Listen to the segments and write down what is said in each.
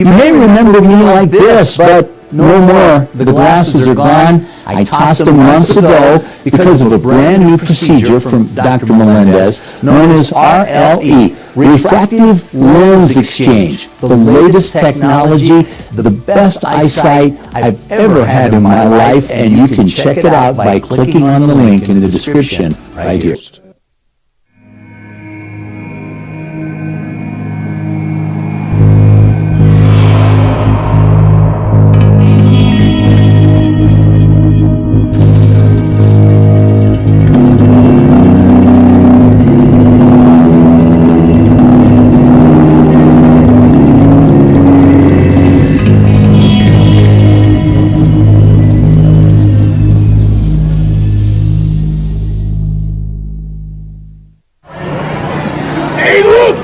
You may remember me like this, but no more. The glasses are gone. I tossed them months ago because of a brand new procedure from Dr. Melendez known as RLE, Refractive Lens Exchange. The latest technology, the best eyesight I've ever had in my life, and you can check it out by clicking on the link in the description right here.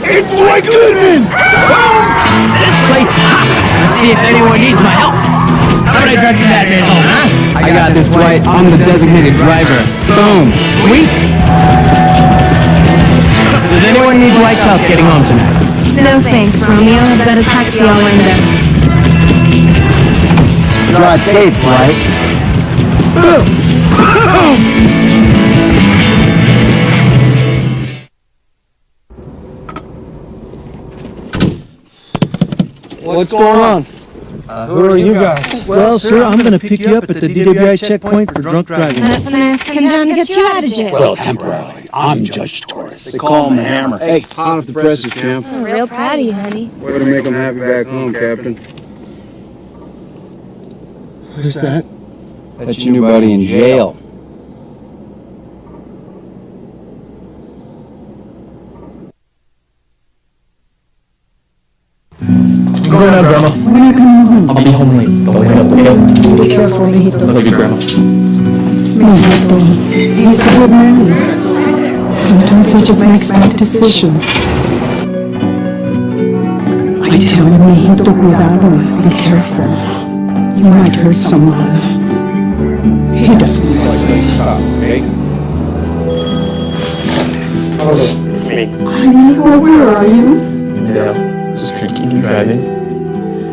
It's Dwight Goodman! This place is hot. Let's see if anyone needs my help. How would I drive you Batman home, huh? I got this, Dwight. I'm the designated driver. Boom. Sweet. Does anyone need Dwight's help getting home tonight? No thanks, Romeo. I've got a taxi all lined up. Drive safe, Dwight. What's going on? Who are you guys? Well, sir, I'm going to pick you up at the DWI checkpoint for drunk driving. That's when I have to come down to get you out of jail. Well, temporarily. I'm Judge Torres. They call him the Hammer. Hey, hot off the presses, champ. I'm real proud of you, honey. Way to make him happy back home, Captain. Who's that? That's your new buddy in jail. I'm going out, Grandma. When are you coming home? I'll be home late. Don't wait up, okay? Be careful, Mijito. Love you, Grandma. Mijito, he's a good man. Sometimes he just makes bad decisions. I tell him, Mijito, cuidado, be careful. You might hurt someone. He doesn't listen. Stop, okay? Hello. It's me. Amigo, where are you? Yeah, just drinking and driving.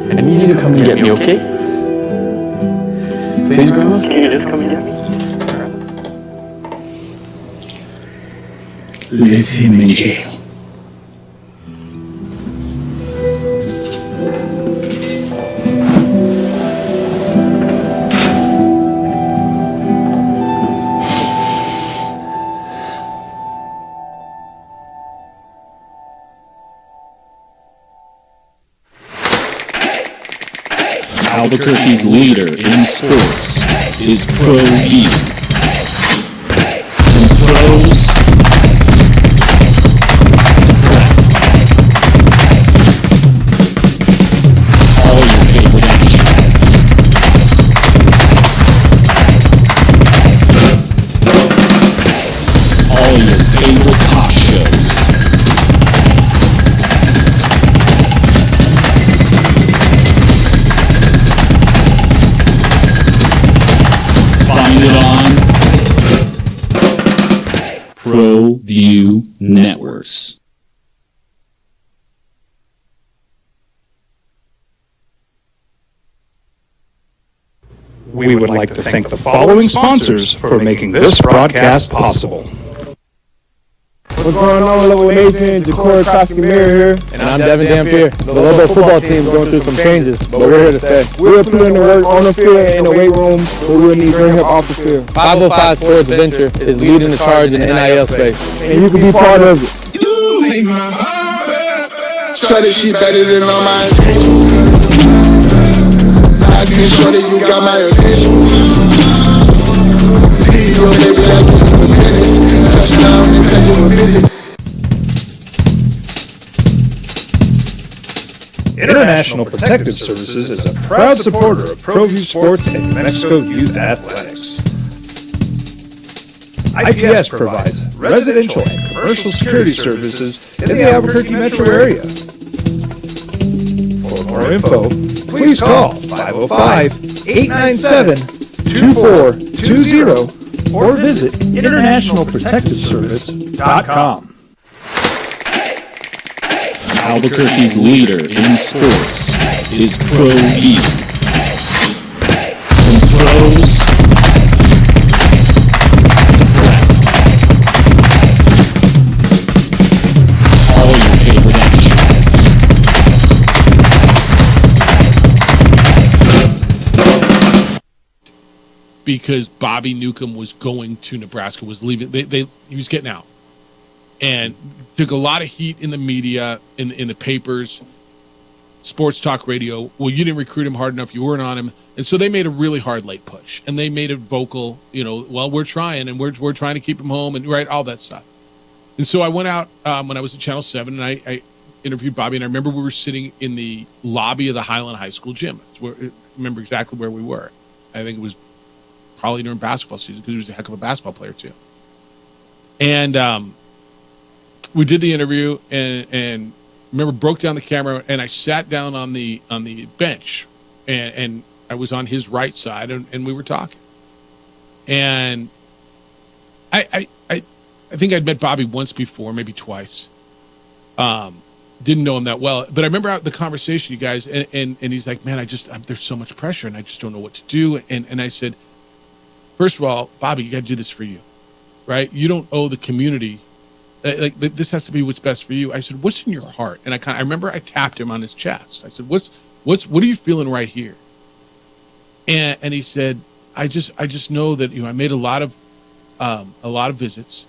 I need you to come and get me, okay? Please, Grandma? Can you just come and get me? Leave him in jail. Albuquerque's leader in sports is Pro V. From pros to prep. All your favorite action. All your favorite talk shows. Find it on ProView Networks. We would like to thank the following sponsors for making this broadcast possible. What's going on, Level Nation? Ja'Cory Koski-Mir here. And I'm Devin Dampier. The Lobo football team is going through some changes, but we're here to stay. We're putting the work on the field and in the weight room, but we'll need your help off the field. 505 Sports Venture is leading the charge in the NIL space. And you can be part of it. Try this shit better than all my intentions. I didn't show that you got my attention. See your baby like you to the minutes. Touchdown and take you a visit. International Protective Services is a proud supporter of ProView Sports and New Mexico Youth Athletics. IPS provides residential and commercial security services in the Albuquerque metro area. For more info, please call 505-897-2420 or visit internationalprotectiveservice.com. Albuquerque's leader in sports is Pro V. From pros to prep. All your favorite action. Because Bobby Newcomb was going to Nebraska, was leaving. He was getting out, and took a lot of heat in the media, in the papers, sports talk radio. Well, you didn't recruit him hard enough. You weren't on him, and so they made a really hard late push, and they made it vocal. Well, we're trying, and we're trying to keep him home, and right, all that stuff. And so I went out when I was at Channel 7, and I interviewed Bobby, and I remember we were sitting in the lobby of the Highland High School gym. I remember exactly where we were. I think it was probably during basketball season, because he was a heck of a basketball player too. And we did the interview, and remember, broke down the camera, and I sat down on the bench, and I was on his right side, and we were talking. And I think I'd met Bobby once before, maybe twice. Didn't know him that well, but I remember the conversation, you guys, and he's like, "Man, there's so much pressure, and I just don't know what to do." And I said, first of all, Bobby, you got to do this for you, right? You don't owe the community. Like, this has to be what's best for you. I said, what's in your heart? And I remember I tapped him on his chest. I said, what are you feeling right here? And he said, I just know that, I made a lot of visits,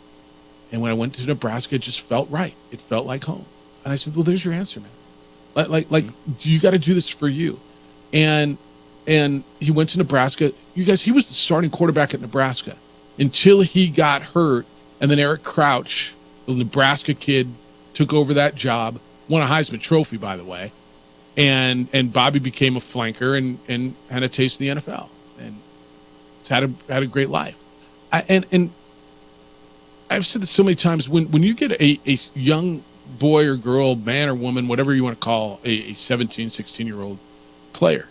and when I went to Nebraska, it just felt right. It felt like home. And I said, well, there's your answer, man. Like you got to do this for you. And he went to Nebraska. You guys, he was the starting quarterback at Nebraska until he got hurt. And then Eric Crouch, the Nebraska kid, took over that job, won a Heisman Trophy, by the way. And Bobby became a flanker and had a taste of the NFL. And it's had a great life. And I've said this so many times, when you get a young boy or girl, man or woman, whatever you want to call a 17, 16-year-old player,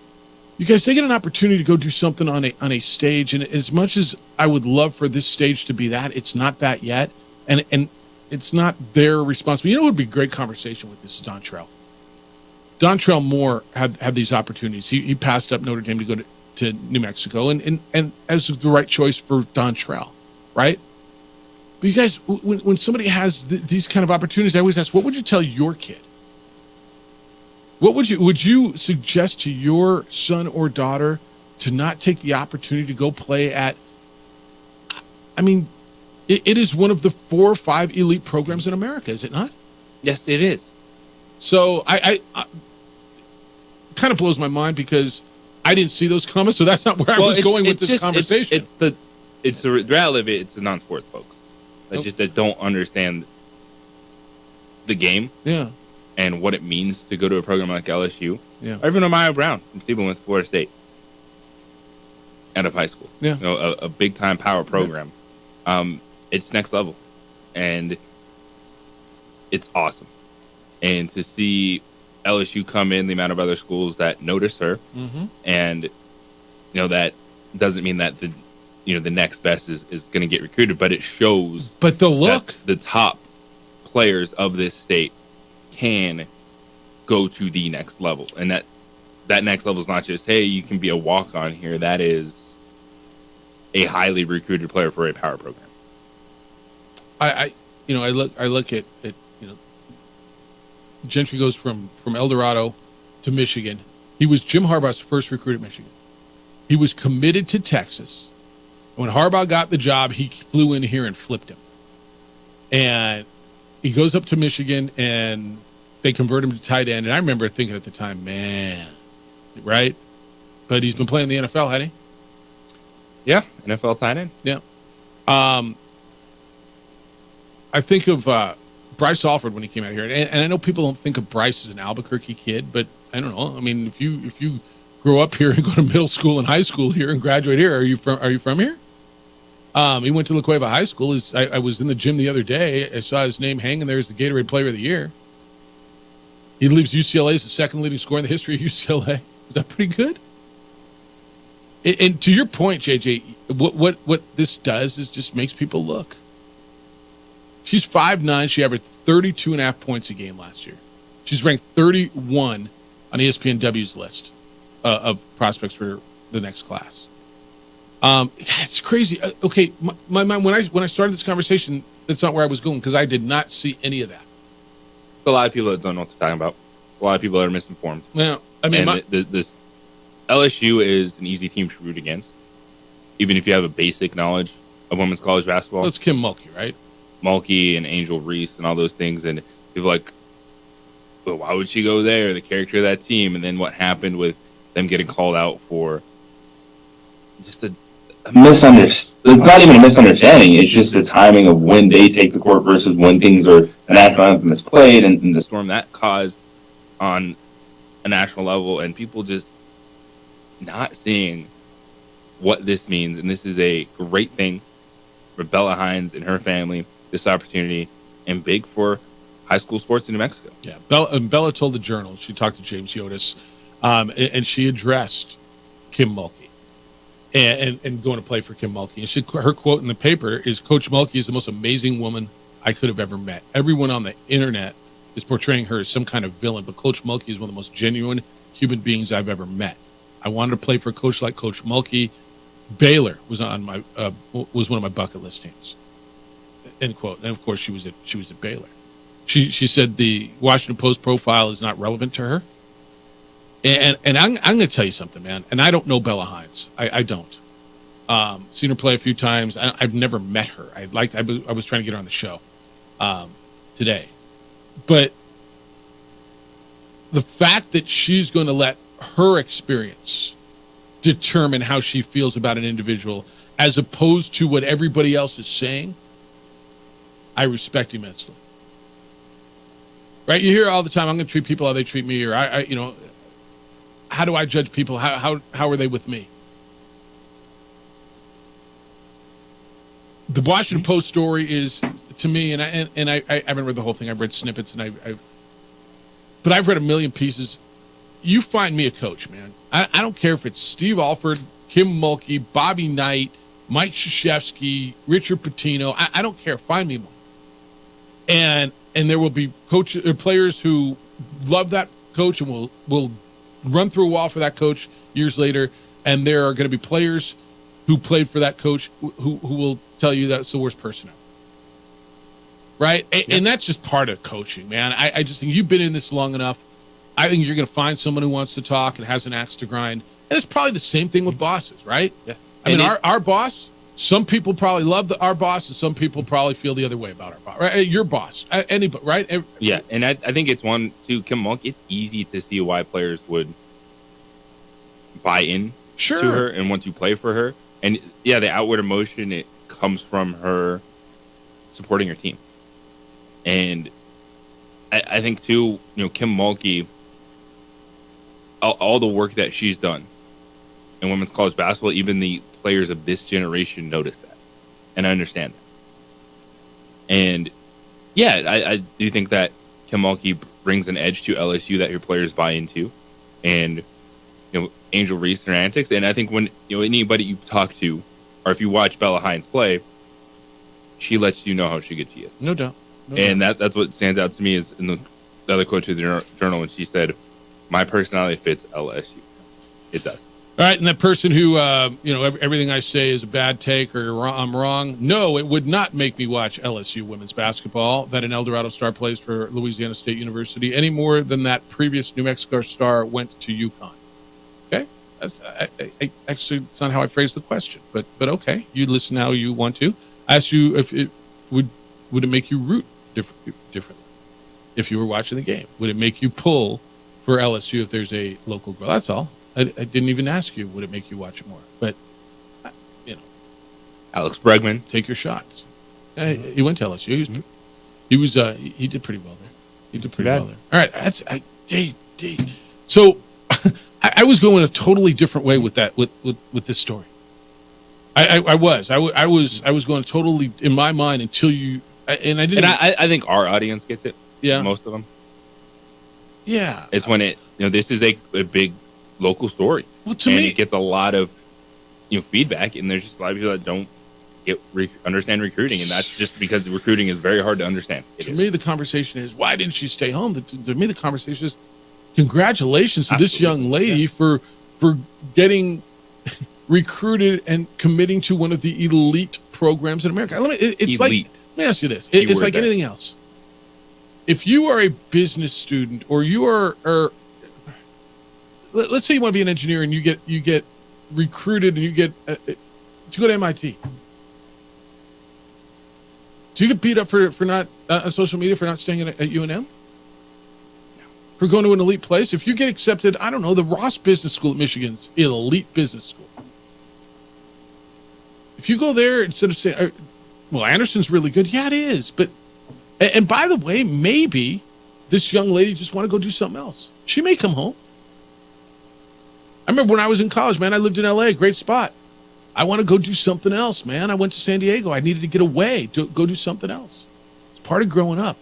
you guys, they get an opportunity to go do something on a stage, and as much as I would love for this stage to be that, it's not that yet, and it's not their responsibility. You know what would be a great conversation with this is Dontrell. Dontrell Moore had these opportunities. He passed up Notre Dame to go to New Mexico, and as the right choice for Dontrell, right? But you guys, when somebody has these kind of opportunities, I always ask, what would you tell your kid? What would you suggest to your son or daughter to not take the opportunity to go play at? I mean, it is one of the 4 or 5 elite programs in America, is it not? Yes, it is. So I kind of blows my mind because I didn't see those comments, so that's not where I was going with this conversation. It's the reality of it. It's the non-sports folks that don't understand the game. Yeah. And what it means to go to a program like LSU. Yeah. Or even Amaya Brown from Stephen went to Florida State out of high school. Yeah. A big time power program. Yeah. It's next level. And it's awesome. And to see LSU come in, the amount of other schools that notice her, and that doesn't mean that the next best is going to get recruited, but it shows. But the top players of this state can go to the next level, and that next level is not just, hey, you can be a walk-on here. That is a highly recruited player for a power program. I look at Gentry goes from El Dorado to Michigan. He was Jim Harbaugh's first recruit at Michigan. He was committed to Texas. When Harbaugh got the job, he flew in here and flipped him. And he goes up to Michigan, and they convert him to tight end. And I remember thinking at the time, man, right? But he's been playing the NFL, hadn't he? Yeah, NFL tight end. Yeah. I think of Bryce Alford when he came out here. And I know people don't think of Bryce as an Albuquerque kid, but I don't know. I mean, if you grow up here and go to middle school and high school here and graduate here, are you from here? He went to La Cueva High School. I was in the gym the other day. I saw his name hanging there as the Gatorade Player of the Year. He leaves UCLA as the second leading scorer in the history of UCLA. Is that pretty good? And to your point, JJ, what this does is just makes people look. She's 5'9". She averaged 32.5 points a game last year. She's ranked 31 on ESPNW's list of prospects for the next class. It's crazy. Okay, my mind when I started this conversation, that's not where I was going because I did not see any of that. A lot of people that don't know what they're talking about. A lot of people that are misinformed. Well, I mean, this LSU is an easy team to root against, even if you have a basic knowledge of women's college basketball. That's Kim Mulkey, right? Mulkey and Angel Reese and all those things, and people are like, well, why would she go there? The character of that team, and then what happened with them getting called out for just a misunderstanding. It's not even a misunderstanding. It's just the timing of when they take the court versus when things are the national anthem is played, and the storm that caused on a national level, and people just not seeing what this means. And this is a great thing for Bella Hines and her family. This opportunity, and big for high school sports in New Mexico. Yeah, Bella told the Journal. She talked to James Yotis, and she addressed Kim Mulkey. And going to play for Kim Mulkey. And her quote in the paper is, Coach Mulkey is the most amazing woman I could have ever met. Everyone on the internet is portraying her as some kind of villain, but Coach Mulkey is one of the most genuine human beings I've ever met. I wanted to play for a coach like Coach Mulkey. Baylor was on my was one of my bucket list teams. End quote. And of course she was at Baylor. She said the Washington Post profile is not relevant to her. And I'm going to tell you something, man. And I don't know Bella Hines. I don't. Seen her play a few times. I've never met her. I was trying to get her on the show today. But the fact that she's going to let her experience determine how she feels about an individual as opposed to what everybody else is saying, I respect immensely. Right? You hear all the time, I'm going to treat people how they treat me, or I how do I judge people? How are they with me? The Washington Post story is, to me, and I haven't read the whole thing. I've read snippets, but I've read a million pieces. You find me a coach, man. I don't care if it's Steve Alford, Kim Mulkey, Bobby Knight, Mike Krzyzewski, Richard Pitino. I don't care. Find me one. And there will be players who love that coach and will run through a wall for that coach years later, and there are going to be players who played for that coach who will tell you that's the worst person ever. Right? And that's just part of coaching, man. I just think you've been in this long enough. I think you're going to find someone who wants to talk and has an axe to grind. And it's probably the same thing with bosses, right? Yeah. I mean, our boss, some people probably love our boss, and some people probably feel the other way about our boss. Right? Your boss, anybody, right? Yeah, and I think it's one, too, Kim Mulkey, it's easy to see why players would buy in to her and want to play for her. And, yeah, the outward emotion, it comes from her supporting her team. And I think, too, Kim Mulkey, all the work that she's done in women's college basketball, even the players of this generation notice that. And I understand that. And, yeah, I do think that Kim Mulkey brings an edge to LSU that your players buy into. And, Angel Reese and her antics. And I think when, anybody you talk to, or if you watch Bella Hines play, she lets you know how good she is. No doubt. That's what stands out to me is in the other quote to the Journal when she said, my personality fits LSU. It does. All right, and that person who, everything I say is a bad take or I'm wrong. No, it would not make me watch LSU women's basketball that an El Dorado star plays for Louisiana State University any more than that previous New Mexico star went to UConn. Okay? Actually, that's not how I phrased the question, but okay. You listen how you want to. I asked you if it would it make you root differently if you were watching the game? Would it make you pull for LSU if there's a local girl? That's all. I didn't even ask you, would it make you watch it more? But, Alex Bregman. Take your shots. He went to LSU. He did pretty well there. He did pretty well there. All right. Dave. So I was going a totally different way with that, with this story. I was going totally in my mind until you, and I didn't. And I think our audience gets it. Yeah. Most of them. Yeah. It's when this is a big local story. Well, to me, it gets a lot of, feedback, and there's just a lot of people that don't understand recruiting, and that's just because recruiting is very hard to understand. To me, the conversation is, why didn't she stay home? To me, the conversation is, congratulations to this young lady for getting recruited and committing to one of the elite programs in America. It's like, let me ask you this. It's like anything else. If you are a business student, or you are, let's say you want to be an engineer, and you get recruited, and you get to go to MIT. Do you get beat up for not on social media for not staying at UNM? For going to an elite place? If you get accepted, I don't know, the Ross Business School at Michigan's an elite business school. If you go there instead of saying, well, Anderson's really good. Yeah, it is. But, and by the way, maybe this young lady just want to go do something else. She may come home. I remember when I was in college, man, I lived in LA, great spot. I want to go do something else, man. I went to San Diego. I needed to get away to go do something else. It's part of growing up.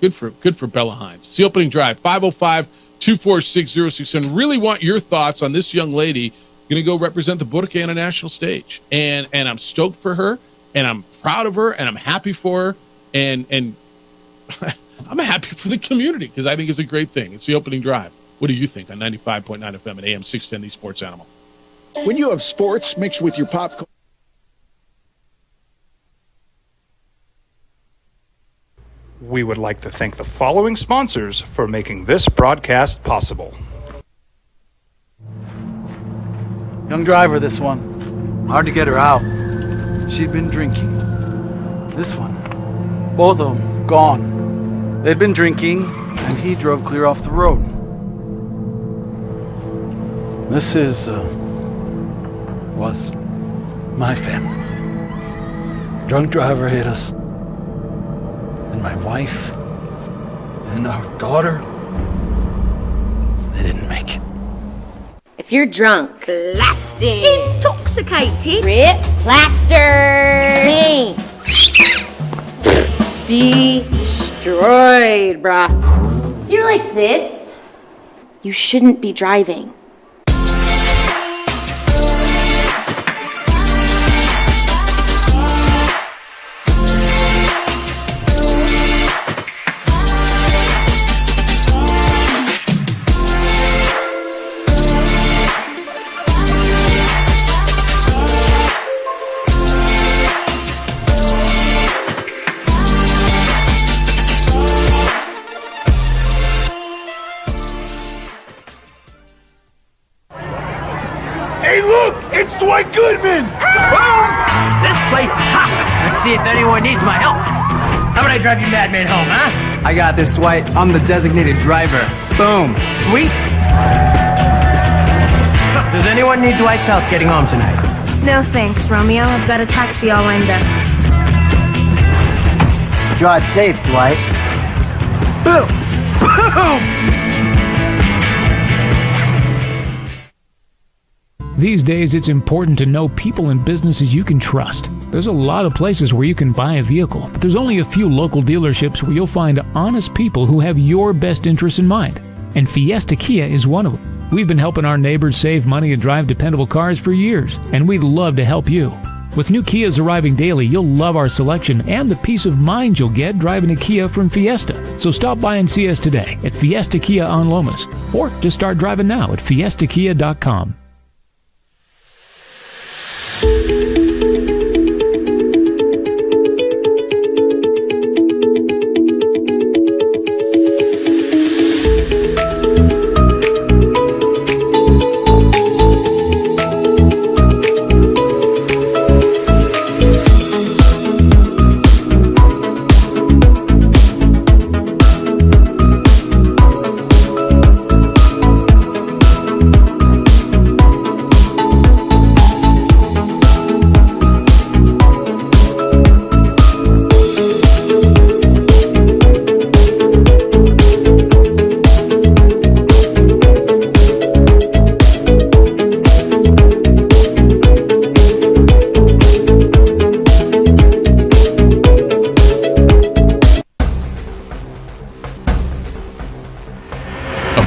Good for Bella Hines. It's the opening drive, 505-246-0610. Really want your thoughts on this young lady going to go represent the Boricua on a national stage. And I'm stoked for her, and I'm proud of her, and I'm happy for her, and I'm happy for the community because I think it's a great thing. It's the opening drive. What do you think on 95.9 FM and AM 610, the Sports Animal? When you have sports mixed with your pop culture. We would like to thank the following sponsors for making this broadcast possible. Young driver, this one. Hard to get her out. She'd been drinking. This one. Both of them gone. They'd been drinking, and he drove clear off the road. This was my family. Drunk driver hit us. And my wife and our daughter, they didn't make it. If you're drunk, blasted, intoxicated, ripped, plastered, destroyed, bruh. If you're like this, you shouldn't be driving. It's Dwight Goodman! Boom! This place is hot. Let's see if anyone needs my help. How about I drive you madman home, huh? I got this, Dwight. I'm the designated driver. Boom. Sweet. Does anyone need Dwight's help getting home tonight? No thanks, Romeo. I've got a taxi all lined up. Drive safe, Dwight. Boom! Boom! These days, it's important to know people and businesses you can trust. There's a lot of places where you can buy a vehicle, but there's only a few local dealerships where you'll find honest people who have your best interests in mind. And Fiesta Kia is one of them. We've been helping our neighbors save money and drive dependable cars for years, and we'd love to help you. With new Kias arriving daily, you'll love our selection and the peace of mind you'll get driving a Kia from Fiesta. So stop by and see us today at Fiesta Kia on Lomas, or just start driving now at fiestakia.com.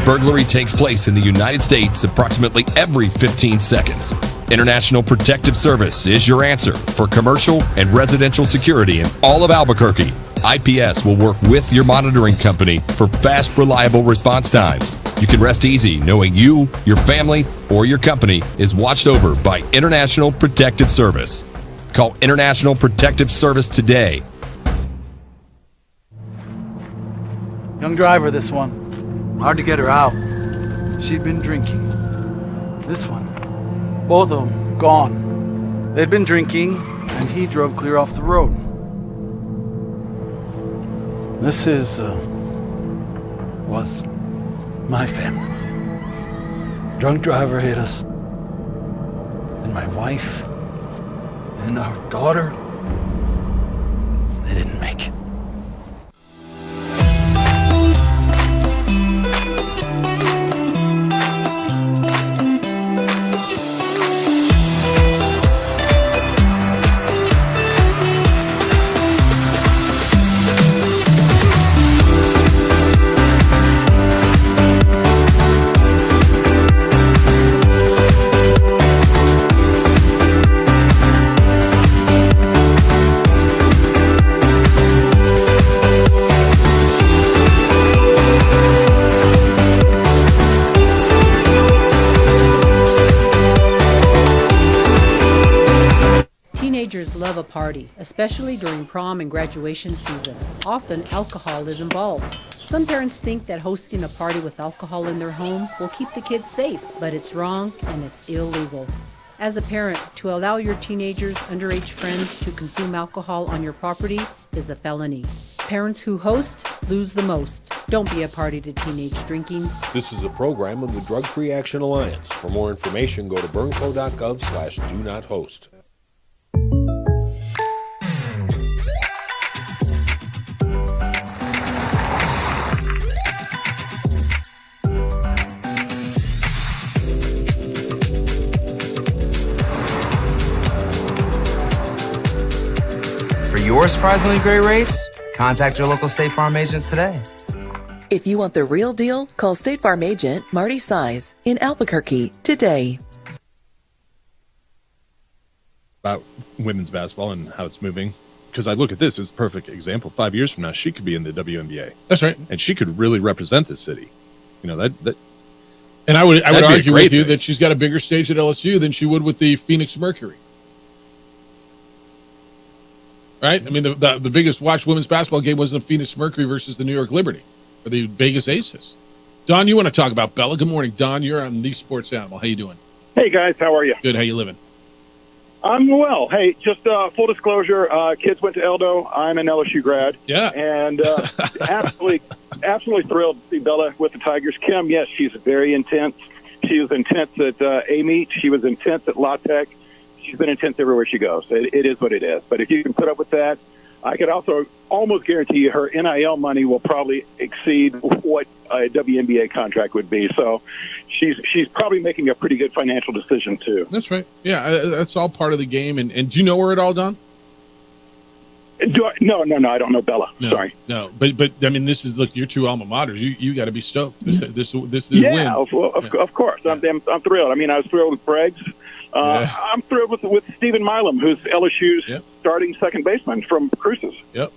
Burglary takes place in the United States approximately every 15 seconds. International Protective Service is your answer for commercial and residential security in all of Albuquerque. IPS will work with your monitoring company for fast, reliable response times. You can rest easy knowing you, your family, or your company is watched over by International Protective Service. Call International Protective Service today. Young driver, this one. Hard to get her out. She'd been drinking. This one. Both of them gone. They'd been drinking, and he drove clear off the road. This was my family. Drunk driver hit us. And my wife and our daughter, they didn't make it. Teenagers love a party, especially during prom and graduation season. Often, alcohol is involved. Some parents think that hosting a party with alcohol in their home will keep the kids safe, but it's wrong and it's illegal. As a parent, to allow your teenagers' underage friends to consume alcohol on your property is a felony. Parents who host lose the most. Don't be a party to teenage drinking. This is a program of the Drug Free Action Alliance. For more information, go to burnco.gov/do-not-host. For your surprisingly great rates, contact your local State Farm agent today. If you want the real deal, call State Farm agent Marty Size in Albuquerque today. About women's basketball and how it's moving, because I look at this as a perfect example. 5 years from now, she could be in the WNBA. That's right, and she could really represent this city. You know that. And I would argue with you that she's got a bigger stage at LSU than she would with the Phoenix Mercury. Right? I mean, the biggest watched women's basketball game was the Phoenix Mercury versus the New York Liberty, or the Vegas Aces. Don, you want to talk about Bella? Good morning, Don. You're on the Sports Animal. How you doing? Hey, guys. How are you? Good. How you living? I'm well. Hey, just full disclosure, kids went to Eldo. I'm an LSU grad. Yeah. And absolutely thrilled to see Bella with the Tigers. Kim, yes, she's very intense. She was intense at A-Meet. She was intense at La Tech. She's been intense everywhere she goes. It is what it is. But if you can put up with that, I could also almost guarantee you her NIL money will probably exceed what a WNBA contract would be. So she's probably making a pretty good financial decision, too. That's right. Yeah, that's all part of the game. And do you know her at all, Don? No, I don't know Bella. No, Sorry. No, but I mean, this is, look, your two alma maters. You got to be stoked. This is yeah, win. Of course. Yeah. I'm thrilled. I mean, I was thrilled with Briggs. I'm thrilled with Stephen Milam, who's LSU's starting second baseman from Cruces. Yep.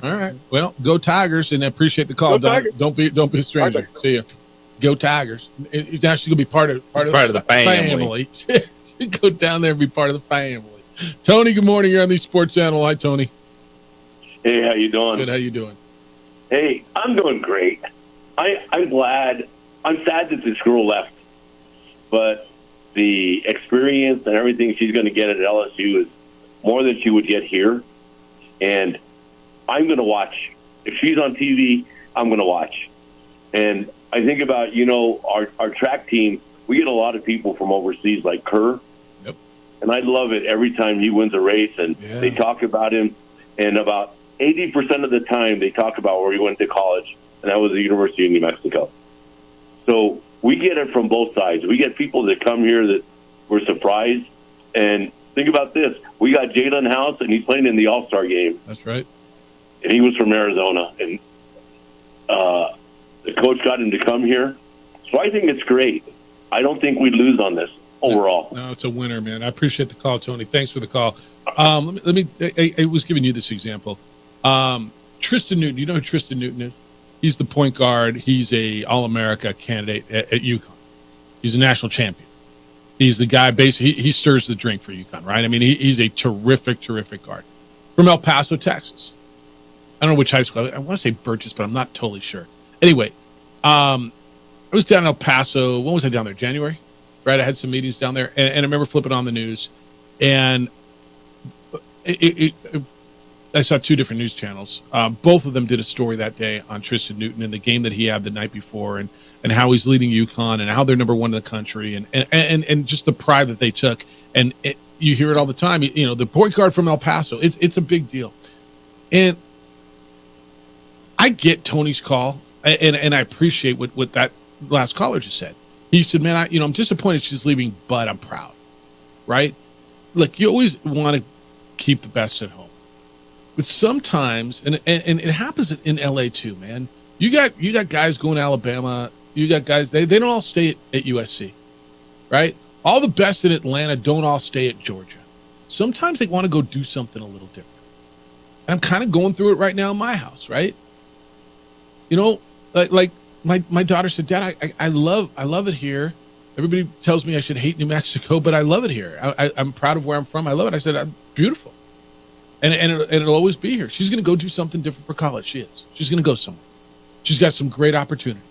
All right. Well, go Tigers, and I appreciate the call, Don. Don't be a stranger. See ya. Go Tigers. Now she's gonna be part of the family. She go down there and be part of the family. Tony, good morning. You're on the Sports Channel. Hi, Tony. Hey, how you doing? Good. How you doing? Hey, I'm doing great. I'm glad. I'm sad that this girl left, but the experience and everything she's going to get at LSU is more than she would get here. And I'm going to watch. If she's on TV, I'm going to watch. And I think about, our track team, we get a lot of people from overseas like Kerr. Yep. And I love it every time he wins a race and they talk about him. And about 80% of the time they talk about where he went to college, and that was the University of New Mexico. So we get it from both sides. We get people that come here that were surprised. And think about this. We got Jalen House, and he's playing in the All-Star game. That's right. And he was from Arizona. And the coach got him to come here. So I think it's great. I don't think we lose on this. overall. No, it's a winner, man. I appreciate the call, Tony. Thanks for the call. I was giving you this example. Tristan Newton, you know who Tristan Newton is? He's the point guard. He's a All-America candidate at UConn. He's a national champion. He's the guy, basically, he stirs the drink for UConn, right? I mean, he's a terrific guard from El Paso, Texas. I don't know which high school. I want to say Burgess, but I'm not totally sure. Anyway, I was down in El Paso. When was I down there? January? Right? I had some meetings down there, and I remember flipping on the news, and I saw two different news channels. Both of them did a story that day on Tristan Newton and the game that he had the night before, and how he's leading UConn and how they're number one in the country, and just the pride that they took. And you hear it all the time. You know, the point guard from El Paso. It's a big deal, and I get Tony's call, and I appreciate what that last caller just said. He said, "Man, I'm disappointed she's leaving, but I'm proud." Right? Like, you always want to keep the best at home, but sometimes, and it happens in LA too, man. You got guys going to Alabama. You got guys they don't all stay at USC, right? All the best in Atlanta don't all stay at Georgia. Sometimes they want to go do something a little different. And I'm kind of going through it right now in my house, right? You know, like my daughter said, "Dad, I love it here. Everybody tells me I should hate New Mexico, but I love it here. I'm proud of where I'm from. I love it." I said, "I'm beautiful, and it'll always be here." She's going to go do something different for college. She is. She's going to go somewhere. She's got some great opportunities.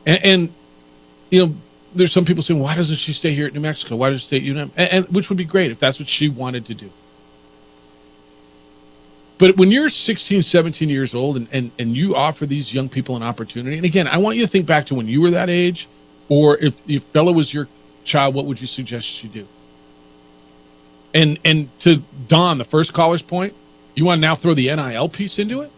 And you know, there's some people saying, "Why doesn't she stay here at New Mexico? Why does she stay at UNM?" And which would be great if that's what she wanted to do. But when you're 16, 17 years old and you offer these young people an opportunity, and again, I want you to think back to when you were that age, or if Bella was your child, what would you suggest she do? And to Don, the first caller's point, you want to now throw the NIL piece into it?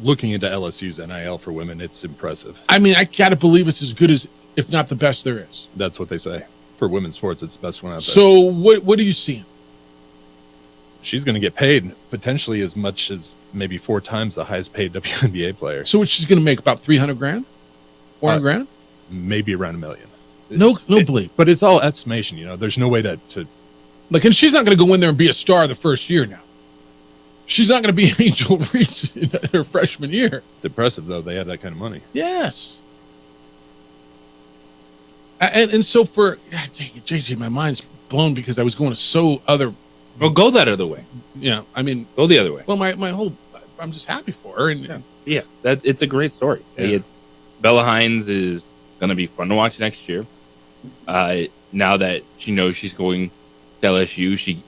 Looking into LSU's NIL for women, it's impressive. I mean, I got to believe it's as good as, if not the best there is. That's what they say. For women's sports, it's the best one out there. So what are you seeing? She's going to get paid potentially as much as maybe 4 times the highest paid WNBA player. So she's going to make about $300,000, $400,000, maybe around $1 million. No bleep. But it's all estimation. You know, there's no way to like, and she's not going to go in there and be a star the first year. Now, she's not going to be Angel Reese in her freshman year. It's impressive though. They have that kind of money. Yes. And so for JJ, my mind's blown because I was going to so other. Well, go that other way. Yeah, I mean, go the other way. Well, my whole, I'm just happy for her, and yeah, it's a great story. Yeah. It's Bella Hines is going to be fun to watch next year. Now that she knows she's going to LSU, she's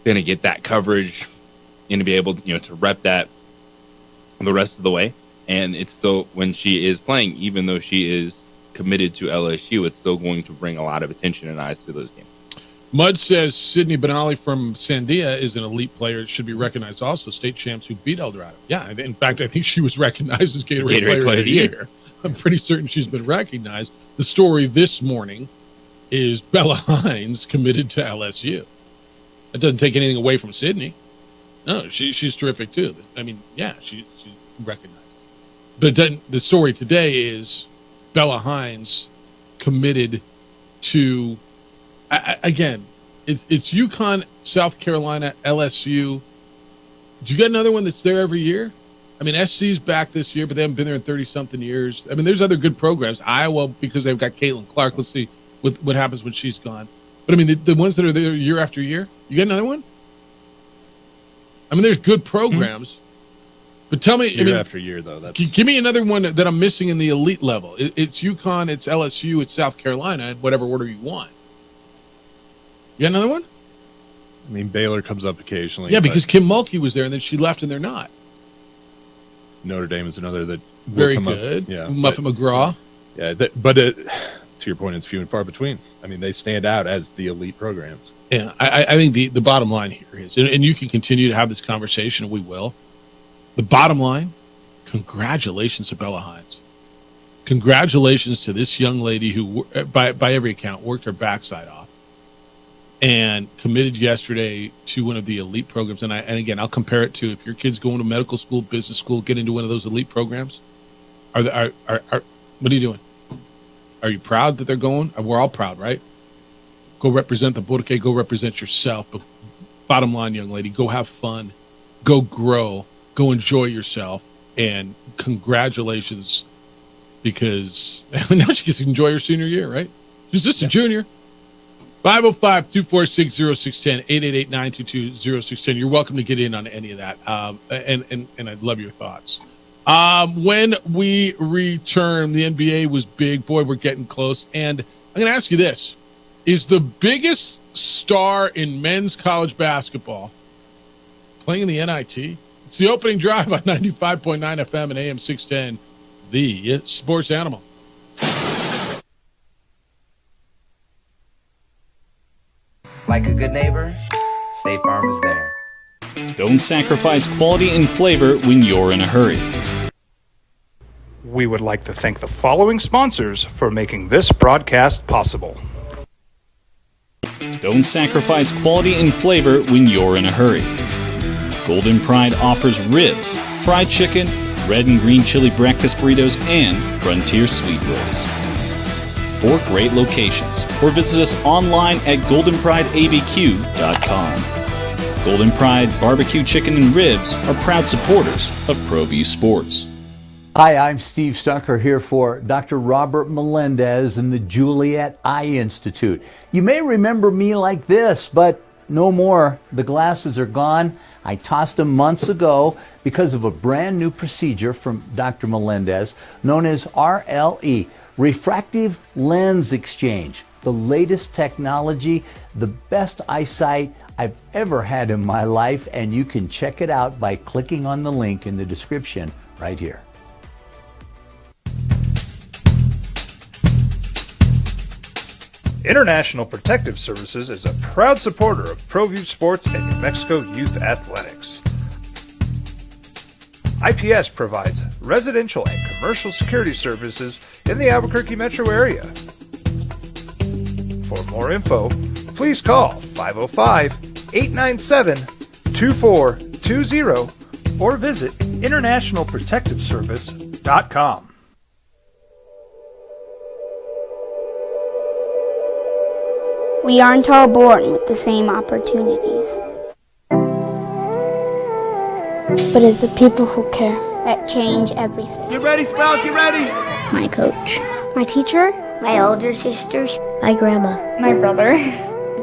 going to get that coverage, and to be able, to rep that the rest of the way. And it's still, when she is playing, even though she is committed to LSU, it's still going to bring a lot of attention and eyes to those games. Mud says Sydney Benali from Sandia is an elite player. Should be recognized also. State champs who beat El Dorado. Yeah, in fact, I think she was recognized as Gatorade Player of the Year. I'm pretty certain she's been recognized. The story this morning is Bella Hines committed to LSU. It doesn't take anything away from Sydney. No, she's terrific too. I mean, yeah, she's recognized. But then the story today is Bella Hines committed to. Again, it's UConn, South Carolina, LSU. Do you got another one that's there every year? I mean, SC's back this year, but they haven't been there in 30-something years. I mean, there's other good programs. Iowa, because they've got Caitlin Clark. Let's see what happens when she's gone. But, I mean, the ones that are there year after year, you got another one? I mean, there's good programs. Mm-hmm. But tell me, year after year, though. Give me another one that I'm missing in the elite level. It's UConn, it's LSU, it's South Carolina, in whatever order you want. You got another one? I mean, Baylor comes up occasionally. Yeah, because Kim Mulkey was there, and then she left, and they're not. Notre Dame is another that very good. Up. Yeah, Muffin McGraw. Yeah, but to your point, it's few and far between. I mean, they stand out as the elite programs. Yeah, I think the bottom line here is, and you can continue to have this conversation, and we will. The bottom line, congratulations to Bella Hines. Congratulations to this young lady who, by every account, worked her backside off and committed yesterday to one of the elite programs. And again, I'll compare it to if your kid's going to medical school, business school, get into one of those elite programs. What are you doing? Are you proud that they're going? We're all proud, right? Go represent the Porque. Go represent yourself. But bottom line, young lady, go have fun. Go grow. Go enjoy yourself. And congratulations, because now she gets to enjoy her senior year, right? She's just a junior. 505-246-0610, 888-922-0610. You're welcome to get in on any of that. And I'd love your thoughts. When we return, the NBA was big. Boy, we're getting close. And I'm going to ask you this. Is the biggest star in men's college basketball playing in the NIT? It's the opening drive on 95.9 FM and AM 610, the sports animal. Like a good neighbor, State Farm is there. Don't sacrifice quality and flavor when you're in a hurry. We would like to thank the following sponsors for making this broadcast possible. Don't sacrifice quality and flavor when you're in a hurry. Golden Pride offers ribs, fried chicken, red and green chili breakfast burritos, and Frontier Sweet Rolls. 4 great locations, or visit us online at goldenprideabq.com. Golden Pride Barbecue Chicken and Ribs are proud supporters of ProView Sports. Hi, I'm Steve Stucker here for Dr. Robert Melendez and the Juliet Eye Institute. You may remember me like this, but no more. The glasses are gone. I tossed them months ago because of a brand new procedure from Dr. Melendez known as RLE, Refractive Lens Exchange. The latest technology, the best eyesight I've ever had in my life, and you can check it out by clicking on the link in the description right here. International Protective Services is a proud supporter of ProView Sports and New Mexico Youth Athletics. IPS provides residential and commercial security services in the Albuquerque metro area. For more info, please call 505-897-2420 or visit internationalprotectiveservice.com. We aren't all born with the same opportunities. But it's the people who care that change everything. Get ready, Sprout, get ready! My coach. My teacher. My older sisters. My grandma. My brother.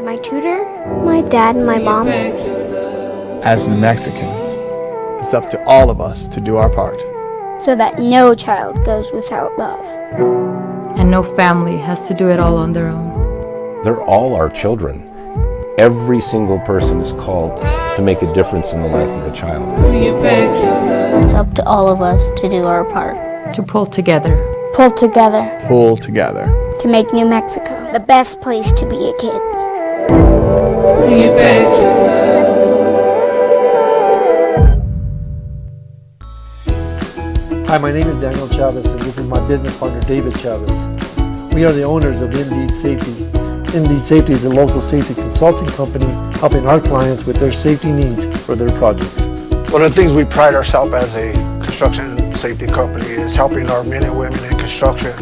My tutor. My dad and my mom. As New Mexicans, it's up to all of us to do our part. So that no child goes without love. And no family has to do it all on their own. They're all our children. Every single person is called to make a difference in the life of a child. It's up to all of us to do our part. To pull together. Pull together. Pull together. To make New Mexico the best place to be a kid. Hi, my name is Daniel Chavez, and this is my business partner, David Chavez. We are the owners of Indeed Safety. Indeed Safety is a local safety consulting company helping our clients with their safety needs for their projects. One of the things we pride ourselves as a construction safety company is helping our men and women in construction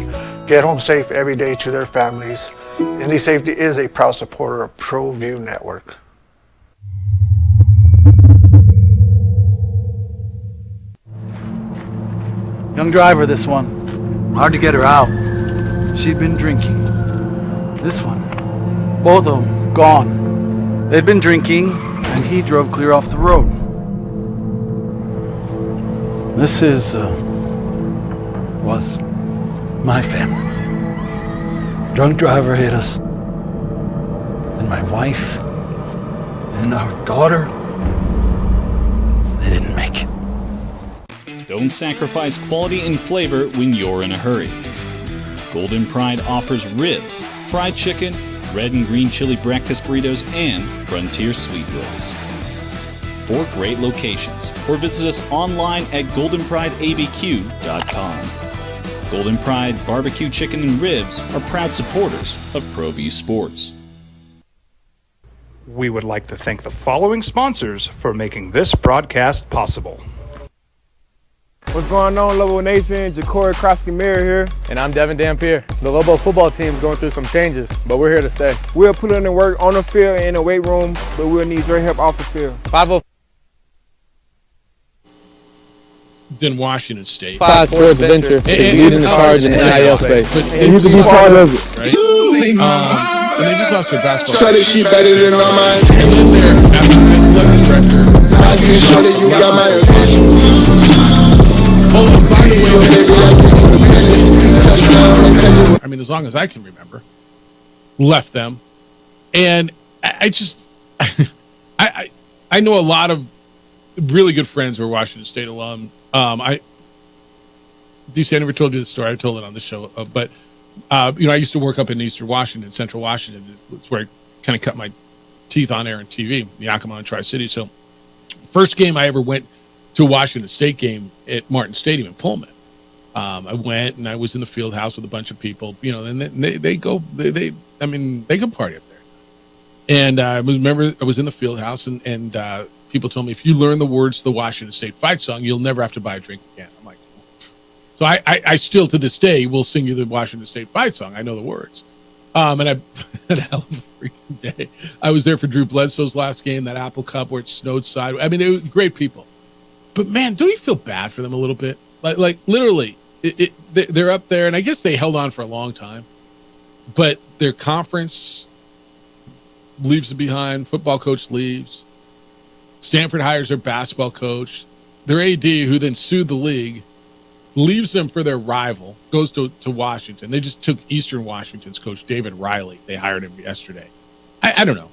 get home safe every day to their families. Indeed Safety is a proud supporter of ProView Network. Young driver, this one. Hard to get her out. She'd been drinking. This one. Both of them gone. They'd been drinking, and he drove clear off the road. This was my family. Drunk driver hit us. And my wife and our daughter, they didn't make it. Don't sacrifice quality and flavor when you're in a hurry. Golden Pride offers ribs, fried chicken, red and green chili breakfast burritos, and Frontier Sweet Rolls. 4 great locations, or visit us online at goldenprideabq.com. Golden Pride Barbecue Chicken and Ribs are proud supporters of ProView Sports. We would like to thank the following sponsors for making this broadcast possible. What's going on, Lobo Nation? Ja'Cory Krosky-Miller here. And I'm Devin Dampier. The Lobo football team's going through some changes, but we're here to stay. We'll put in the work on the field and in the weight room, but we'll need your help off the field. 5-0. Than Washington State. Five Sports Venture is leading the charge in the NIL space. And you can be part of it. Right? And they just lost their basketball. Shut it, she better than all mine. And then there, after the athletic director. I can show that you got my attention. Oh, by the way, I mean, as long as I can remember, left them. And I just, I know a lot of really good friends who are Washington State alum. DC, I never told you the story. I told it on the show. But I used to work up in Eastern Washington, Central Washington. It's where I kind of cut my teeth on air and TV, Yakima and Tri-City. So first game I ever went to a Washington State game at Martin Stadium in Pullman. I went and I was in the field house with a bunch of people, and they can party up there. And I was in the field house and people told me, if you learn the words to the Washington State fight song, you'll never have to buy a drink again. I'm like, so I still to this day will sing you the Washington State fight song. I know the words. And I had a hell of a freaking day. I was there for Drew Bledsoe's last game, that Apple Cup where it snowed sideways. I mean, it was great people. But man, don't you feel bad for them a little bit? Like literally, they're up there, and I guess they held on for a long time. But their conference leaves them behind. Football coach leaves. Stanford hires their basketball coach. Their AD, who then sued the league, leaves them for their rival, goes to Washington. They just took Eastern Washington's coach, David Riley. They hired him yesterday. I don't know.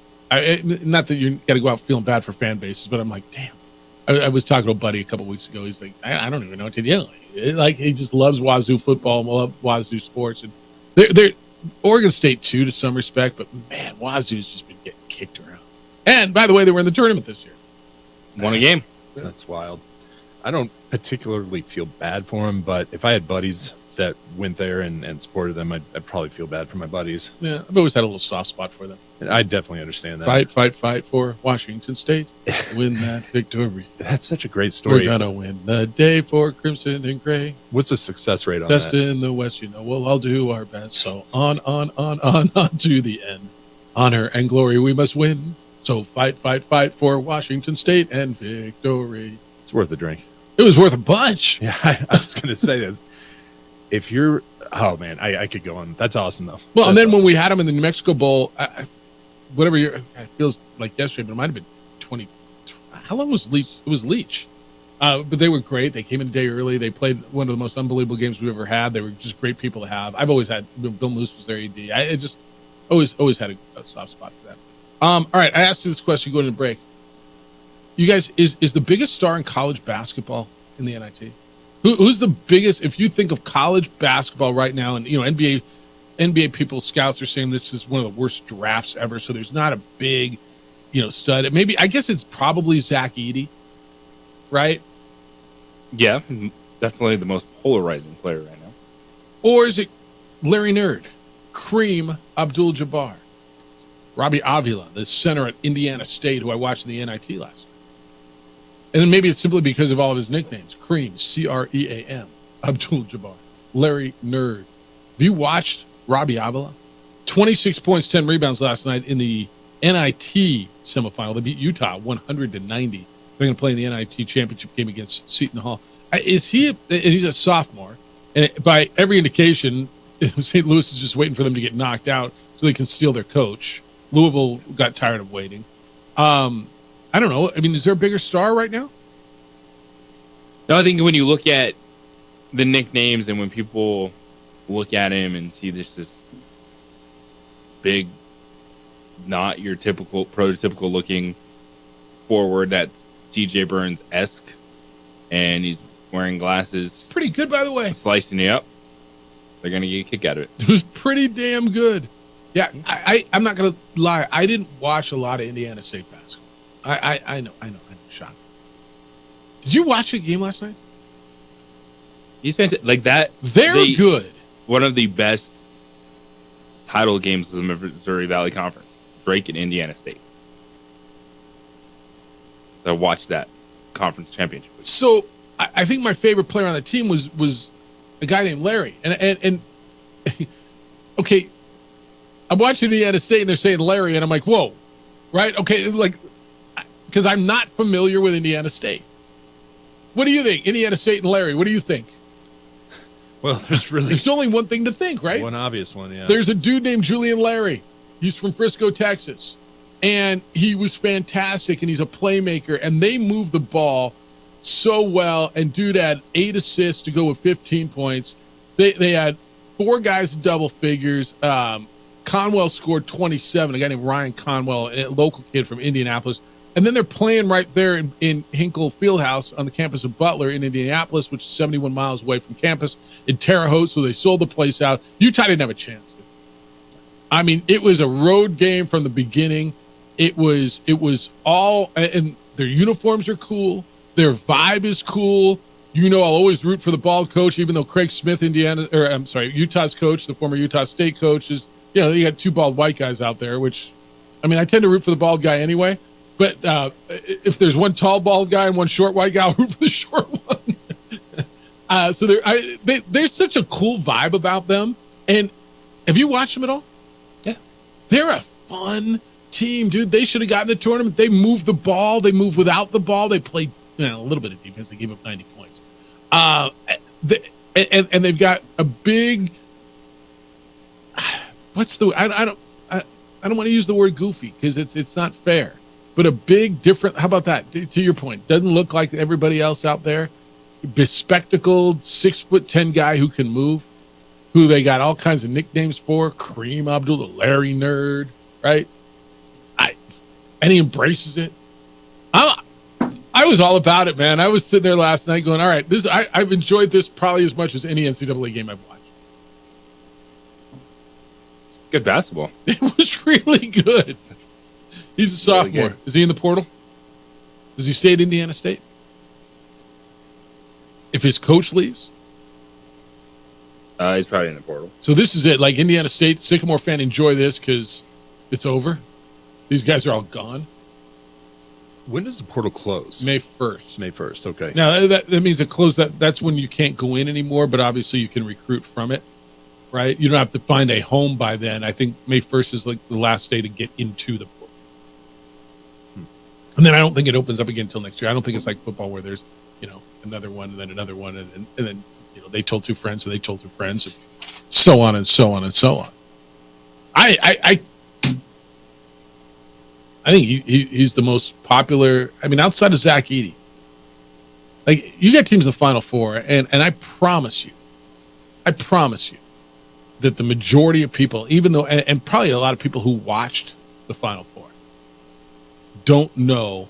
Not that you got to go out feeling bad for fan bases, but I'm like, damn. I was talking to a buddy a couple weeks ago. He's like, I don't even know what to do. Like, he just loves Wazoo football and loves Wazoo sports. And they're Oregon State, too, to some respect. But, man, Wazoo's just been getting kicked around. And, by the way, they were in the tournament this year. Won a game. That's wild. I don't particularly feel bad for them, but if I had buddies that went there and supported them, I'd probably feel bad for my buddies. Yeah, I've always had a little soft spot for them. And I definitely understand that. Fight for Washington State. Win that victory. That's such a great story. We're going to win the day for Crimson and Gray. What's the success rate on Best that? in the West, we'll all do our best. So on to the end. Honor and glory we must win. So fight for Washington State and victory. It's worth a drink. It was worth a bunch. Yeah, I was going to say that. If you're, oh man, I could go on. That's awesome though. Well, and then awesome. when we had them in the New Mexico Bowl, whatever year, it feels like yesterday, but it might have been 20. How long was Leach? It was Leach. But they were great. They came in a day early. They played one of the most unbelievable games we've ever had. They were just great people to have. I've always had, Bill Moose was their AD. I just always had a soft spot for them. All right, I asked you this question going into the break. You guys, is the biggest star in college basketball in the NIT? Who's the biggest? If you think of college basketball right now, and NBA people, scouts are saying this is one of the worst drafts ever. So there's not a big, stud. Maybe I guess it's probably Zach Edey, right? Yeah, definitely the most polarizing player right now. Or is it Larry Nerd, Kareem Abdul-Jabbar, Robbie Avila, the center at Indiana State, who I watched in the NIT last night? And then maybe it's simply because of all of his nicknames. Kareem, C-R-E-A-M, Abdul-Jabbar, Larry Nerd. Have you watched Robbie Avila? 26 points, 10 rebounds last night in the NIT semifinal. They beat Utah 100-90. They're going to play in the NIT championship game against Seton Hall. He's a sophomore, and by every indication, St. Louis is just waiting for them to get knocked out so they can steal their coach. Louisville got tired of waiting. I don't know. I mean, is there a bigger star right now? No, I think when you look at the nicknames and when people look at him and see this big, not your typical, prototypical looking forward that's TJ Burns-esque, and he's wearing glasses. Pretty good, by the way. Slicing you up. They're going to get a kick out of it. It was pretty damn good. Yeah, I'm not going to lie. I didn't watch a lot of Indiana State basketball. I know. Shocking. Did you watch a game last night? He's fantastic. Like that. They're good. One of the best title games of the Missouri Valley Conference. Drake and Indiana State. I watched that conference championship. So I think my favorite player on the team was a guy named Larry. And okay, I'm watching Indiana State and they're saying Larry, and I'm like, whoa, right? Okay, like, because I'm not familiar with Indiana State. What do you think? Indiana State and Larry, what do you think? Well, there's only one thing to think, right? One obvious one, yeah. There's a dude named Julian Larry. He's from Frisco, Texas. And he was fantastic, and he's a playmaker. And they moved the ball so well. And dude had 8 assists to go with 15 points. They had 4 guys in double figures. Conwell scored 27, a guy named Ryan Conwell, a local kid from Indianapolis. And then they're playing right there in Hinkle Fieldhouse on the campus of Butler in Indianapolis, which is 71 miles away from campus in Terre Haute. So they sold the place out. Utah didn't have a chance. I mean, it was a road game from the beginning. It was all, and their uniforms are cool. Their vibe is cool. You know, I'll always root for the bald coach, even though Craig Smith, Utah's coach, the former Utah State coach, is, you got 2 bald white guys out there, which, I mean, I tend to root for the bald guy anyway. But if there's one tall bald guy and one short white guy, I'll root for the short one. So there's such a cool vibe about them. And have you watched them at all? Yeah. They're a fun team, dude. They should have gotten the tournament. They moved the ball. They moved without the ball. They played a little bit of defense. They gave up 90 points. And they've got a big. What's the? I don't want to use the word goofy because it's not fair. But a big, different. How about that? To your point, doesn't look like everybody else out there. Bespectacled 6'10" guy who can move, who they got all kinds of nicknames for. Kareem Abdul, the Larry Nerd, right? And he embraces it. I was all about it, man. I was sitting there last night going, all right, I've enjoyed this probably as much as any NCAA game I've watched. It's good basketball. It was really good. He's a sophomore. Really is he in the portal? Does he stay at Indiana State? If his coach leaves? He's probably in the portal. So this is it. Like Indiana State, Sycamore fan, enjoy this because it's over. These guys are all gone. When does the portal close? May 1st. May 1st, okay. Now, that means it closed. That's when you can't go in anymore, but obviously you can recruit from it, right? You don't have to find a home by then. I think May 1st is like the last day to get into the portal. And then I don't think it opens up again until next year. I don't think it's like football where there's, another one and then another one and then they told 2 friends and they told 2 friends and so on and so on and so on. I think he's the most popular. I mean, outside of Zach Edey, like you got teams in the Final Four, and I promise you that the majority of people, even though, and probably a lot of people who watched the Final Four, don't know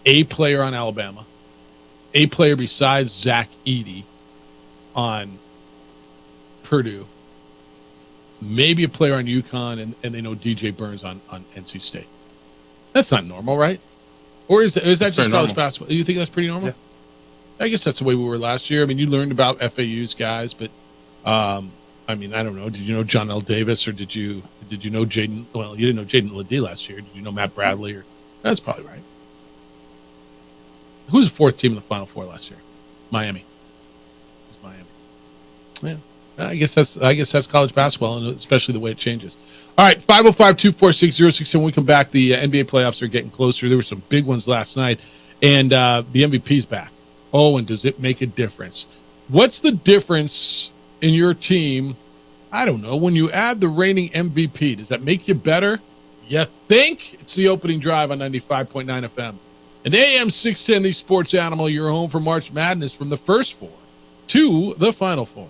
a player on Alabama, a player besides Zach Edey on Purdue, maybe a player on UConn, and they know DJ Burns on NC State. That's not normal, right? Or is that just college basketball? Do you think that's pretty normal? Yeah. I guess that's the way we were last year. I mean, you learned about FAU's guys, but I mean, I don't know. Did you know John L. Davis, or did you know Jaden? Well, you didn't know Jaden Ledee last year. Did you know Matt Bradley? Or that's probably right. Who was the 4th team in the Final Four last year? Miami. It was Miami. Yeah, I guess that's college basketball, and especially the way it changes. All right, 505-246-0610. When we come back, the NBA playoffs are getting closer. There were some big ones last night, and the MVP's back. Oh, and does it make a difference? What's the difference in your team? I don't know. When you add the reigning MVP, does that make you better? You think? It's the opening drive on 95.9 FM. And AM 610, the sports animal, your home for March Madness from the first 4 to the Final 4.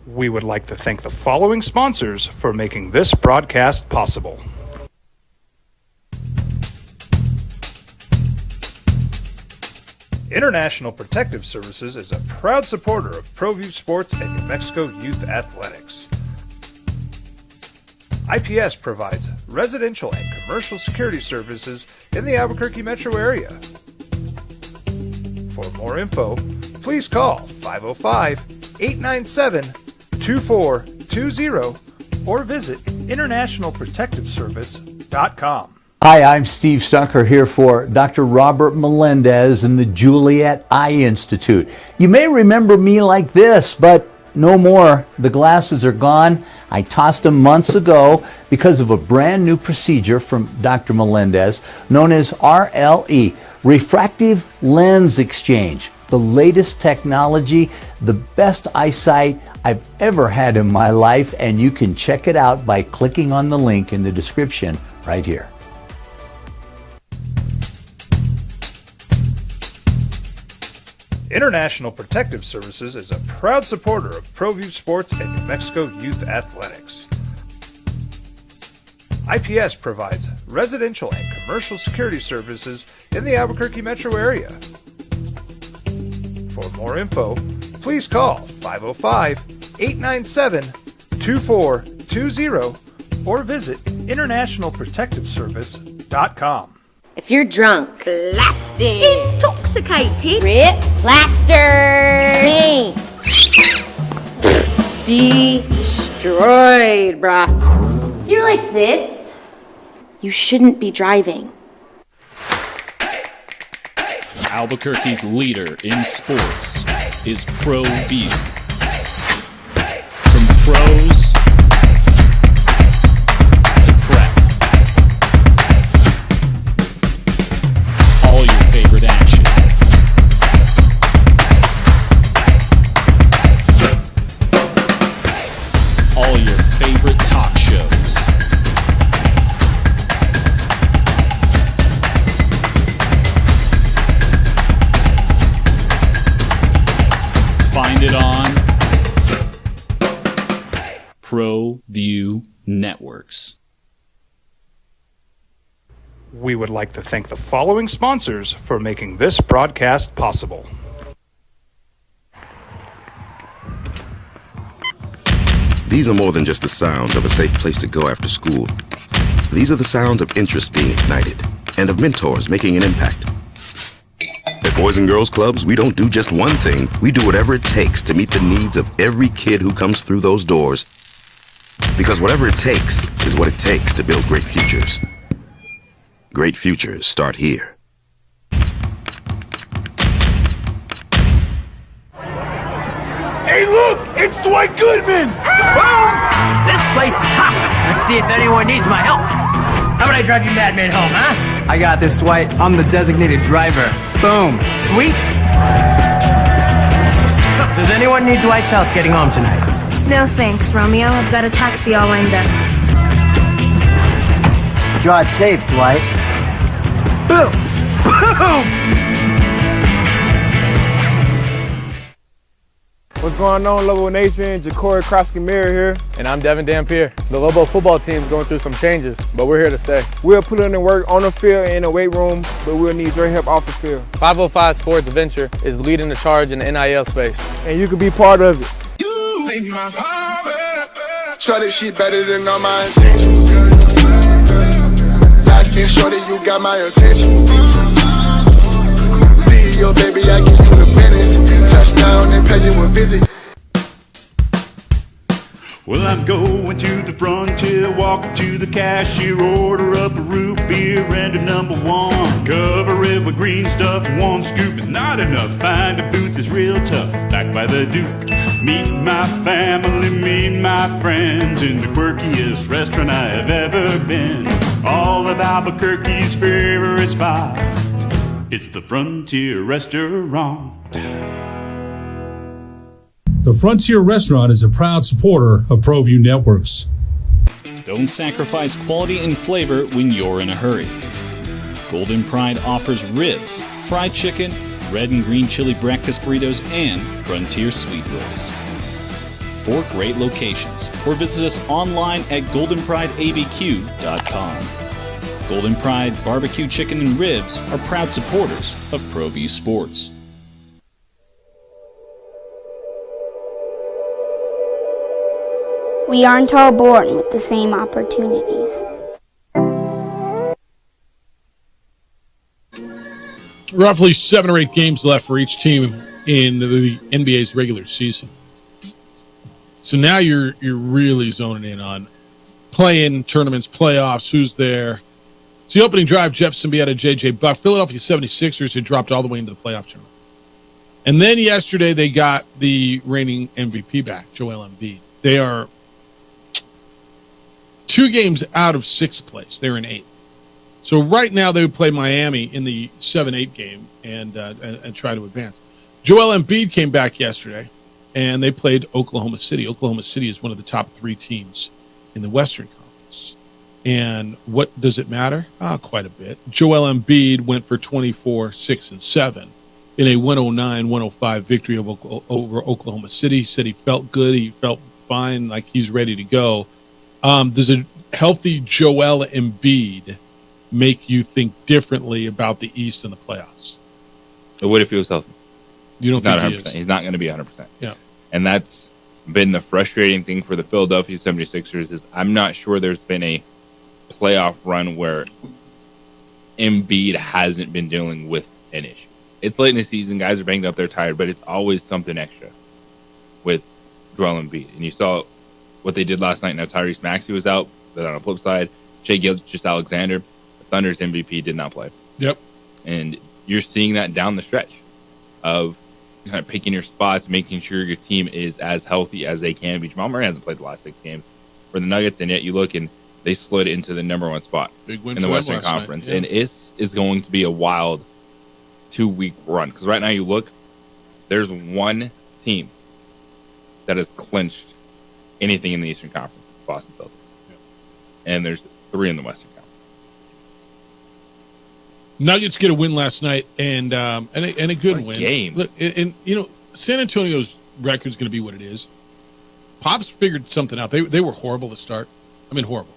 We would like to thank the following sponsors for making this broadcast possible. International Protective Services is a proud supporter of ProView Sports and New Mexico Youth Athletics. IPS provides residential and commercial security services in the Albuquerque metro area. For more info, please call 505-897-2420 or visit InternationalProtectiveService.com. Hi, I'm Steve Stucker here for Dr. Robert Melendez and the Juliet Eye Institute. You may remember me like this, but no more. The glasses are gone. I tossed them months ago because of a brand new procedure from Dr. Melendez known as RLE, Refractive Lens Exchange. The latest technology, the best eyesight I've ever had in my life, and you can check it out by clicking on the link in the description right here. International Protective Services is a proud supporter of ProView Sports and New Mexico Youth Athletics. IPS provides residential and commercial security services in the Albuquerque metro area. For more info, please call 505-897-2420 or visit internationalprotectiveservice.com. If you're drunk, blasted, intoxicated, ripped, plastered, taint, destroyed, brah. If you're like this, you shouldn't be driving. Albuquerque's leader in sports is ProView. From pros to prep. All your favorite action. All your favorite talk shows. Find it on ProView Networks. We would like to thank the following sponsors for making this broadcast possible. These are more than just the sounds of a safe place to go after school. These are the sounds of interest being ignited and of mentors making an impact. At Boys and Girls Clubs, we don't do just one thing. We do whatever it takes to meet the needs of every kid who comes through those doors. Because whatever it takes is what it takes to build great futures. Great futures start here. Hey, look! It's Dwight Goodman! Boom! This place is hot. Let's see if anyone needs my help. How about I drive you madman home, huh? I got this, Dwight. I'm the designated driver. Boom. Sweet. Does anyone need Dwight's help getting home tonight? No thanks, Romeo. I've got a taxi all lined up. Drive safe, Dwight. Boom! Boom! What's going on, Lobo Nation? Ja'Cory Krosky-Mirror here. And I'm Devin Dampier. The Lobo football team's going through some changes, but we're here to stay. We'll put in the work on the field and in the weight room, but we'll need your help off the field. 505 Sports Venture is leading the charge in the NIL space. And you can be part of it. Shorty, she better than all my intentions. Locked in, shorty, you got my attention. CEO, baby, I get you the business. Touchdown and pay you a visit. Well, I'm going to the frontier, walk up to the cashier, order up a root beer and a number one. Cover it with green stuff, one scoop is not enough. Find a booth is real tough, back by the Duke. Meet my family, meet my friends in the quirkiest restaurant I have ever been. All of Albuquerque's favorite spot, it's the Frontier Restaurant. The Frontier Restaurant is a proud supporter of ProView Networks. Don't sacrifice quality and flavor when you're in a hurry. Golden Pride offers ribs, fried chicken, red and green chili breakfast burritos, and Frontier sweet rolls. 4 great locations, or visit us online at goldenprideabq.com. Golden Pride Barbecue Chicken and Ribs are proud supporters of ProView Sports. We aren't all born with the same opportunities. Roughly 7 or 8 games left for each team in the NBA's regular season. So now you're really zoning in on play-in tournaments, playoffs, who's there. It's the opening drive, Jeff Symbieta, J.J. Buck. Philadelphia 76ers had dropped all the way into the playoff tournament. And then yesterday they got the reigning MVP back, Joel Embiid. They are 2 games out of 6th place. They're in 8th. So right now they would play Miami in the 7-8 game and try to advance. Joel Embiid came back yesterday, and they played Oklahoma City. Oklahoma City is one of the top 3 teams in the Western Conference. And what does it matter? Quite a bit. Joel Embiid went for 24, 6, and 7 in a 109-105 victory over Oklahoma City. He said he felt good. He felt fine, like he's ready to go. Does a healthy Joel Embiid make you think differently about the East and the playoffs? What if he was healthy? You don't think he is? He's not going to be 100%. Yeah. And that's been the frustrating thing for the Philadelphia 76ers is I'm not sure there's been a playoff run where Embiid hasn't been dealing with an issue. It's late in the season. Guys are banged up. They're tired. But it's always something extra with Joel Embiid. And you saw what they did last night. Now Tyrese Maxey was out. But on the flip side, Shai Gilgeous-Alexander, the Thunder's MVP, did not play. Yep. And you're seeing that down the stretch of kind of picking your spots, making sure your team is as healthy as they can be. Jamal Murray hasn't played the last 6 games for the Nuggets, and yet you look and they slid into the number 1 spot Big win in the for Western them last Conference. night, yeah. And it's going to be a wild 2-week run. Because right now you look, there's 1 team that has clinched anything in the Eastern Conference, Boston Celtics. Yeah. And there's 3 in the Western Conference. Nuggets get a win last night, and a good win. Game. Look, and San Antonio's record is going to be what it is. Pops figured something out. They were horrible to start. I mean, horrible.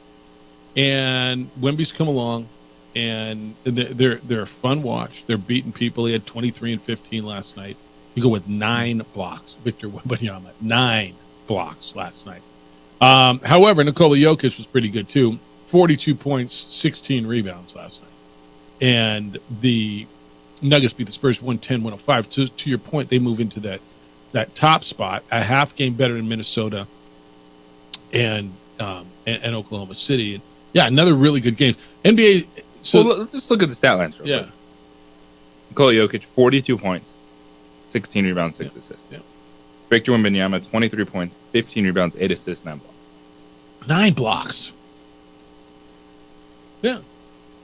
And Wemby's come along, and they're a fun watch. They're beating people. He had 23 and 15 last night. You go with 9 blocks. Victor Wembanyama, 9 blocks last night. However, Nikola Jokic was pretty good too. 42 points, 16 rebounds last night. And the Nuggets beat the Spurs 110-105. To your point, they move into that top spot, a half game better than Minnesota and Oklahoma City. And yeah, another really good game. NBA. So let's just look at the stat lines real quick. Yeah. Nikola Jokic, 42 points, 16 rebounds, 6 assists. Yeah. Victor Wembanyama, 23 points, 15 rebounds, 8 assists, 9 blocks. 9 blocks. Yeah.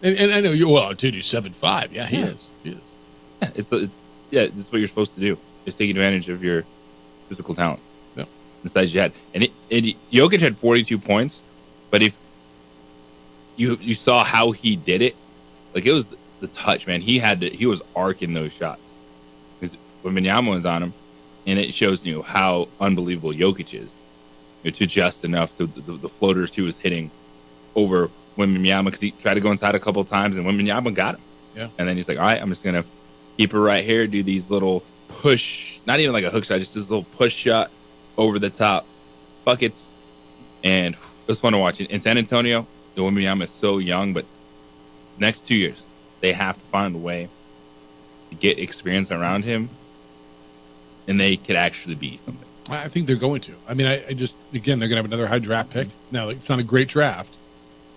And I know you. Well, dude, you're 7'5". Yeah, he is. He is. Yeah, it's what you're supposed to do. Just take advantage of your physical talents. Yeah. The size you had, and Jokic had 42 points, but if you saw how he did it, like it was the touch, man. He was arcing those shots because when Wembanyama was on him, and it shows you how unbelievable Jokic is. To just enough to the floaters he was hitting over Wembanyama because he tried to go inside a couple of times and Wembanyama got him. Yeah. And then he's like, all right, I'm just going to keep it right here, do these little push, not even like a hook shot, just this little push shot over the top buckets. And it was fun to watch. In San Antonio, Wembanyama is so young, but next 2 years, they have to find a way to get experience around him and they could actually be something. I think they're going to. I mean, I just, again, they're going to have another high draft pick. Now, it's not a great draft,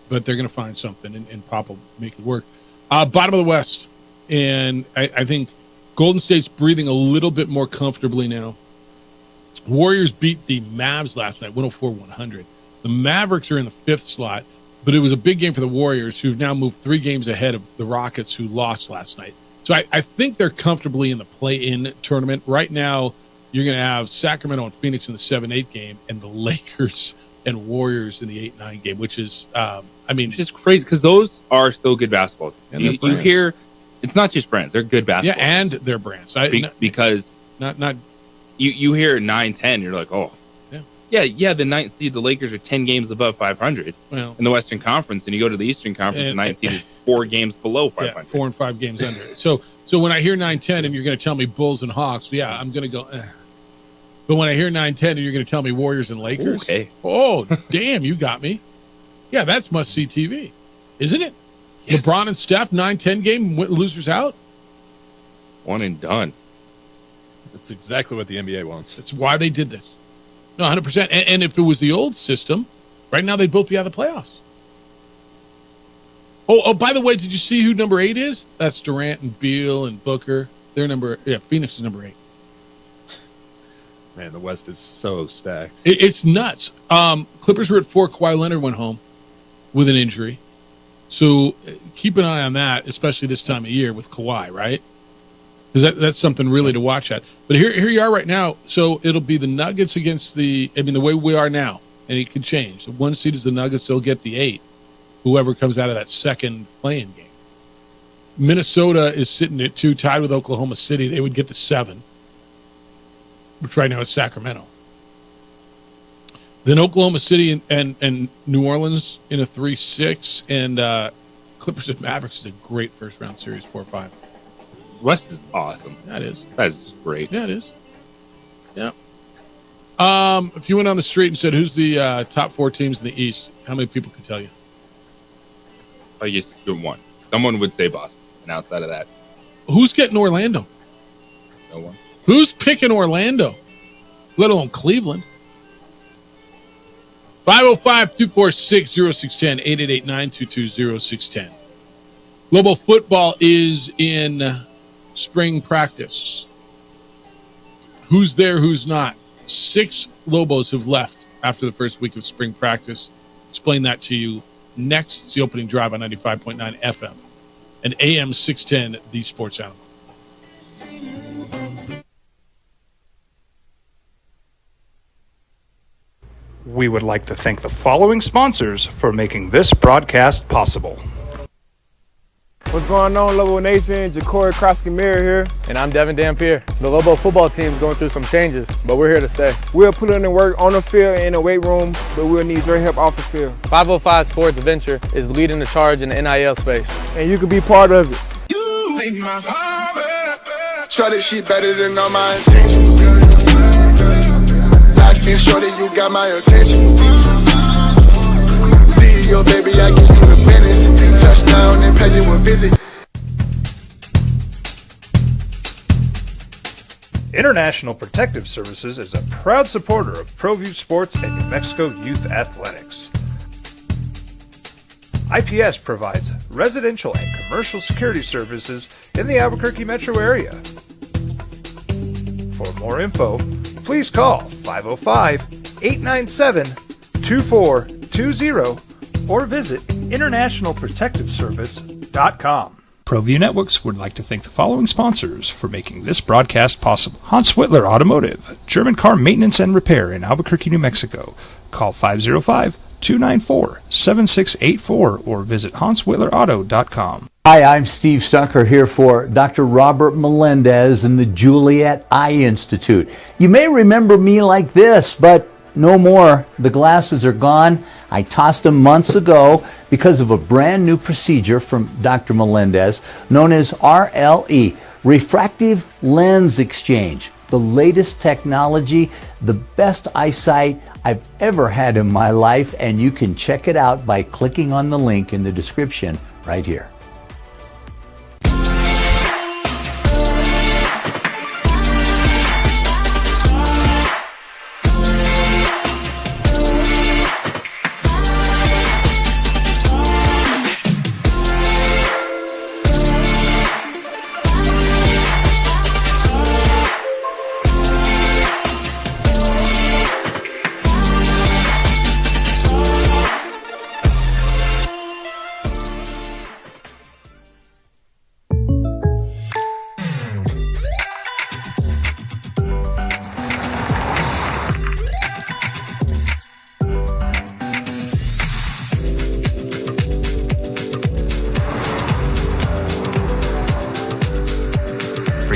but they're going to find something, and Pop will make it work. Bottom of the West, and I think Golden State's breathing a little bit more comfortably now. Warriors beat the Mavs last night, 104-100. The Mavericks are in the 5th slot, but it was a big game for the Warriors, who've now moved 3 games ahead of the Rockets, who lost last night. So I think they're comfortably in the play-in tournament. Right now, you're going to have Sacramento and Phoenix in the 7-8 game, and the Lakers and Warriors in the 8-9 game, which is, which is crazy because those are still good basketball teams. You hear, it's not just brands; they're good basketball. Yeah, and they're brands. Because not you hear 9-10, you're like, oh, yeah. The 9th seed, the Lakers are 10 games above 500 in the Western Conference, and you go to the Eastern Conference, the 9th seed is 4 games below 500. Yeah, 4 and 5 games under. So when I hear 9-10, and you're going to tell me Bulls and Hawks, I'm going to go. But when I hear 9-10 and you're going to tell me Warriors and Lakers, okay. Oh, damn, you got me. Yeah, that's must-see TV, isn't it? Yes. LeBron and Steph, 9-10 game, losers out. One and done. That's exactly what the NBA wants. That's why they did this. No, 100%. And if it was the old system, Right now, they'd both be out of the playoffs. Oh, by the way, did you see who number 8 is? That's Durant and Beal and Booker. Phoenix is number 8. Man, the West is so stacked. It's nuts. Clippers were at 4. Kawhi Leonard went home with an injury. So keep an eye on that, especially this time of year with Kawhi, right? Because that's something really to watch at. But here you are right now. So it'll be the Nuggets against the way we are now, and it could change. The 1 seed is the Nuggets. They'll get the 8, whoever comes out of that second play-in game. Minnesota is sitting at 2, tied with Oklahoma City. They would get the 7, which right now is Sacramento. Then Oklahoma City and New Orleans in a 3-6, and Clippers and Mavericks is a great first-round series, 4-5. West is awesome. That is. That's just great. Yeah, it is. Yeah. If you went on the street and said, who's the top 4 teams in the East, how many people could tell you? I guess you're one. Someone would say Boston. And outside of that, who's getting Orlando? No one. Who's picking Orlando? Let alone Cleveland. 505-246-0610, 888-922-0610. Lobo football is in spring practice. Who's there, who's not? 6 Lobos have left after the first week of spring practice. Explain that to you next. It's the opening drive on 95.9 FM and AM 610, the Sports Animal. We would like to thank the following sponsors for making this broadcast possible. What's going on, Lobo Nation? Ja'Cory Krosky-Meyer here. And I'm Devin Dampier. The Lobo football team's going through some changes, but we're here to stay. We'll put in the work on the field and in the weight room, but we'll need your help off the field. 505 Sports Venture is leading the charge in the NIL space. And you can be part of it. You make my heart better. Try this shit better than all my intentions. Locked in, shorty, you got my attention. CEO, baby, I get you the business. Touchdown and pay you a visit. International Protective Services is a proud supporter of ProView Sports and New Mexico Youth Athletics. IPS provides residential and commercial security services in the Albuquerque metro area. For more info, please call 505-897-2420 or visit internationalprotectiveservice.com. ProView Networks would like to thank the following sponsors for making this broadcast possible. Hans Whitler Automotive, German car maintenance and repair in Albuquerque, New Mexico. Call 505-294-7684 or visit hanswhitlerauto.com. Hi, I'm Steve Stucker here for Dr. Robert Melendez and the Juliet Eye Institute. You may remember me like this, but no more. The glasses are gone. I tossed them months ago because of a brand new procedure from Dr. Melendez known as RLE, Refractive Lens Exchange. The latest technology, the best eyesight I've ever had in my life, and you can check it out by clicking on the link in the description right here.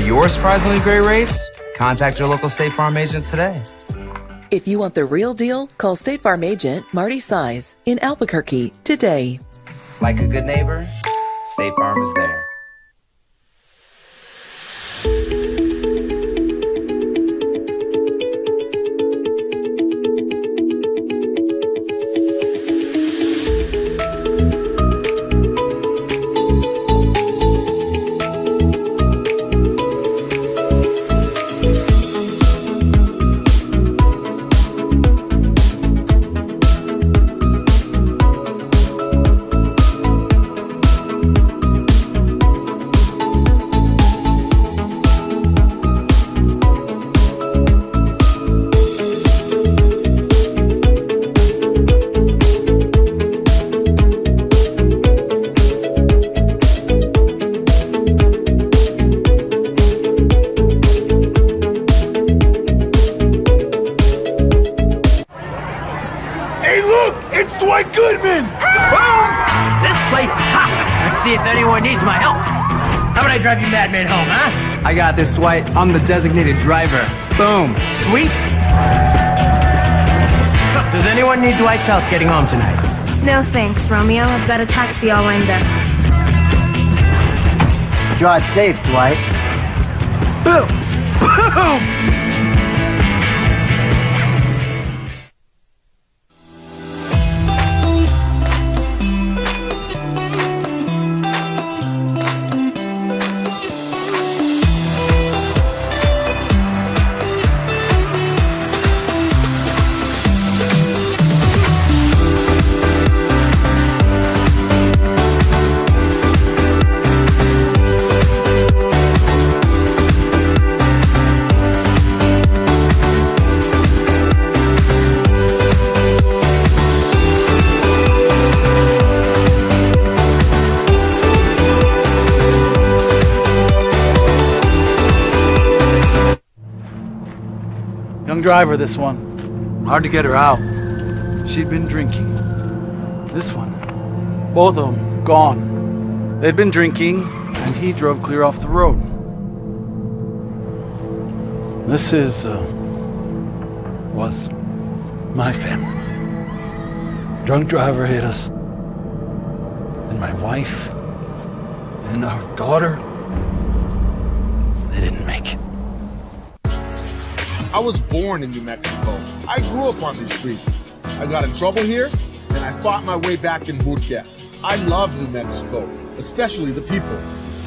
Your surprisingly great rates? Contact your local State Farm agent today. If you want the real deal, call State Farm agent Marty Size in Albuquerque today. Like a good neighbor, State Farm is there. anyone needs my help. How about I drive you madman home, huh? I got this, Dwight. I'm the designated driver. Boom. Sweet. Does anyone need Dwight's help getting home tonight? No thanks, Romeo. I've got a taxi all lined up. Drive safe, Dwight. Boom. Boom. Young driver, this one. Hard to get her out. She'd been drinking. This one. Both of them gone. They'd been drinking, and he drove clear off the road. This was my family. Drunk driver hit us. And my wife and our daughter, they didn't make it. I was born in New Mexico. I grew up on these streets. I got in trouble here, and I fought my way back in Burtia. I love New Mexico, especially the people.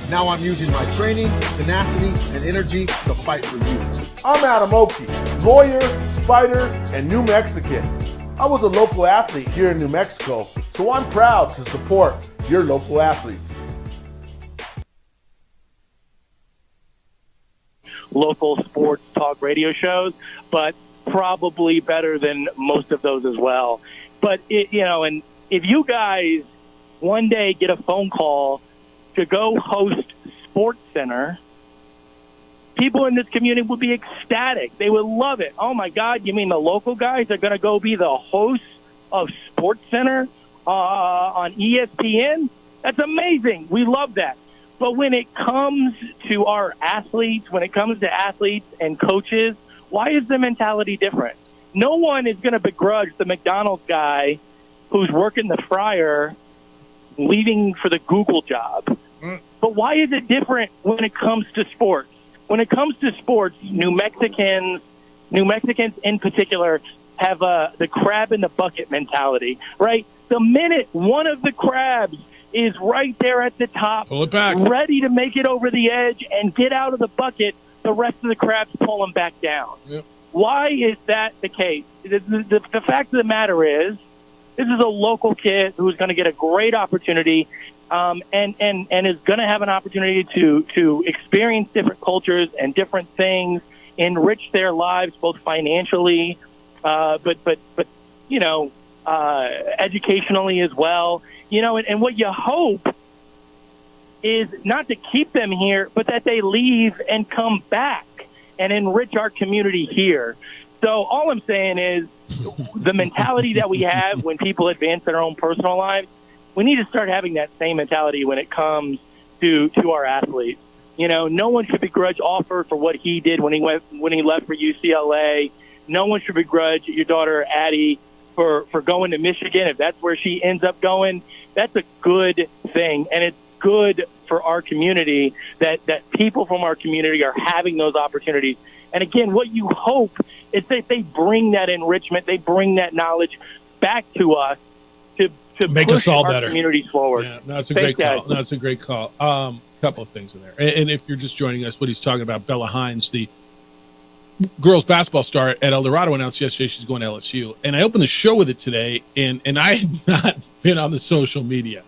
Now I'm using my training, tenacity, and energy to fight for you. I'm Adam Oki, lawyer, fighter, and New Mexican. I was a local athlete here in New Mexico, so I'm proud to support your local athletes. Local sports talk radio shows, but probably better than most of those as well. But, and if you guys one day get a phone call to go host Sports Center, people in this community would be ecstatic. They would love it. Oh, my God, you mean the local guys are going to go be the hosts of Sports Center on ESPN? That's amazing. We love that. But when it comes to our athletes, when it comes to athletes and coaches, why is the mentality different? No one is going to begrudge the McDonald's guy who's working the fryer leaving for the Google job. But why is it different when it comes to sports? When it comes to sports, New Mexicans in particular have the crab in the bucket mentality, right? The minute one of the crabs is right there at the top, pull it back, ready to make it over the edge and get out of the bucket, the rest of the crabs pull them back down. Yep. Why is that the case? The fact of the matter is, this is a local kid who's going to get a great opportunity and is going to have an opportunity to experience different cultures and different things, enrich their lives both financially, but educationally as well. And what you hope is not to keep them here, but that they leave and come back and enrich our community here. So all I'm saying is the mentality that we have when people advance their own personal lives, we need to start having that same mentality when it comes to our athletes. No one should begrudge Alford for what he did when he left for UCLA. No one should begrudge your daughter Addie for going to Michigan. If that's where she ends up going, that's a good thing. And it's good for our community that people from our community are having those opportunities. And again, what you hope is that they bring that enrichment, they bring that knowledge back to us to make push us all our better. Communities forward. Yeah, that's a Thanks, great call. guys. That's a great call. Couple of things in there. And if you're just joining us, what he's talking about, Bella Hines, the girls basketball star at El Dorado, announced yesterday she's going to LSU. And I opened the show with it today, and I had not been on the social media.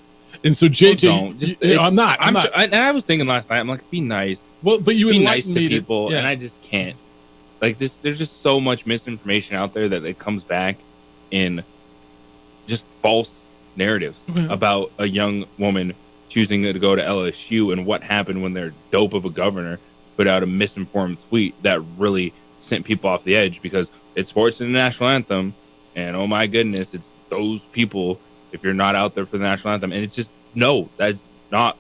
And so JJ, I'm not. And I was thinking last night, I'm like, be nice. Well, but you be nice to me people, yeah. and I just can't. Like, there's just so much misinformation out there that it comes back in just false narratives about a young woman choosing to go to LSU and what happened when their dope of a governor put out a misinformed tweet that really sent people off the edge because it's sports and the national anthem, and oh my goodness, it's those people if you're not out there for the national anthem. And it's just, no, that's not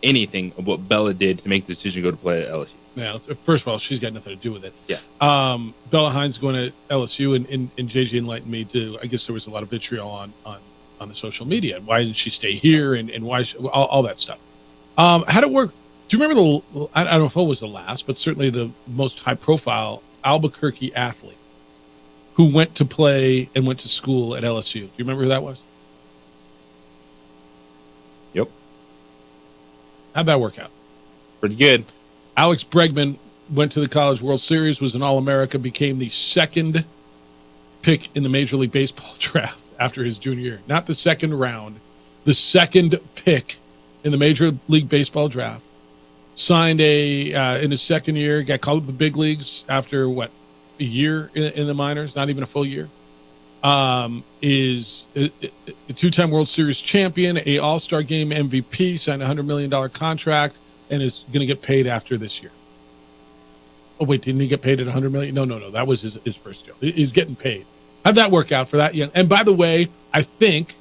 anything of what Bella did to make the decision to go to play at LSU. Yeah, first of all, she's got nothing to do with it. Yeah. Bella Hines going to LSU, and JJ enlightened me to. I guess there was a lot of vitriol on the social media. Why didn't she stay here, and why all that stuff? How did it work? Do you remember I don't know if it was the last, but certainly the most high profile Albuquerque athlete who went to play and went to school at LSU? Do you remember who that was? Yep. How'd that work out? Pretty good. Alex Bregman went to the College World Series, was an All-America, became the second pick in the Major League Baseball draft after his junior year. Not the second round, the second pick in the Major League Baseball draft. Signed in his second year, got called up to the big leagues after, a year in the minors, not even a full year. Is a two-time World Series champion, a All-Star Game MVP, signed a $100 million contract, and is going to get paid after this year. Oh, wait, didn't he get paid at $100 million? No. That was his first deal. He's getting paid. How'd that work out for that young? And by the way, I think,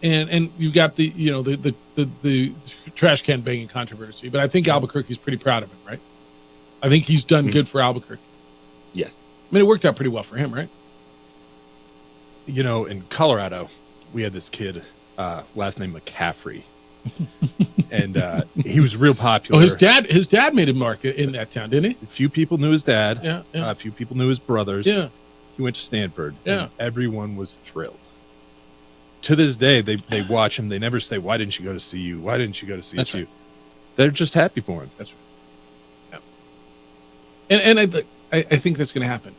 and you got the trash can banging controversy, but I think Albuquerque's pretty proud of him, right? I think he's done good for Albuquerque. Yes. I mean, it worked out pretty well for him, right? In Colorado, we had this kid, last name McCaffrey. And he was real popular. Oh, his dad made a mark in that town, didn't he? A few people knew his dad. Yeah. A few people knew his brothers. Yeah. He went to Stanford. Yeah. And everyone was thrilled. To this day, they watch him. They never say, "Why didn't you go to CU? Why didn't you go to CSU?" That's right. They're just happy for him. That's right. Yeah. And I think that's going to happen.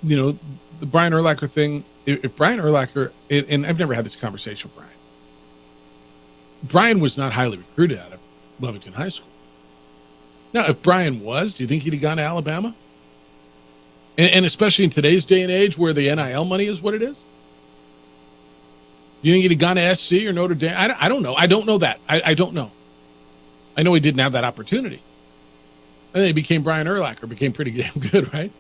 The Brian Urlacher thing. If Brian Urlacher, and I've never had this conversation with Brian. Brian was not highly recruited out of Lovington High School. Now, if Brian was, do you think he'd have gone to Alabama? And especially in today's day and age where the NIL money is what it is? Do you think he'd have gone to SC or Notre Dame? I don't know. I don't know that. I don't know. I know he didn't have that opportunity. And then he became Brian Urlacher, became pretty damn good, right?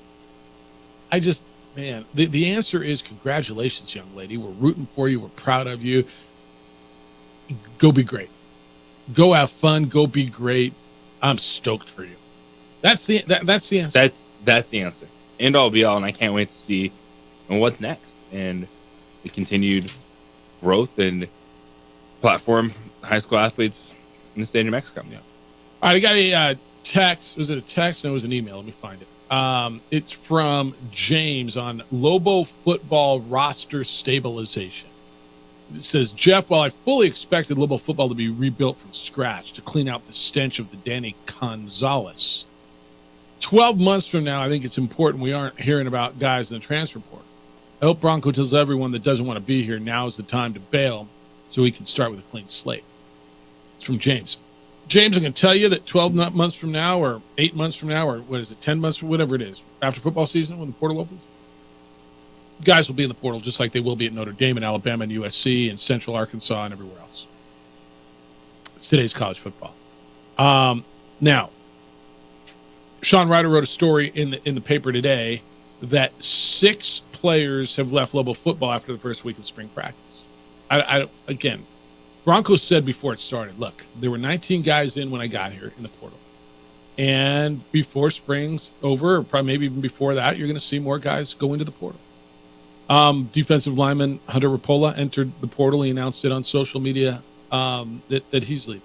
The answer is congratulations, young lady. We're rooting for you. We're proud of you. Go be great. Go have fun. Go be great. I'm stoked for you. That's the answer. That's the answer. End all be all, and I can't wait to see what's next and the continued growth and platform high school athletes in the state of New Mexico. Yeah. All right, I got a text. Was it a text? No, it was an email. Let me find it. It's from James on Lobo football roster stabilization. It says, Jeff, while I fully expected Lobo football to be rebuilt from scratch to clean out the stench of the Danny Gonzalez, 12 months from now, I think it's important we aren't hearing about guys in the transfer portal. I hope Bronco tells everyone that doesn't want to be here now is the time to bail so he can start with a clean slate. It's from James. James, I'm going to tell you that 12 months from now or 8 months from now or 10 months, whatever it is, after football season when the portal opens, guys will be in the portal just like they will be at Notre Dame and Alabama and USC and Central Arkansas and everywhere else. It's today's college football. Now, Sean Ryder wrote a story in the paper today that 6 players have left Lobo football after the first week of spring practice. Again, Broncos said before it started, look, there were 19 guys in when I got here in the portal. And before spring's over, or probably maybe even before that, you're going to see more guys go into the portal. Defensive lineman Hunter Rapola entered the portal. He announced it on social media that he's leaving.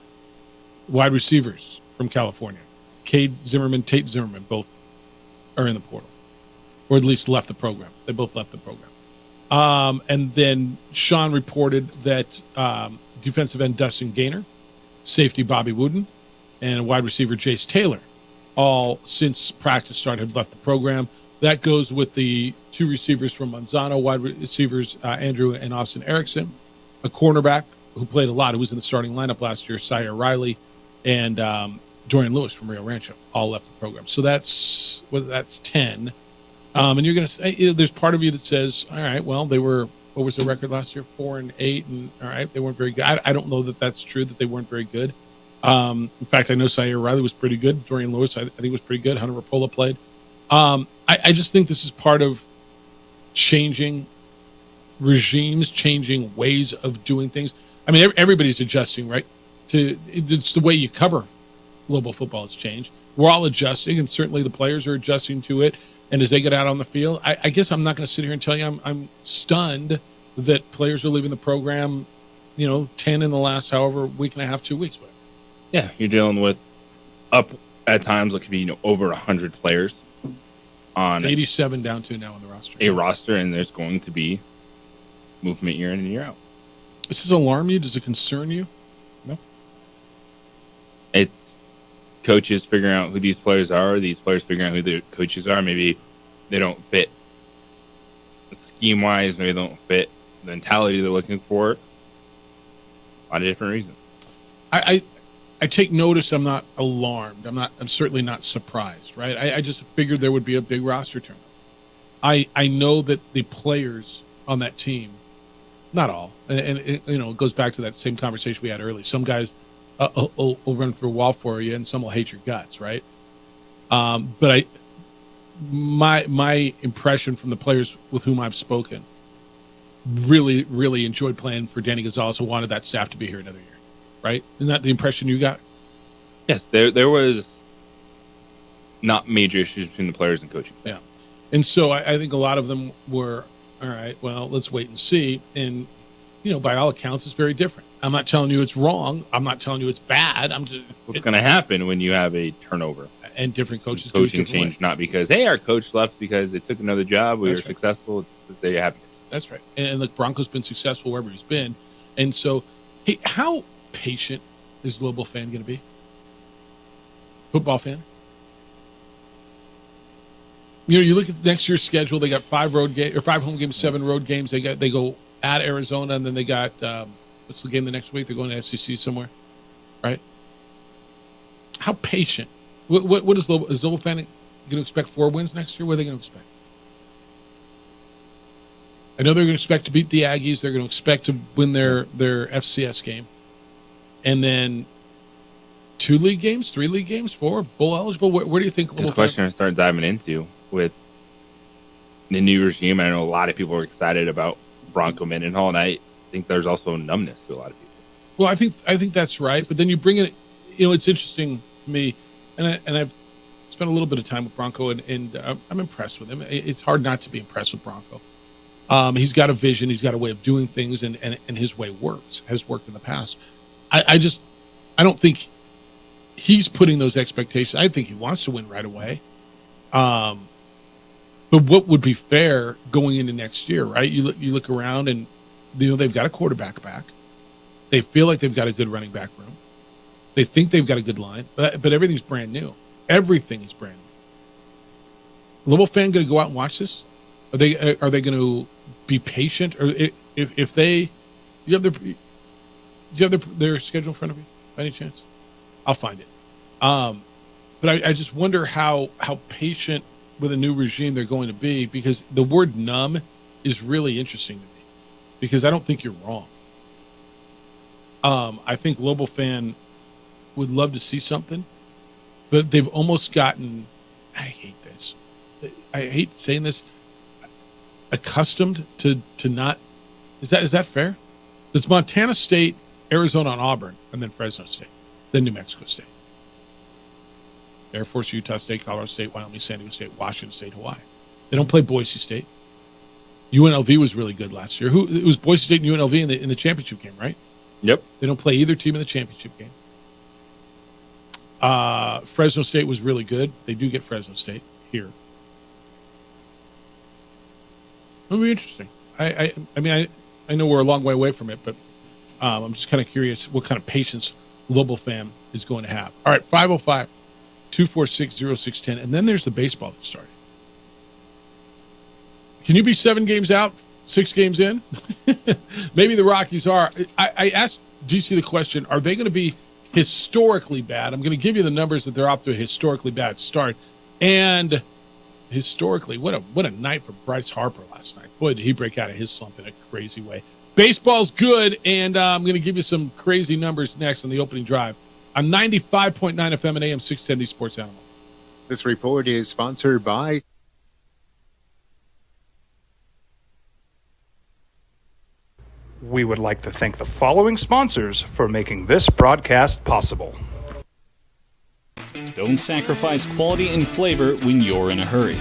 Wide receivers from California, Cade Zimmerman, Tate Zimmerman, both are in the portal, or at least left the program. They both left the program. And then Sean reported that defensive end Dustin Gaynor, safety Bobby Wooden, and wide receiver Jace Taylor, all since practice started have left the program. That goes with the 2 receivers from Manzano, wide receivers Andrew and Austin Erickson, a cornerback who played a lot, who was in the starting lineup last year, Sire Riley, and Dorian Lewis from Rio Rancho, all left the program. So that's 10. And you're going to say, there's part of you that says, all right, well, they were, what was the record last year? 4-8, and all right, they weren't very good. I don't know that that's true, that they weren't very good. In fact, I know Sire Riley was pretty good. Dorian Lewis, I think, was pretty good. Hunter Rapola played. I just think this is part of changing regimes, changing ways of doing things. I mean, everybody's adjusting, right, It's the way you cover global football has changed. We're all adjusting, and certainly the players are adjusting to it. And as they get out on the field, I guess I'm not going to sit here and tell you I'm stunned that players are leaving the program, 10 in the last however week and a half, 2 weeks. But yeah, you're dealing with up at times it could be over 100 players on 87 down to now on the roster. A roster, and there's going to be movement year in and year out. Does this alarm you? Does it concern you? No. It's coaches figuring out who these players are, these players figuring out who the coaches are. Maybe they don't fit scheme-wise, maybe they don't fit the mentality they're looking for. A lot of different reasons. I take notice. I'm not alarmed. I'm certainly not surprised, right? I just figured there would be a big roster turnover. I know that the players on that team, not all, and it goes back to that same conversation we had earlier. Some guys will run through a wall for you, and some will hate your guts, right? But my impression from the players with whom I've spoken, really, really enjoyed playing for Danny Gonzalez, who wanted that staff to be here another year, right? Isn't that the impression you got? Yes, there was not major issues between the players and coaching. Yeah. And so I think a lot of them were, all right, well, let's wait and see. And, by all accounts, it's very different. I'm not telling you it's wrong. I'm not telling you it's bad. What's going to happen when you have a turnover? And different coaches coaching change, not because, hey, our coach left because they took another job. We were successful. It's because they have. That's right. And look, Bronco's been successful wherever he's been. And so, hey, how patient is Global Fan going to be? Football fan? You look at next year's schedule. They got 5 home games, 7 road games. They go at Arizona, and then they got what's the game the next week? They're going to SEC somewhere, right? How patient? What is Global Fan going to expect? 4 wins next year? What are they going to expect? I know they're going to expect to beat the Aggies. They're going to expect to win their FCS game, and then 2 league games, 3 league games, 4 bowl eligible. Where do you think? Good question to start diving into with the new regime. I know a lot of people are excited about Bronco Mendenhall, and I think there's also numbness to a lot of people. Well, I think that's right, but then you bring it. It's interesting to me, and I've spent a little bit of time with Bronco, and I'm impressed with him. It's hard not to be impressed with Bronco. He's got a vision. He's got a way of doing things, and his way has worked in the past. I don't think he's putting those expectations. I think he wants to win right away. But what would be fair going into next year, right? You look around, and they've got a quarterback back. They feel like they've got a good running back room. They think they've got a good line, but everything's brand new. Everything is brand new. Global Fan going to go out and watch this? Are they going to be patient, or if they, do you have their schedule in front of you by any chance? I'll find it. But I just wonder how patient with a new regime they're going to be, because the word numb is really interesting to me, because I don't think you're wrong. I think Global Fan would love to see something, but they've almost gotten, I hate this. I hate saying this, accustomed to not, is that fair? It's Montana State, Arizona, and Auburn, and then Fresno State, then New Mexico State. Air Force, Utah State, Colorado State, Wyoming, San Diego State, Washington State, Hawaii. They don't play Boise State. UNLV was really good last year. It was Boise State and UNLV in the championship game, right? Yep. They don't play either team in the championship game. Fresno State was really good. They do get Fresno State here. It'll be interesting. I mean, I know we're a long way away from it, but I'm just kind of curious what kind of patience Global Fan is going to have. All right, 505-246-0610. And then there's the baseball that started. Can you be 7 games out, 6 games in? Maybe the Rockies are. I asked DC the question, are they going to be historically bad? I'm going to give you the numbers that they're off to a historically bad start. And historically, what a night for Bryce Harper last night. Boy, did he break out of his slump in a crazy way. Baseball's good, and I'm going to give you some crazy numbers next on the opening drive on 95.9 FM and AM 610, the Sports Animal. This report is sponsored by We would like to thank the following sponsors for making this broadcast possible. Don't sacrifice quality and flavor when you're in a hurry.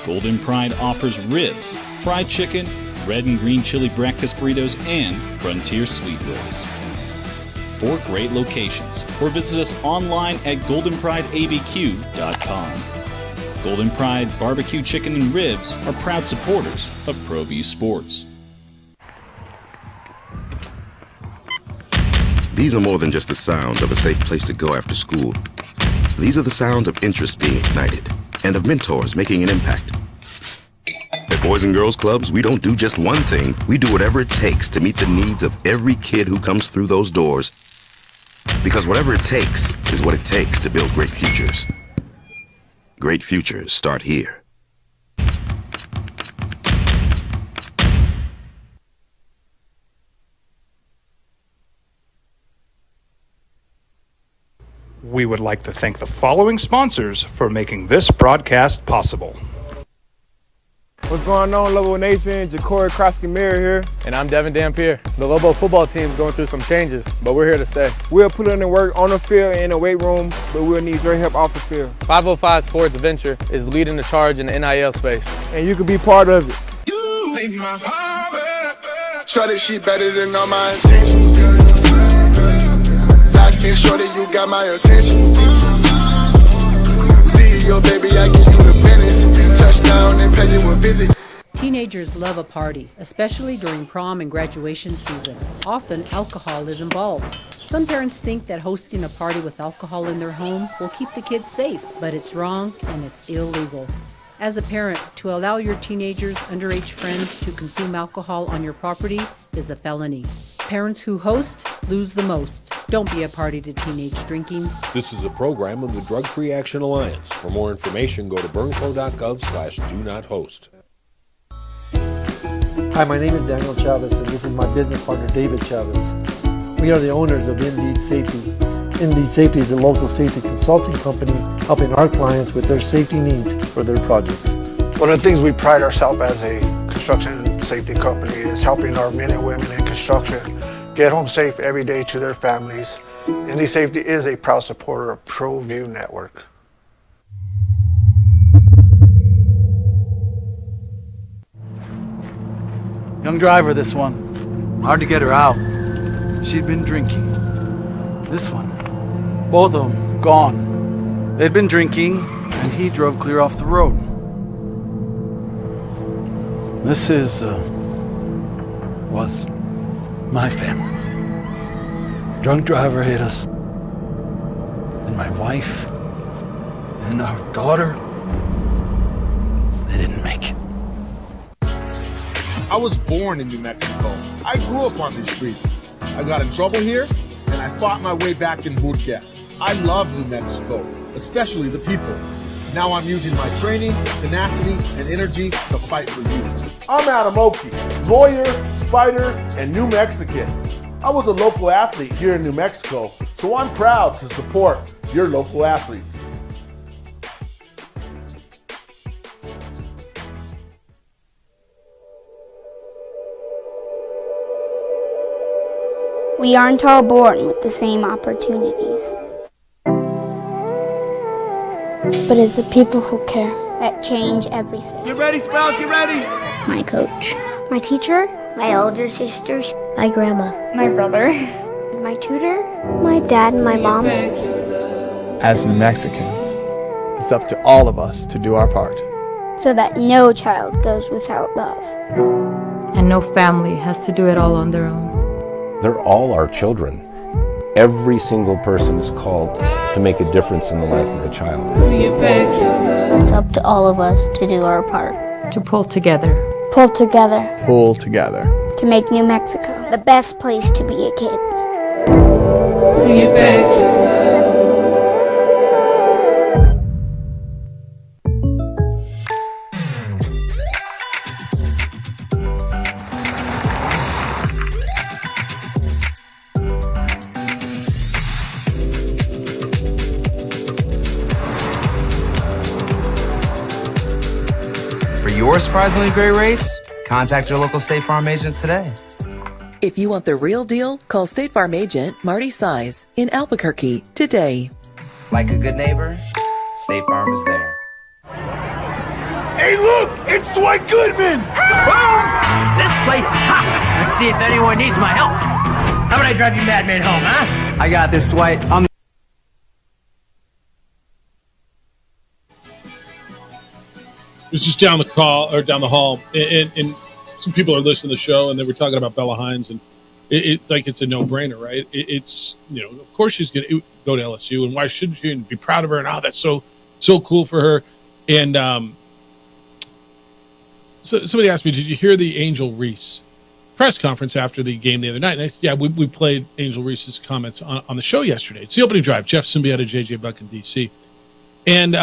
Golden Pride offers ribs, fried chicken, red and green chili breakfast burritos, and Frontier sweet rolls. 4 great locations, or visit us online at goldenprideabq.com. Golden Pride Barbecue Chicken and Ribs are proud supporters of ProView Sports. These are more than just the sounds of a safe place to go after school. These are the sounds of interest being ignited and of mentors making an impact. At Boys and Girls Clubs, we don't do just one thing. We do whatever it takes to meet the needs of every kid who comes through those doors. Because whatever it takes is what it takes to build great futures. Great futures start here. We would like to thank the following sponsors for making this broadcast possible. What's going on, Lobo Nation? Ja'Cory Krosky-Mirror here. And I'm Devin Dampier. The Lobo football team's going through some changes, but we're here to stay. We'll put in the work on the field and in the weight room, but we'll need your help off the field. 505 Sports Venture is leading the charge in the NIL space. And you can be part of it. Shorty, she better than all my intentions. Locked in, shorty, you got my attention. CEO, baby, I get you the business. Touchdown and pay you a visit. Teenagers love a party, especially during prom and graduation season. Often, alcohol is involved. Some parents think that hosting a party with alcohol in their home will keep the kids safe, but it's wrong and it's illegal. As a parent, to allow your teenagers' underage friends to consume alcohol on your property is a felony. Parents who host lose the most. Don't be a party to teenage drinking. This is a program of the Drug Free Action Alliance. For more information, go to burnco.gov/do-not-host. Hi, my name is Daniel Chavez, and this is my business partner, David Chavez. We are the owners of Indeed Safety. Indeed Safety is a local safety consulting company helping our clients with their safety needs for their projects. One of the things we pride ourselves as a construction safety company is helping our men and women in construction get home safe every day to their families. Indeed Safety is a proud supporter of ProView Network. Young driver, this one. Hard to get her out. She'd been drinking. This one. Both of them gone. They'd been drinking, and he drove clear off the road. This was my family. Drunk driver hit us. And my wife and our daughter, they didn't make it. I was born in New Mexico. I grew up on these streets. I got in trouble here, and I fought my way back in boot camp. I love New Mexico, especially the people. Now I'm using my training, tenacity, and energy to fight for you. I'm Adam Oki, lawyer, fighter, and New Mexican. I was a local athlete here in New Mexico, so I'm proud to support your local athletes. We aren't all born with the same opportunities. But it's the people who care that change everything. Get ready, Spout, get ready! My coach, my teacher, my older sisters, my grandma, my brother, my tutor, my dad, and my mom. As New Mexicans, it's up to all of us to do our part. So that no child goes without love. And no family has to do it all on their own. They're all our children. Every single person is called to make a difference in the life of a child. It's up to all of us to do our part. To pull together. Pull together. Pull together. To make New Mexico the best place to be a kid. For your surprisingly great rates, contact your local State Farm agent today. If you want the real deal, call State Farm agent Marty Size in Albuquerque today. Like a good neighbor, State Farm is there. Hey, look! It's Dwight Goodman! Boom! This place is hot. Let's see if anyone needs my help. How about I drive you madman home, huh? I got this, Dwight. It was just down the hall, and some people are listening to the show, and they were talking about Bella Hines, and it's like it's a no-brainer, right? It's of course she's going to go to LSU, and why shouldn't she? And be proud of her, and that's so cool for her. And so somebody asked me, did you hear the Angel Reese press conference after the game the other night? And we played Angel Reese's comments on the show yesterday. It's the opening drive. Jeff Symbiota, JJ Buck in DC, and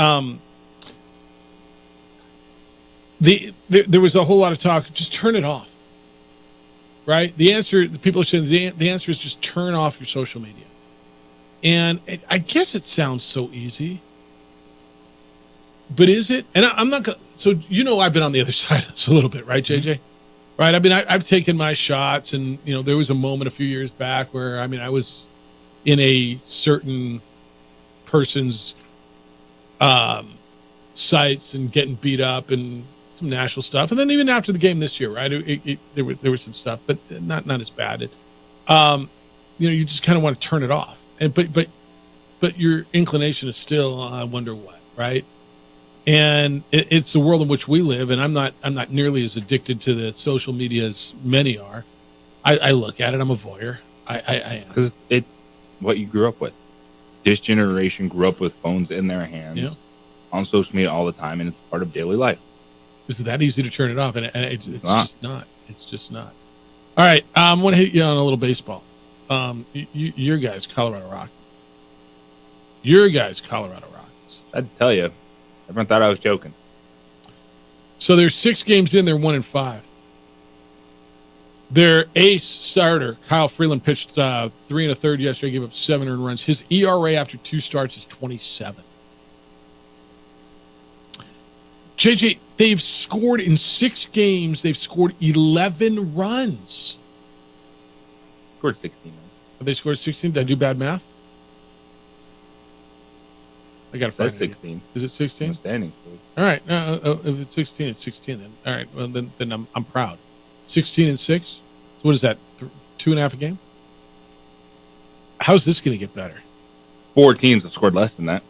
there was a whole lot of talk. Just turn it off, right? The answer, the people are saying the answer is just turn off your social media. And I guess it sounds so easy, but is it? And I'm not going to, so I've been on the other side of this a little bit, right, JJ? Right? I mean, I've taken my shots, and, there was a moment a few years back where, I was in a certain person's sites and getting beat up and some national stuff, and then even after the game this year, right? There was some stuff, but not as bad. You just kind of want to turn it off, and but your inclination is still, I wonder what, right? And it's the world in which we live, and I'm not nearly as addicted to the social media as many are. I look at it. I'm a voyeur. Because it's what you grew up with. This generation grew up with phones in their hands, on social media all the time, and it's part of daily life. Is it that easy to turn it off? And it's just not. It's just not. All right, I want to hit you on a little baseball. Your guys, Colorado Rockies. Your guys, Colorado Rockies. I'd tell you, everyone thought I was joking. So they're 6 games in. They're 1-5. Their ace starter, Kyle Freeland, pitched 3 1/3 yesterday. Gave up 7 earned runs. His ERA after 2 starts is 27. JJ, they've scored in 6 games. They've scored 11 runs. Scored 16. Have they scored 16? Did I do bad math? I got to find it. 16. Is it 16? Standing. All right. If it's 16, it's 16 then. All right. Well, then I'm proud. 16-6. So what is that? 2.5 a game? How's this going to get better? 4 teams have scored less than that.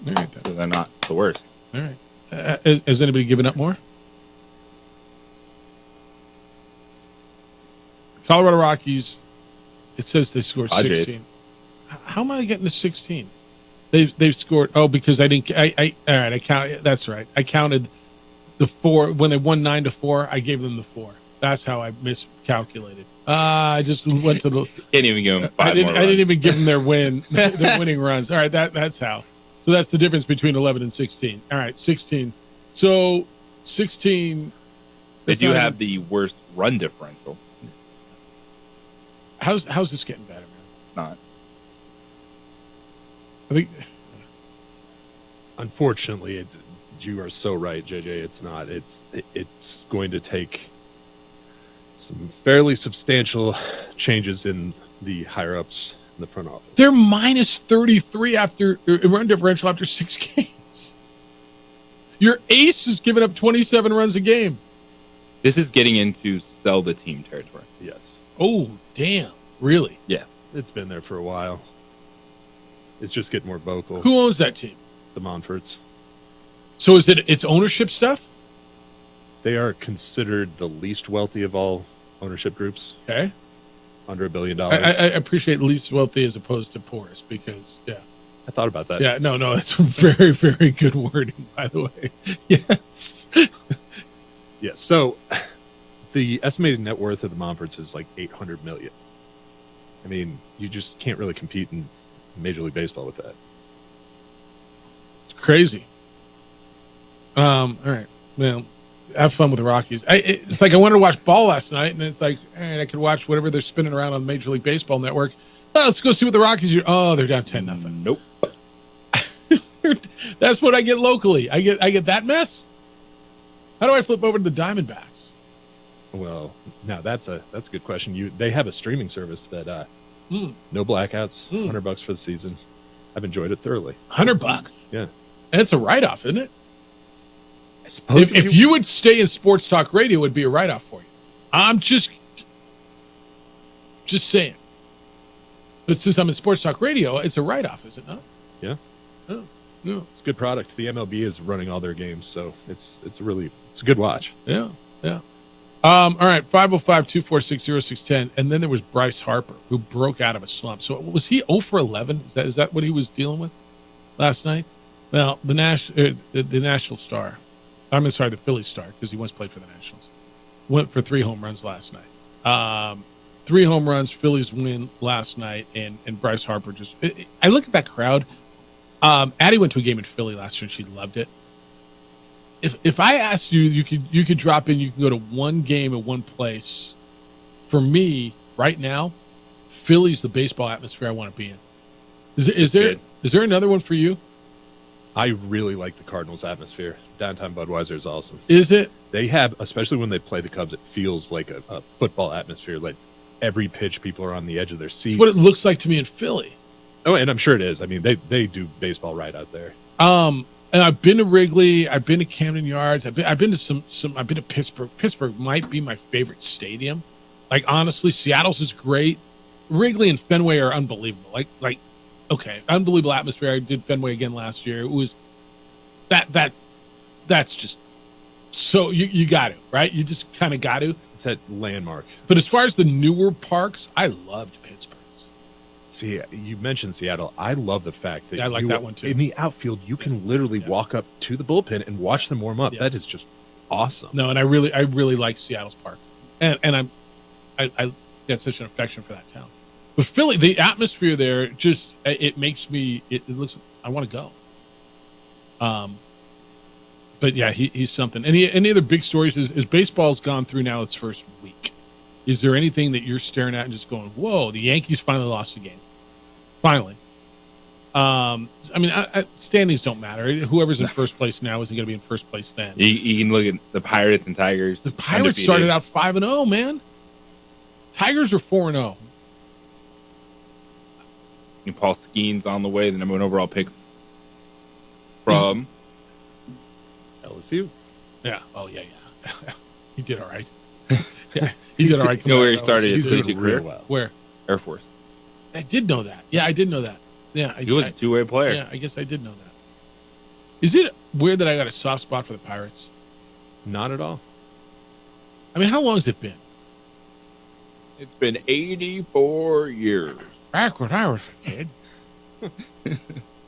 All right. So they're not the worst. All right. Has anybody given up more? Colorado Rockies, it says they scored 16. How am I getting to 16? They've scored. Oh, because I didn't. All right. I counted. That's right. I counted the 4 when they won 9-4. I gave them the 4. That's how I miscalculated. I just went to the. Can't even give them 5 more runs. I didn't even give them their winning runs. All right. That's how. So that's the difference between 11 and 16. All right, 16. So 16. They do have the worst run differential. How's this getting better, man? It's not. I think. Unfortunately, you are so right, JJ. It's not. It's going to take some fairly substantial changes in the higher ups in the front office. They're minus 33 after run differential after 6 games. Your ace is giving up 27 runs a game. This is getting into sell the team territory. Yes. Oh, damn. Really? Yeah. It's been there for a while. It's just getting more vocal. Who owns that team? The Monforts. So is it's ownership stuff? They are considered the least wealthy of all ownership groups. Okay. Under $1 billion. I appreciate least wealthy as opposed to poorest because, yeah. I thought about that. Yeah, no, it's very, very good wording, by the way. Yes. Yes. So the estimated net worth of the Monforts is like $800 million. I mean, you just can't really compete in Major League Baseball with that. It's crazy. All right. Well, have fun with the Rockies. It's like I wanted to watch ball last night, and it's like, all right, I could watch whatever they're spinning around on Major League Baseball Network. Oh, let's go see what the Rockies are. Oh, they're down 10-0. Nope. That's what I get locally. I get that mess. How do I flip over to the Diamondbacks? Well, now that's a good question. They have a streaming service that no blackouts, $100 for the season. I've enjoyed it thoroughly. $100? Yeah. And it's a write-off, isn't it? I suppose if you would stay in sports talk radio, it would be a write-off for you. I'm just saying. But since I'm in sports talk radio, it's a write-off, is it not? Yeah. Oh, no. It's a good product. The MLB is running all their games, so it's a good watch. Yeah. All right, 505-246-0610. And then there was Bryce Harper, who broke out of a slump. So was he 0 for 11? Is that what he was dealing with last night? Well, the National Star, the Philly Star, because he once played for the Nationals, went for 3 home runs last night. 3 home runs, Phillies win last night, and Bryce Harper I look at that crowd. Addie went to a game in Philly last year, and she loved it. If I asked you, you could drop in, you can go to one game at one place. For me, right now, Philly's the baseball atmosphere I want to be in. Is there another one for you? I really like the Cardinals atmosphere. Downtown Budweiser is awesome. Is it? They have, especially when they play the Cubs, it feels like a football atmosphere. Like every pitch, people are on the edge of their seats. That's what it looks like to me in Philly. Oh, and I'm sure it is. I mean, they do baseball right out there. And I've been to Wrigley. I've been to Camden Yards. I've been to some. I've been to Pittsburgh. Pittsburgh might be my favorite stadium. Like honestly, Seattle's is great. Wrigley and Fenway are unbelievable. Like, okay, unbelievable atmosphere. I did Fenway again last year. It was that's just so you got to, right? You just kind of got to. It's that landmark. But as far as the newer parks, I loved Pittsburgh. See, you mentioned Seattle. I love the fact that I like that one too. In the outfield, you can literally walk up to the bullpen and watch them warm up. Yeah. That is just awesome. No, and I really like Seattle's park, and I got such an affection for that town. But Philly, the atmosphere there just it makes me. It looks. I want to go. But yeah, he's something. Any other big stories? Is baseball's gone through now its first week? Is there anything that you're staring at and just going, "Whoa"? The Yankees finally lost the game. Finally. I mean, standings don't matter. Whoever's in first place now isn't going to be in first place then. You can look at the Pirates and Tigers. The Pirates started out 5-0, man. Tigers are 4-0. And Paul Skeens on the way, the number 1 overall pick from LSU. Yeah. Oh, yeah. He did all right. Yeah, he did all right. You know where he started his collegiate career? Well. Where? Air Force. I did know that. Yeah, I did know that. Yeah, He was a two-way player. Yeah, I guess I did know that. Is it weird that I got a soft spot for the Pirates? Not at all. I mean, how long has it been? It's been 84 years. Back when I was a kid.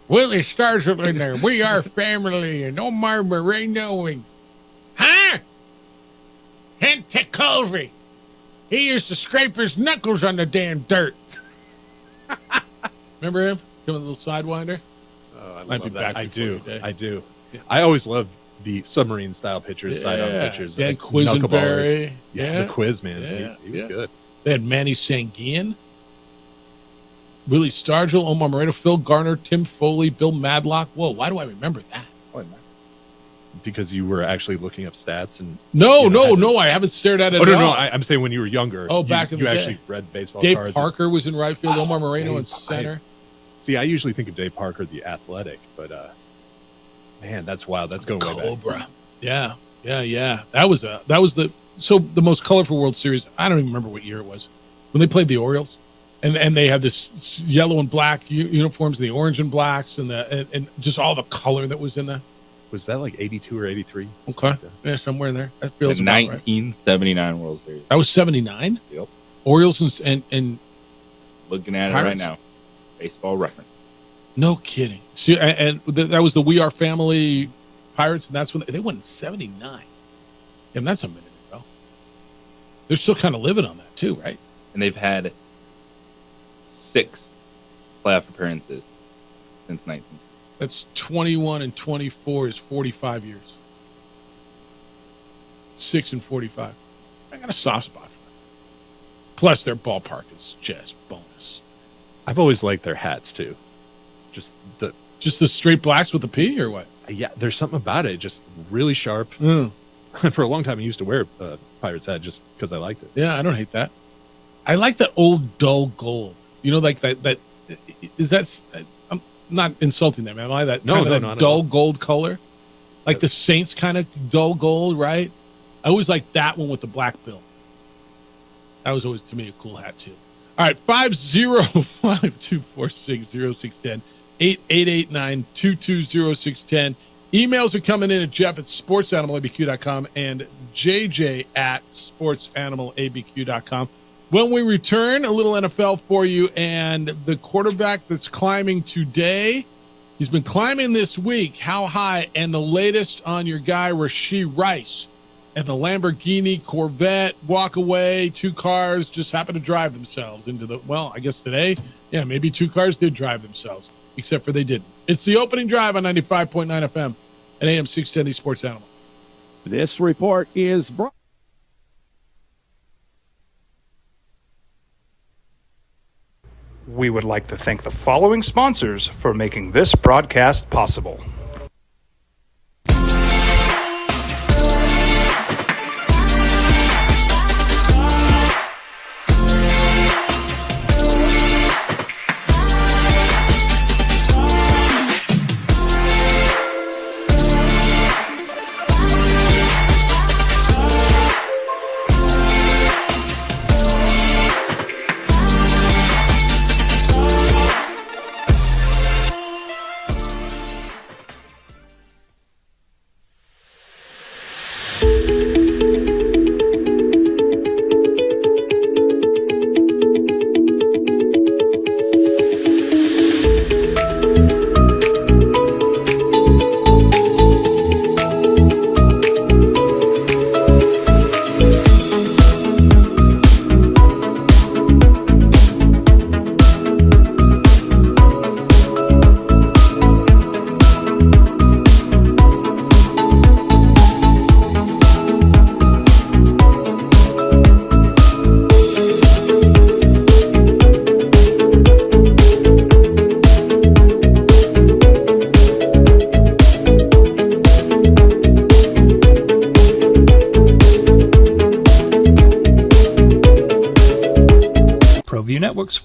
Willie Stargell in there. We are family and Omar Moreno and... Huh? Kent Tekulve. He used to scrape his knuckles on the damn dirt. Remember him? Give him a little sidewinder. Oh, I Might love be that. back I before do. your day. I do. I always love the submarine style pitchers, side-on pitchers. Yeah, like Quisenberry. knuckleballers. Yeah. The Quiz, man. Yeah, He was good. They had Manny Sanguian, Willie Stargell, Omar Moreno, Phil Garner, Tim Foley, Bill Madlock. Whoa, why do I remember that? Because you were actually looking up stats and No, I haven't stared at it at all. No, I'm saying when you were younger. Oh, back in the you day. actually read baseball Dave cards. Parker was in right field, Omar Moreno in center. See, I usually think of Dave Parker, the athletic, but man, that's wild. That's going way back. Cobra. Yeah. That was the most colorful World Series. I don't even remember what year it was when they played the Orioles, and they had this yellow and black uniforms, the orange and blacks, and just all the color that was in there. Was that like 82 or 83? Okay, yeah, somewhere in there. That feels the about 1979 World Series. That was 79. Yep. Orioles and looking at Pirates? it right now. Baseball Reference. No kidding. See, and that was the We Are Family Pirates, and that's when they went in 79. Damn, that's a minute ago. They're still kind of living on that too, right? And they've had 6 playoff appearances since 19. That's 21 and 24 is 45 years. 6 and 45. I got a soft spot for them. Plus, their ballpark is just bonus. I've always liked their hats too. Just the straight blacks with the P or what? Yeah, there's something about it. Just really sharp. Mm. for a long time, I used to wear a Pirates hat just because I liked it. Yeah, I don't hate that. I like that old dull gold. You know, like that is that. I'm not insulting them, am I? That kind of that dull gold color, like the Saints kind of dull gold, right? I always like that one with the black bill. That was always, to me, a cool hat, too. All right, 505-246-0610, 8889-220-610. Emails are coming in at Jeff@sportsanimалabq.com and JJ@sportsanimалabq.com. When we return, a little NFL for you, and the quarterback that's climbing today, he's been climbing this week. How high? And the latest on your guy, Rashee Rice. And the Lamborghini Corvette walk away, 2 cars just happened to drive themselves into the, well, I guess today, yeah, maybe 2 cars did drive themselves, except for they didn't. It's the opening drive on 95.9 FM at AM 610, the Sports Animal. This report is brought. We would like to thank the following sponsors for making this broadcast possible.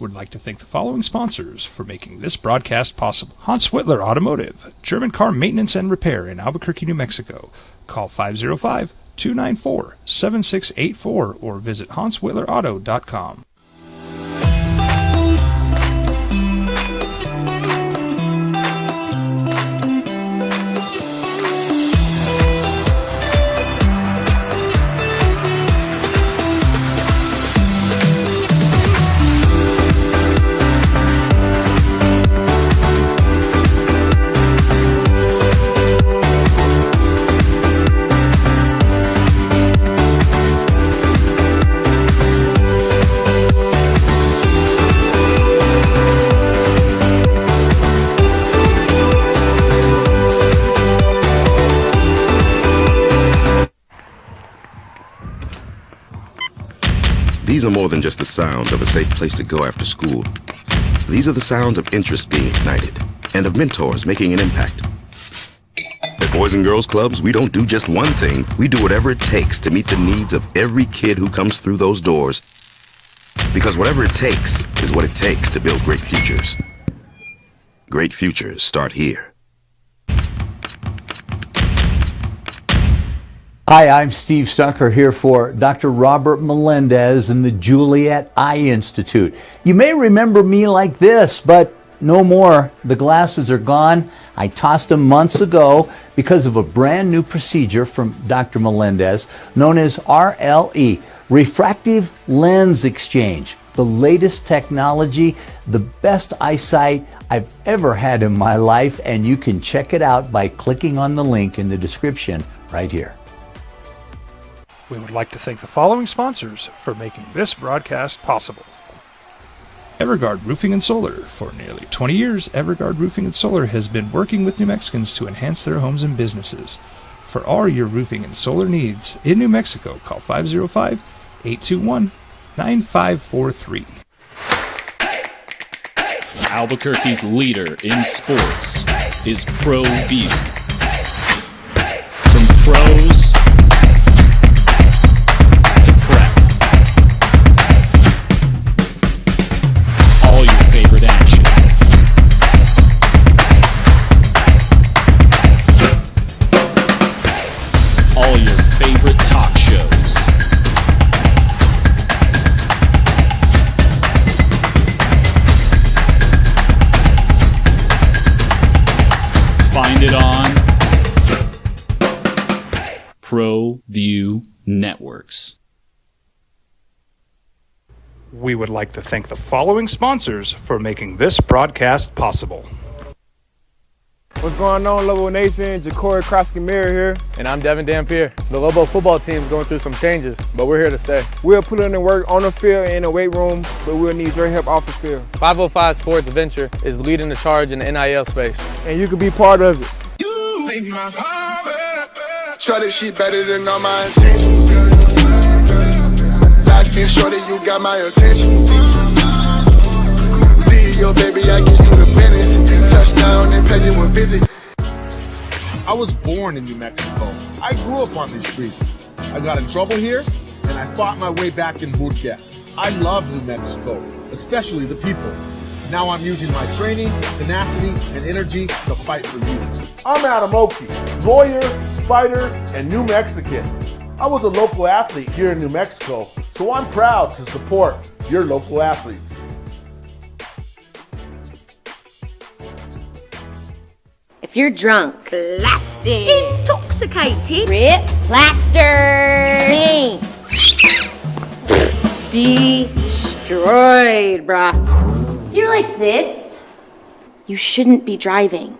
Would like to thank the following sponsors for making this broadcast possible. Hans Whitler Automotive, German car maintenance and repair in Albuquerque, New Mexico. Call 505-294-7684 or visit HansWhitlerAuto.com. These are more than just the sounds of a safe place to go after school. These are the sounds of interest being ignited and of mentors making an impact. At Boys and Girls Clubs, we don't do just one thing. We do whatever it takes to meet the needs of every kid who comes through those doors. Because whatever it takes is what it takes to build great futures. Great futures start here. Hi, I'm Steve Stucker here for Dr. Robert Melendez and the Juliet Eye Institute. You may remember me like this, but no more. The glasses are gone. I tossed them months ago because of a brand new procedure from Dr. Melendez known as RLE, Refractive Lens Exchange. The latest technology, the best eyesight I've ever had in my life, and you can check it out by clicking on the link in the description right here. We would like to thank the following sponsors for making this broadcast possible. Everguard Roofing and Solar. For nearly 20 years, Everguard Roofing and Solar has been working with New Mexicans to enhance their homes and businesses. For all your roofing and solar needs in New Mexico, call 505-821-9543. Albuquerque's leader in sports is Pro View. From pros ProView Networks. We would like to thank the following sponsors for making this broadcast possible. What's going on, Lobo Nation? Ja'Cory Krosky-Mirror here. And I'm Devin Dampier. The Lobo football team is going through some changes, but we're here to stay. We'll put in the work on the field and in the weight room, but we'll need your help off the field. 505 Sports Venture is leading the charge in the NIL space. And you can be part of it. Try this shit better than all my intentions. Locked in shorty, you got my attention. See your baby, I get you the business. Touchdown and pay you a visit. I was born in New Mexico. I grew up on these streets. I got in trouble here, and I fought my way back in boot camp. I love New Mexico, especially the people. Now I'm using my training, tenacity, and energy to fight for you. I'm Adam Oki, lawyer, fighter, and New Mexican. I was a local athlete here in New Mexico, so I'm proud to support your local athletes. If you're drunk, blasted, intoxicated, rip, plastered, destroyed, bruh. If you're like this, you shouldn't be driving.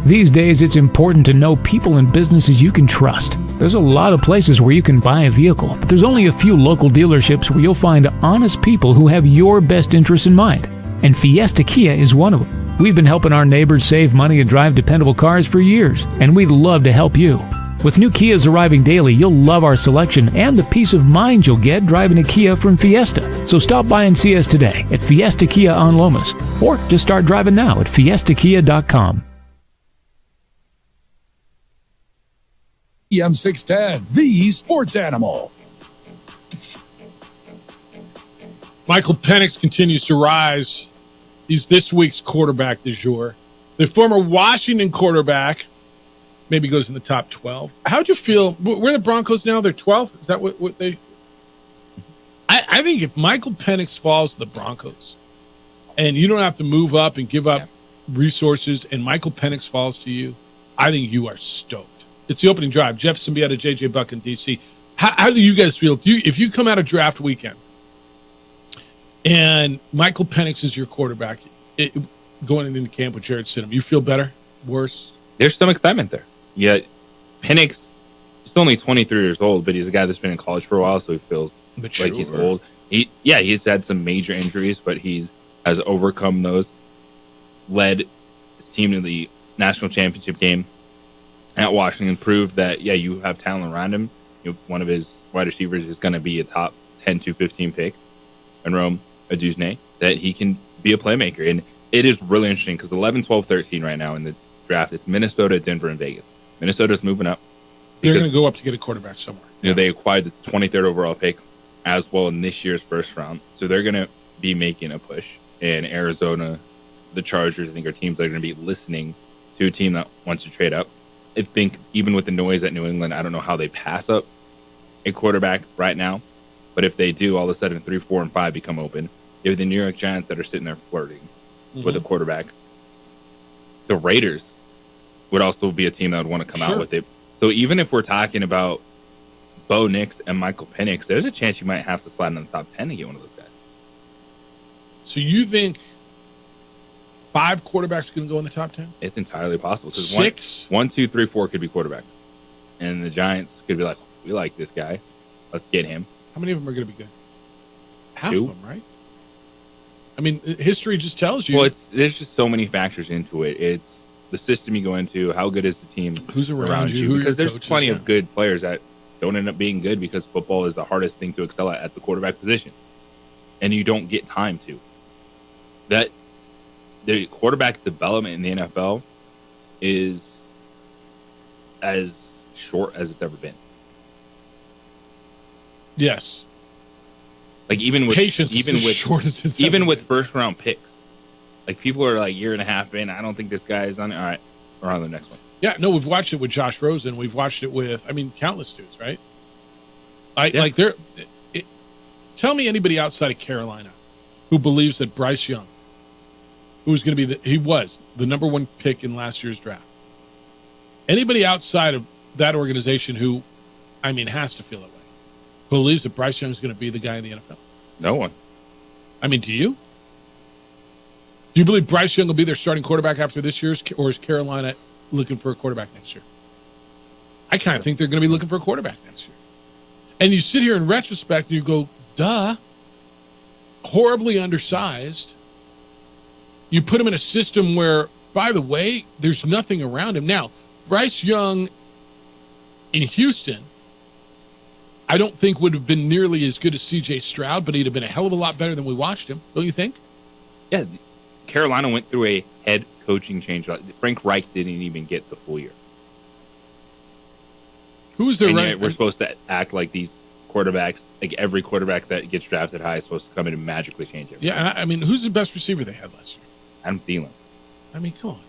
These days, it's important to know people and businesses you can trust. There's a lot of places where you can buy a vehicle, but there's only a few local dealerships where you'll find honest people who have your best interests in mind. And Fiesta Kia is one of them. We've been helping our neighbors save money and drive dependable cars for years, and we'd love to help you. With new Kias arriving daily, you'll love our selection and the peace of mind you'll get driving a Kia from Fiesta. So stop by and see us today at Fiesta Kia on Lomas, or just start driving now at fiestakia.com. EM610, the sports animal. Michael Penix continues to rise. He's this week's quarterback du jour. The former Washington quarterback maybe goes in the top 12. How'd you feel? Where are the Broncos now? They're 12? Is that what they... I think if Michael Penix falls to the Broncos and you don't have to move up and give up resources and Michael Penix falls to you, I think you are stoked. It's the opening drive. Jeff Symbieta, JJ Buck in D.C. How do you guys feel? If you come out of draft weekend and Michael Penix is your quarterback going into camp with Jarrett Stidham, you feel better? Worse? There's some excitement there. Yeah, Penix, he's only 23 years old, but he's a guy that's been in college for a while, so he feels mature. Like he's old. He's had some major injuries, but he has overcome those. Led his team to the national championship game at Washington, proved that, you have talent around him. One of his wide receivers is going to be a top 10 to 15 pick, and Rome Oduzne, that he can be a playmaker. And it is really interesting because 11, 12, 13 right now in the draft, it's Minnesota, Denver, and Vegas. Minnesota's moving up. They're going to go up to get a quarterback somewhere. They acquired the 23rd overall pick as well in this year's first round. So they're going to be making a push. And Arizona, the Chargers, I think, are teams that are going to be listening to a team that wants to trade up. I think even with the noise at New England, I don't know how they pass up a quarterback right now. But if they do, all of a sudden 3, 4, and 5 become open. You have the New York Giants that are sitting there flirting with a quarterback. The Raiders would also be a team that would want to come out with it. So even if we're talking about Bo Nix and Michael Penix, there's a chance you might have to slide in the top 10 to get one of those guys. So you think 5 quarterbacks going to go in the top 10? It's entirely possible. 6? 1, 2, 3, 4 could be quarterback. And the Giants could be like, we like this guy. Let's get him. How many of them are going to be good? Half 2? of them, right? I mean, history just tells you. Well, there's just so many factors into it. It's the system you go into, how good is the team who's around you, because there's plenty of good players that don't end up being good because football is the hardest thing to excel at the quarterback position. And you don't get time to. That the quarterback development in the NFL is as short as it's ever been. Yes. Like even with Patience is as short as it's ever with first round picks. Like people are like year and a half in. I don't think this guy is on it. All right, we're on the next one. Yeah, no, we've watched it with Josh Rosen. We've watched it with, countless dudes, right? Tell me anybody outside of Carolina who believes that Bryce Young, who's going to be he was the number one pick in last year's draft. Anybody outside of that organization who, has to feel that way, believes that Bryce Young is going to be the guy in the NFL? No one. Do you? Do you believe Bryce Young will be their starting quarterback after this year's, or is Carolina looking for a quarterback next year? I kind of think they're going to be looking for a quarterback next year. And you sit here in retrospect and you go, duh, horribly undersized. You put him in a system where, by the way, there's nothing around him. Now, Bryce Young in Houston, I don't think would have been nearly as good as C.J. Stroud, but he'd have been a hell of a lot better than we watched him. Don't you think? Yeah, Carolina went through a head coaching change. Frank Reich didn't even get the full year. Who's their right? We're supposed to act like these quarterbacks, like every quarterback that gets drafted high is supposed to come in and magically change it. Yeah, and who's the best receiver they had last year? Adam Thielen. Come on.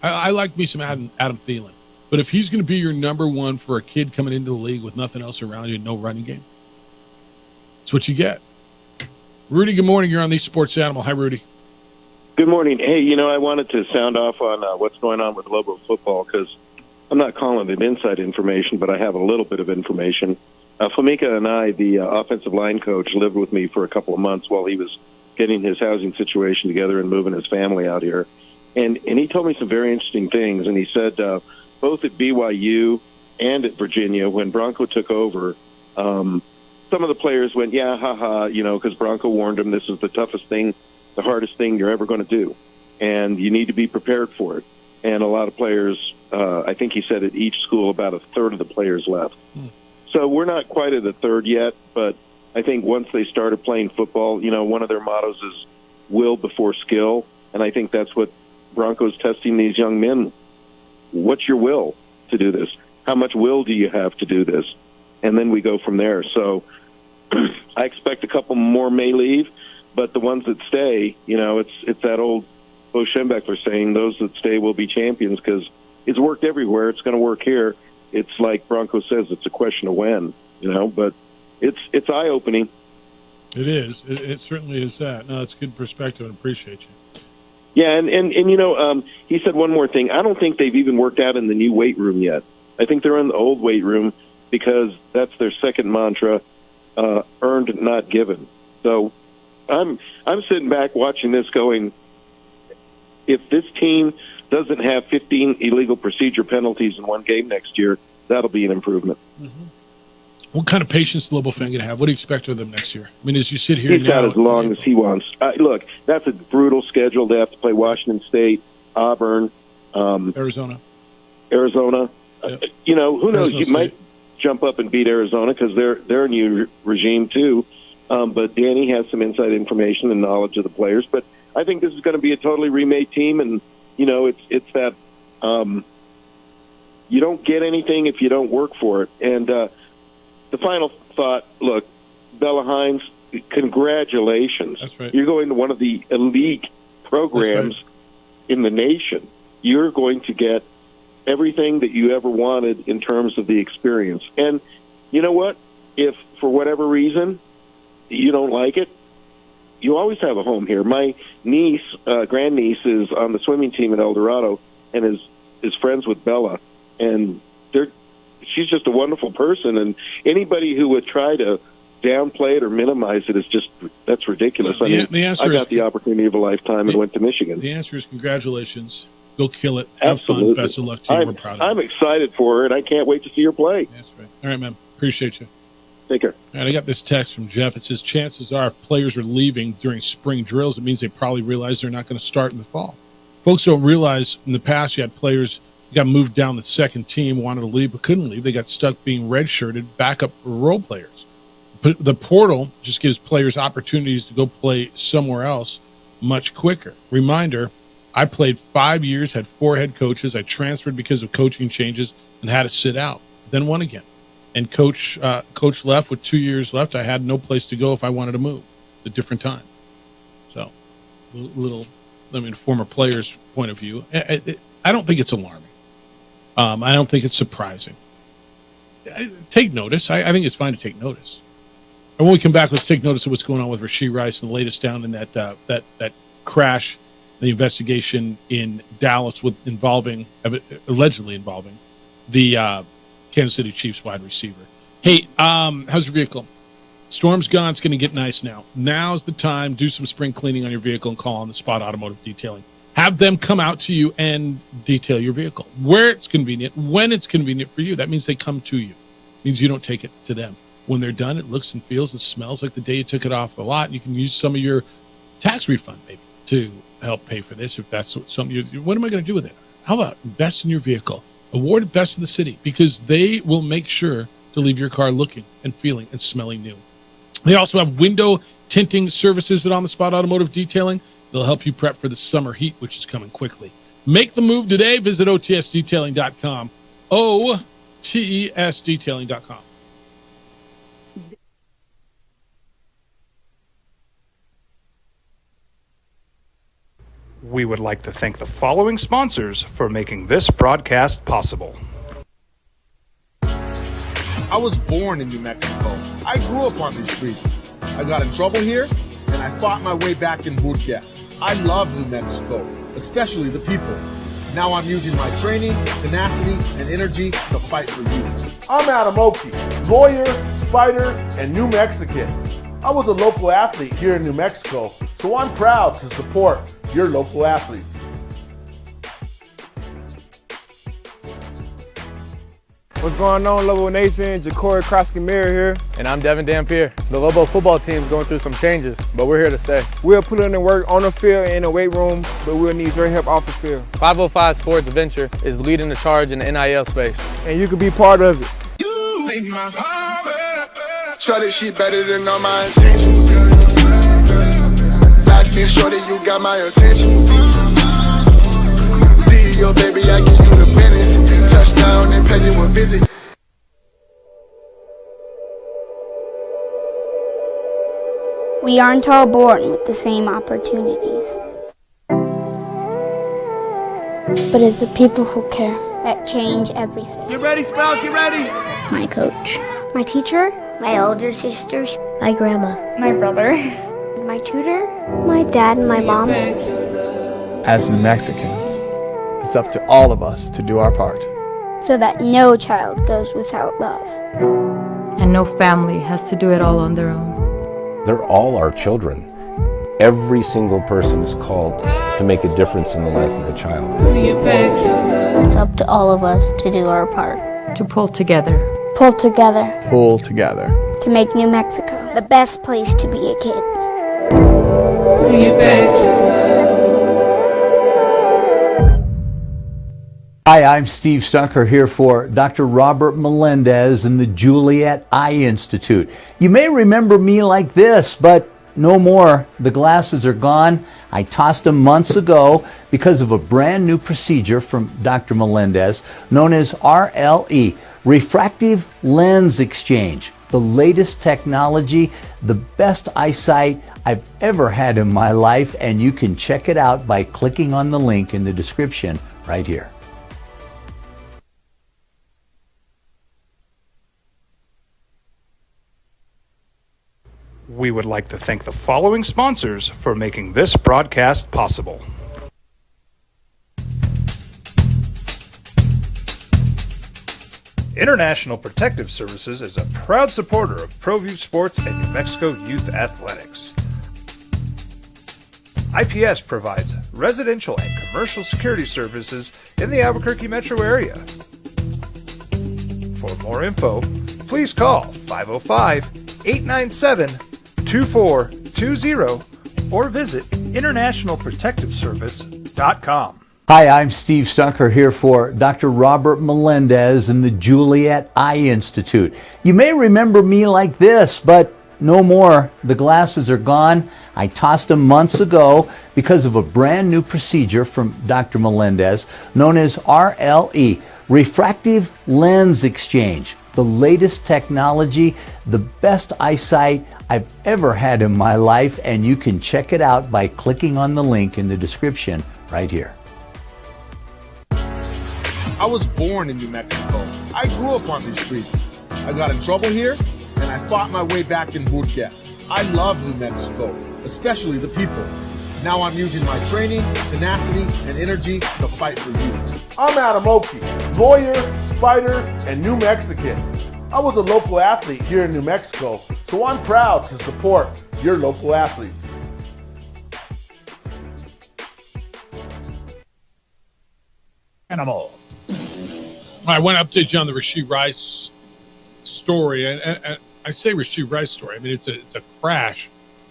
I like me some Adam Thielen. But if he's going to be your number one for a kid coming into the league with nothing else around you and no running game, that's what you get. Rudy, good morning. You're on the Sports Animal. Hi, Rudy. Good morning. Hey, I wanted to sound off on what's going on with Lobo football because I'm not calling it inside information, but I have a little bit of information. Famika and I, the offensive line coach, lived with me for a couple of months while he was getting his housing situation together and moving his family out here. And he told me some very interesting things. And he said both at BYU and at Virginia, when Bronco took over, some of the players went, yeah, haha, because Bronco warned them this is the toughest thing, the hardest thing you're ever going to do. And you need to be prepared for it. And a lot of players, I think he said at each school, about a third of the players left. So we're not quite at a third yet, but I think once they started playing football, one of their mottos is will before skill. And I think that's what Bronco's testing these young men. What's your will to do this? How much will do you have to do this? And then we go from there. So I expect a couple more may leave, but the ones that stay, it's that old Bo Schembechler saying, those that stay will be champions, because it's worked everywhere. It's going to work here. It's like Bronco says, it's a question of when, but it's eye-opening. It is. It certainly is that. No, that's good perspective, and appreciate you. Yeah, and he said one more thing. I don't think they've even worked out in the new weight room yet. I think they're in the old weight room because that's their second mantra, earned, not given. So I'm sitting back watching this going, if this team doesn't have 15 illegal procedure penalties in one game next year, that'll be an improvement. Mm-hmm. What kind of patience is the Lobo fan going to have? What do you expect of them next year? As you sit here He's now, got as long as he wants. Look, that's a brutal schedule. They have to play Washington State, Auburn, Arizona. Yep. Who knows? Arizona You State might jump up and beat Arizona because they're a new regime too. But Danny has some inside information and knowledge of the players. But I think this is going to be a totally remade team, and it's that you don't get anything if you don't work for it. And the final thought, look, Bella Hines, congratulations. That's right. You're going to one of the elite programs in the nation. You're going to get everything that you ever wanted in terms of the experience. And you know what? If for whatever reason you don't like it, you always have a home here. My niece, grandniece, is on the swimming team at El Dorado and is friends with Bella. And she's just a wonderful person. And anybody who would try to downplay it or minimize it is that's ridiculous. The answer I got the opportunity of a lifetime and went to Michigan. The answer is congratulations. Go kill it. Have Absolutely. fun. Best of luck to you. We're proud of you. I'm excited for her, and I can't wait to see her play. That's right. All right, man. Appreciate you. Take care. All right, I got this text from Jeff. It says, chances are if players are leaving during spring drills, it means they probably realize they're not going to start in the fall. Folks don't realize in the past you had players who got moved down the second team, wanted to leave, but couldn't leave. They got stuck being redshirted, backup role players. But the portal just gives players opportunities to go play somewhere else much quicker. Reminder, I played 5 years, had 4 head coaches. I transferred because of coaching changes and had to sit out. then won again. And coach left with 2 years left. I had no place to go if I wanted to move. It's a different time. So, former player's point of view, I don't think it's alarming. I don't think it's surprising. Take notice. I think it's fine to take notice. And when we come back, let's take notice of what's going on with Rashee Rice and the latest down in that crash, the investigation in Dallas allegedly involving the Kansas City Chiefs wide receiver. Hey, how's your vehicle? Storm's gone. It's going to get nice now. Now's the time. Do some spring cleaning on your vehicle and call on the Spot Automotive Detailing. Have them come out to you and detail your vehicle where it's convenient, when it's convenient for you. That means they come to you. It means you don't take it to them. When they're done, it looks and feels and smells like the day you took it off the lot. You can use some of your tax refund maybe to help pay for this if that's something what am I going to do with it? How about invest in your vehicle? Awarded Best of the City, because they will make sure to leave your car looking and feeling and smelling new. They also have window tinting services at On the Spot Automotive Detailing. They'll help you prep for the summer heat, which is coming quickly. Make the move today. Visit OTSDetailing.com. OTSDetailing.com. We would like to thank the following sponsors for making this broadcast possible. I was born in New Mexico. I grew up on these streets. I got in trouble here, and I fought my way back in boot camp. I love New Mexico, especially the people. Now I'm using my training, tenacity, and energy to fight for you. I'm Adam Oki, lawyer, fighter, and New Mexican. I was a local athlete here in New Mexico, so I'm proud to support your local athletes. What's going on, Lobo Nation? Ja'Cory Krosky-Miller here. And I'm Devin Dampier. The Lobo football team's going through some changes, but we're here to stay. We'll put in the work on the field and in the weight room, but we'll need your help off the field. 505 Sports Venture is leading the charge in the NIL space. And you can be part of it. Shorty, she better than all my intentions. Locked in, shorty, you got my attention. CEO, baby, I give you the business. Touchdown and pay you a visit. We aren't all born with the same opportunities. But it's the people who care that change everything. Get ready, Sprout, get ready! My coach, my teacher, my older sisters, my grandma, my brother, my tutor, my dad, and my mom. As New Mexicans, it's up to all of us to do our part. So that no child goes without love. And no family has to do it all on their own. They're all our children. Every single person is called to make a difference in the life of a child. It's up to all of us to do our part. To pull together. Pull together. Pull together. To make New Mexico the best place to be a kid. Hi, I'm Steve Stunker here for Dr. Robert Melendez and the Juliet Eye Institute. You may remember me like this, but no more. The glasses are gone. I tossed them months ago because of a brand new procedure from Dr. Melendez known as RLE, Refractive Lens Exchange. The latest technology, the best eyesight I've ever had in my life, and you can check it out by clicking on the link in the description right here. We would like to thank the following sponsors for making this broadcast possible. International Protective Services is a proud supporter of ProView Sports and New Mexico Youth Athletics. IPS provides residential and commercial security services in the Albuquerque metro area. For more info, please call 505-897-2420 or visit internationalprotectiveservice.com. Hi, I'm Steve Stunker here for Dr. Robert Melendez and the Juliet Eye Institute. You may remember me like this, but no more. The glasses are gone. I tossed them months ago because of a brand new procedure from Dr. Melendez known as RLE, Refractive Lens Exchange, the latest technology, the best eyesight I've ever had in my life, and you can check it out by clicking on the link in the description right here. I was born in New Mexico. I grew up on these streets. I got in trouble here, and I fought my way back in boot camp. I love New Mexico, especially the people. Now I'm using my training, tenacity, and energy to fight for you. I'm Adam Oki, lawyer, fighter, and New Mexican. I was a local athlete here in New Mexico, so I'm proud to support your local athletes. Animal. I want to update you on the Rashee Rice story. And I say Rashee Rice story. I mean, it's a crash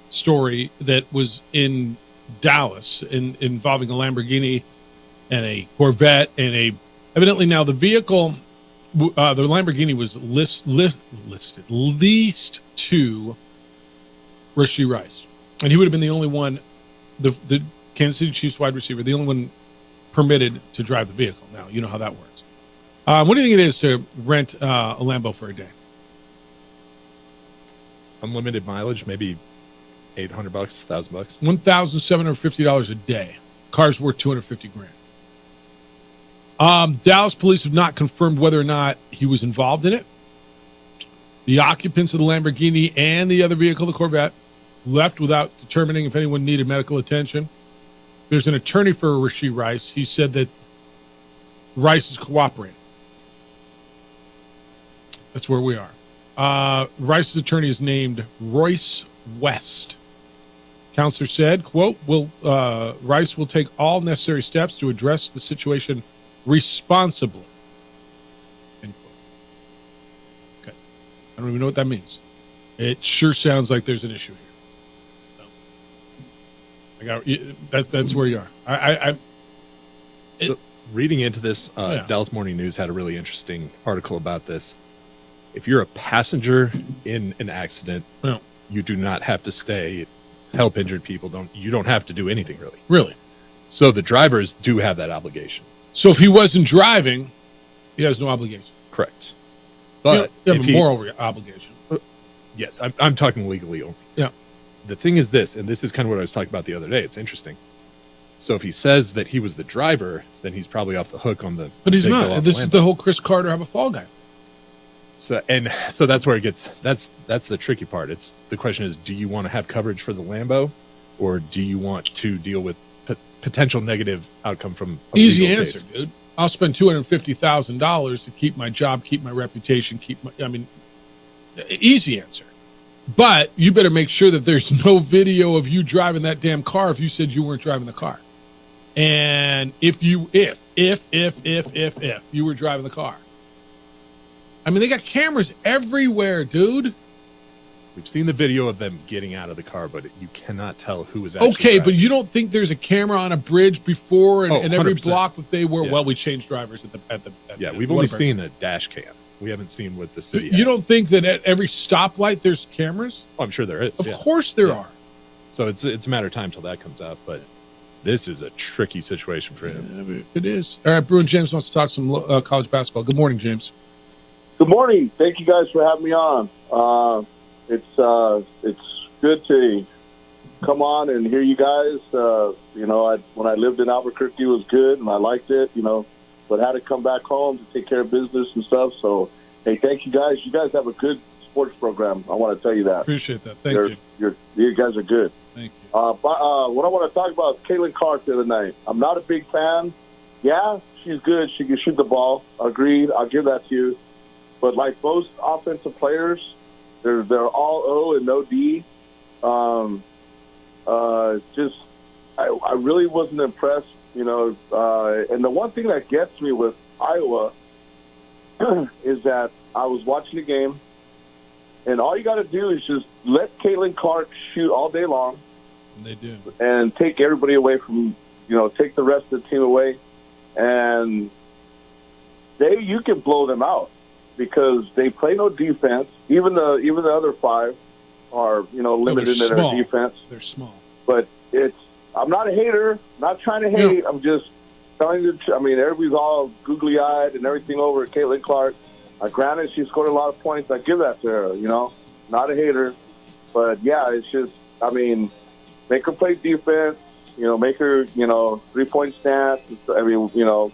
story that was in Dallas involving a Lamborghini and a Corvette and evidently now the vehicle, the Lamborghini was leased to Rashee Rice, and he would have been the only one, the Kansas City Chiefs wide receiver, the only one permitted to drive the vehicle. Now you know how that works. What do you think it is to rent a Lambo for a day? Unlimited mileage, maybe $800, $1,000. $1,750 a day. Car's worth $250,000. Dallas police have not confirmed whether or not he was involved in it. The occupants of the Lamborghini and the other vehicle, the Corvette, left without determining if anyone needed medical attention. There's an attorney for Rashee Rice. He said that Rice is cooperating. That's where we are. Rice's attorney is named Royce West. Counselor said, quote, Rice will take all necessary steps to address the situation responsibly. End quote. Okay. I don't even know what that means. It sure sounds like there's an issue here. That's where you are. So reading into this, Dallas Morning News had a really interesting article about this. If you're a passenger in an accident, you do not have to stay, help injured people. You don't have to do anything really. Really? So the drivers do have that obligation. So if he wasn't driving, he has no obligation. Correct. But you have a moral obligation. Yes, I'm talking legally only. Yeah. The thing is this, and this is kind of what I was talking about the other day. It's interesting. So if he says that he was the driver, then he's probably off the hook on the. But he's not. This is the whole Chris Carter have a fall guy. So that's where it gets. That's the tricky part. It's the question is, do you want to have coverage for the Lambo, or do you want to deal with potential negative outcome from a easy legal answer, case? dude? I'll spend $250,000 to keep my job, keep my reputation, easy answer. But you better make sure that there's no video of you driving that damn car if you said you weren't driving the car. And if you were driving the car. I mean, they got cameras everywhere, dude. We've seen the video of them getting out of the car, but you cannot tell who was actually okay, driving. But you don't think there's a camera on a bridge before and every 100%. block that they were? Yeah. Well, we changed drivers at the we've only seen a dash cam. We haven't seen what the city has. You don't think that at every stoplight there's cameras? Oh, I'm sure there is. Of course there are. So it's a matter of time till that comes out, but this is a tricky situation for him. It is. All right, Bruin James wants to talk some college basketball. Good morning, James. Good morning. Thank you guys for having me on. It's good to come on and hear you guys. When I lived in Albuquerque, it was good and I liked it. But had to come back home to take care of business and stuff. So, hey, thank you guys. You guys have a good sports program. I want to tell you that. Appreciate that. Thank you. You guys are good. Thank you. What I want to talk about is Caitlin Clark the other night. I'm not a big fan. Yeah, she's good. She can shoot the ball. Agreed. I'll give that to you. But like most offensive players, they're all O and no D. I really wasn't impressed, and the one thing that gets me with Iowa is that I was watching the game, and all you got to do is just let Caitlin Clark shoot all day long. And they do. And take everybody away from, take the rest of the team away, and you can blow them out. Because they play no defense. Even the other five are, limited in their defense. They're small. But I'm not a hater. Not trying to hate. I'm just telling you, I mean, everybody's all googly-eyed and everything over Caitlin Clark. Granted, she scored a lot of points. I give that to her, you know. Not a hater. But, yeah, it's just, I mean, make her play defense, you know, make her, you know, three-point stance, I mean, you know,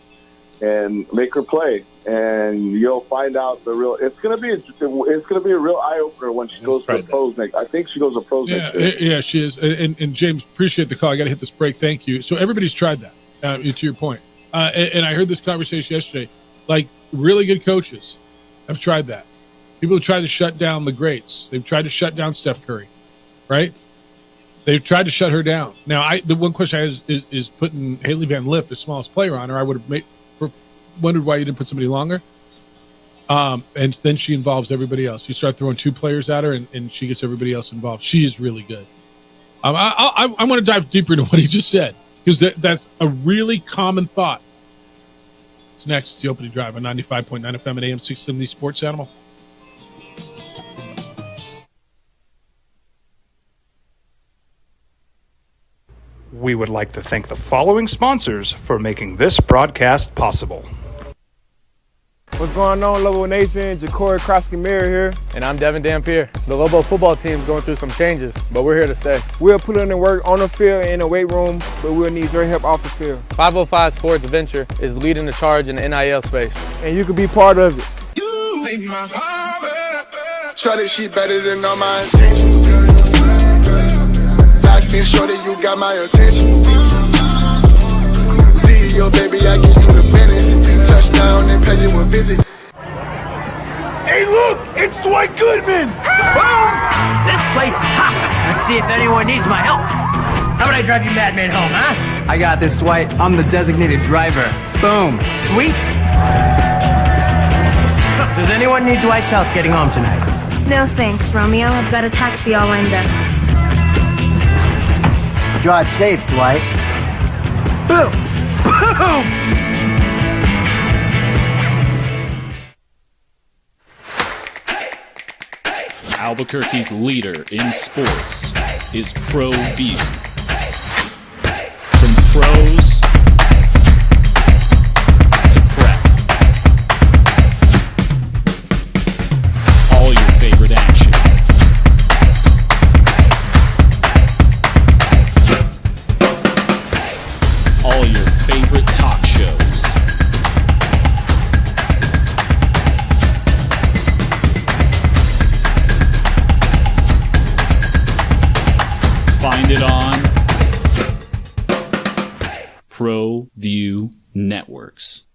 and make her play. And you'll find out the real. It's gonna be a real eye opener when she goes to the pros next. I think she goes to pros next year. Yeah, she is. And James, appreciate the call. I got to hit this break. Thank you. So everybody's tried that. To your point, and I heard this conversation yesterday. Like really good coaches have tried that. People have tried to shut down the greats. They've tried to shut down Steph Curry, right? They've tried to shut her down. Now, the one question I have is putting Haley Van Lith, the smallest player, on her. I would have wondered why you didn't put somebody longer. And then she involves everybody else. You start throwing two players at her, and she gets everybody else involved. She is really good. I want to dive deeper into what he just said, because that's a really common thought. It's next. It's the opening drive on 95.9 FM and AM 670 Sports Animal. We would like to thank the following sponsors for making this broadcast possible. What's going on, Lobo Nation? Ja'Cory Krosky-Miller here. And I'm Devin Dampier. The Lobo football team's going through some changes, but we're here to stay. We'll put in the work on the field and in the weight room, but we'll need your help off the field. 505 Sports Venture is leading the charge in the NIL space. And you can be part of it. Shorty, she better than all my intentions. Locked in, shorty, you got my attention. CEO, baby, I get you the business. Touchdown and pay you a visit. Hey, look! It's Dwight Goodman! Boom! This place is hot. Let's see if anyone needs my help. How about I drive you madman home, huh? I got this, Dwight. I'm the designated driver. Boom. Sweet. Does anyone need Dwight's help getting home tonight? No thanks, Romeo. I've got a taxi all lined up. Drive safe, Dwight. Boom! Boom! Albuquerque's leader in sports is ProView. From pros to prep, all your favorite action. All your favorite talk shows. Find it on ProView Networks.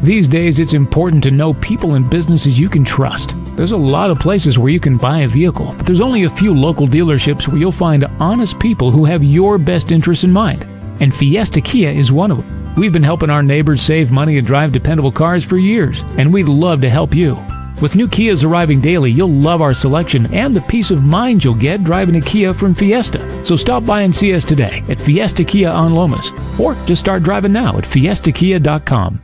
These days, it's important to know people and businesses you can trust. There's a lot of places where you can buy a vehicle, but there's only a few local dealerships where you'll find honest people who have your best interests in mind. And Fiesta Kia is one of them. We've been helping our neighbors save money and drive dependable cars for years, and we'd love to help you. With new Kias arriving daily, you'll love our selection and the peace of mind you'll get driving a Kia from Fiesta. So stop by and see us today at Fiesta Kia on Lomas, or just start driving now at fiestakia.com.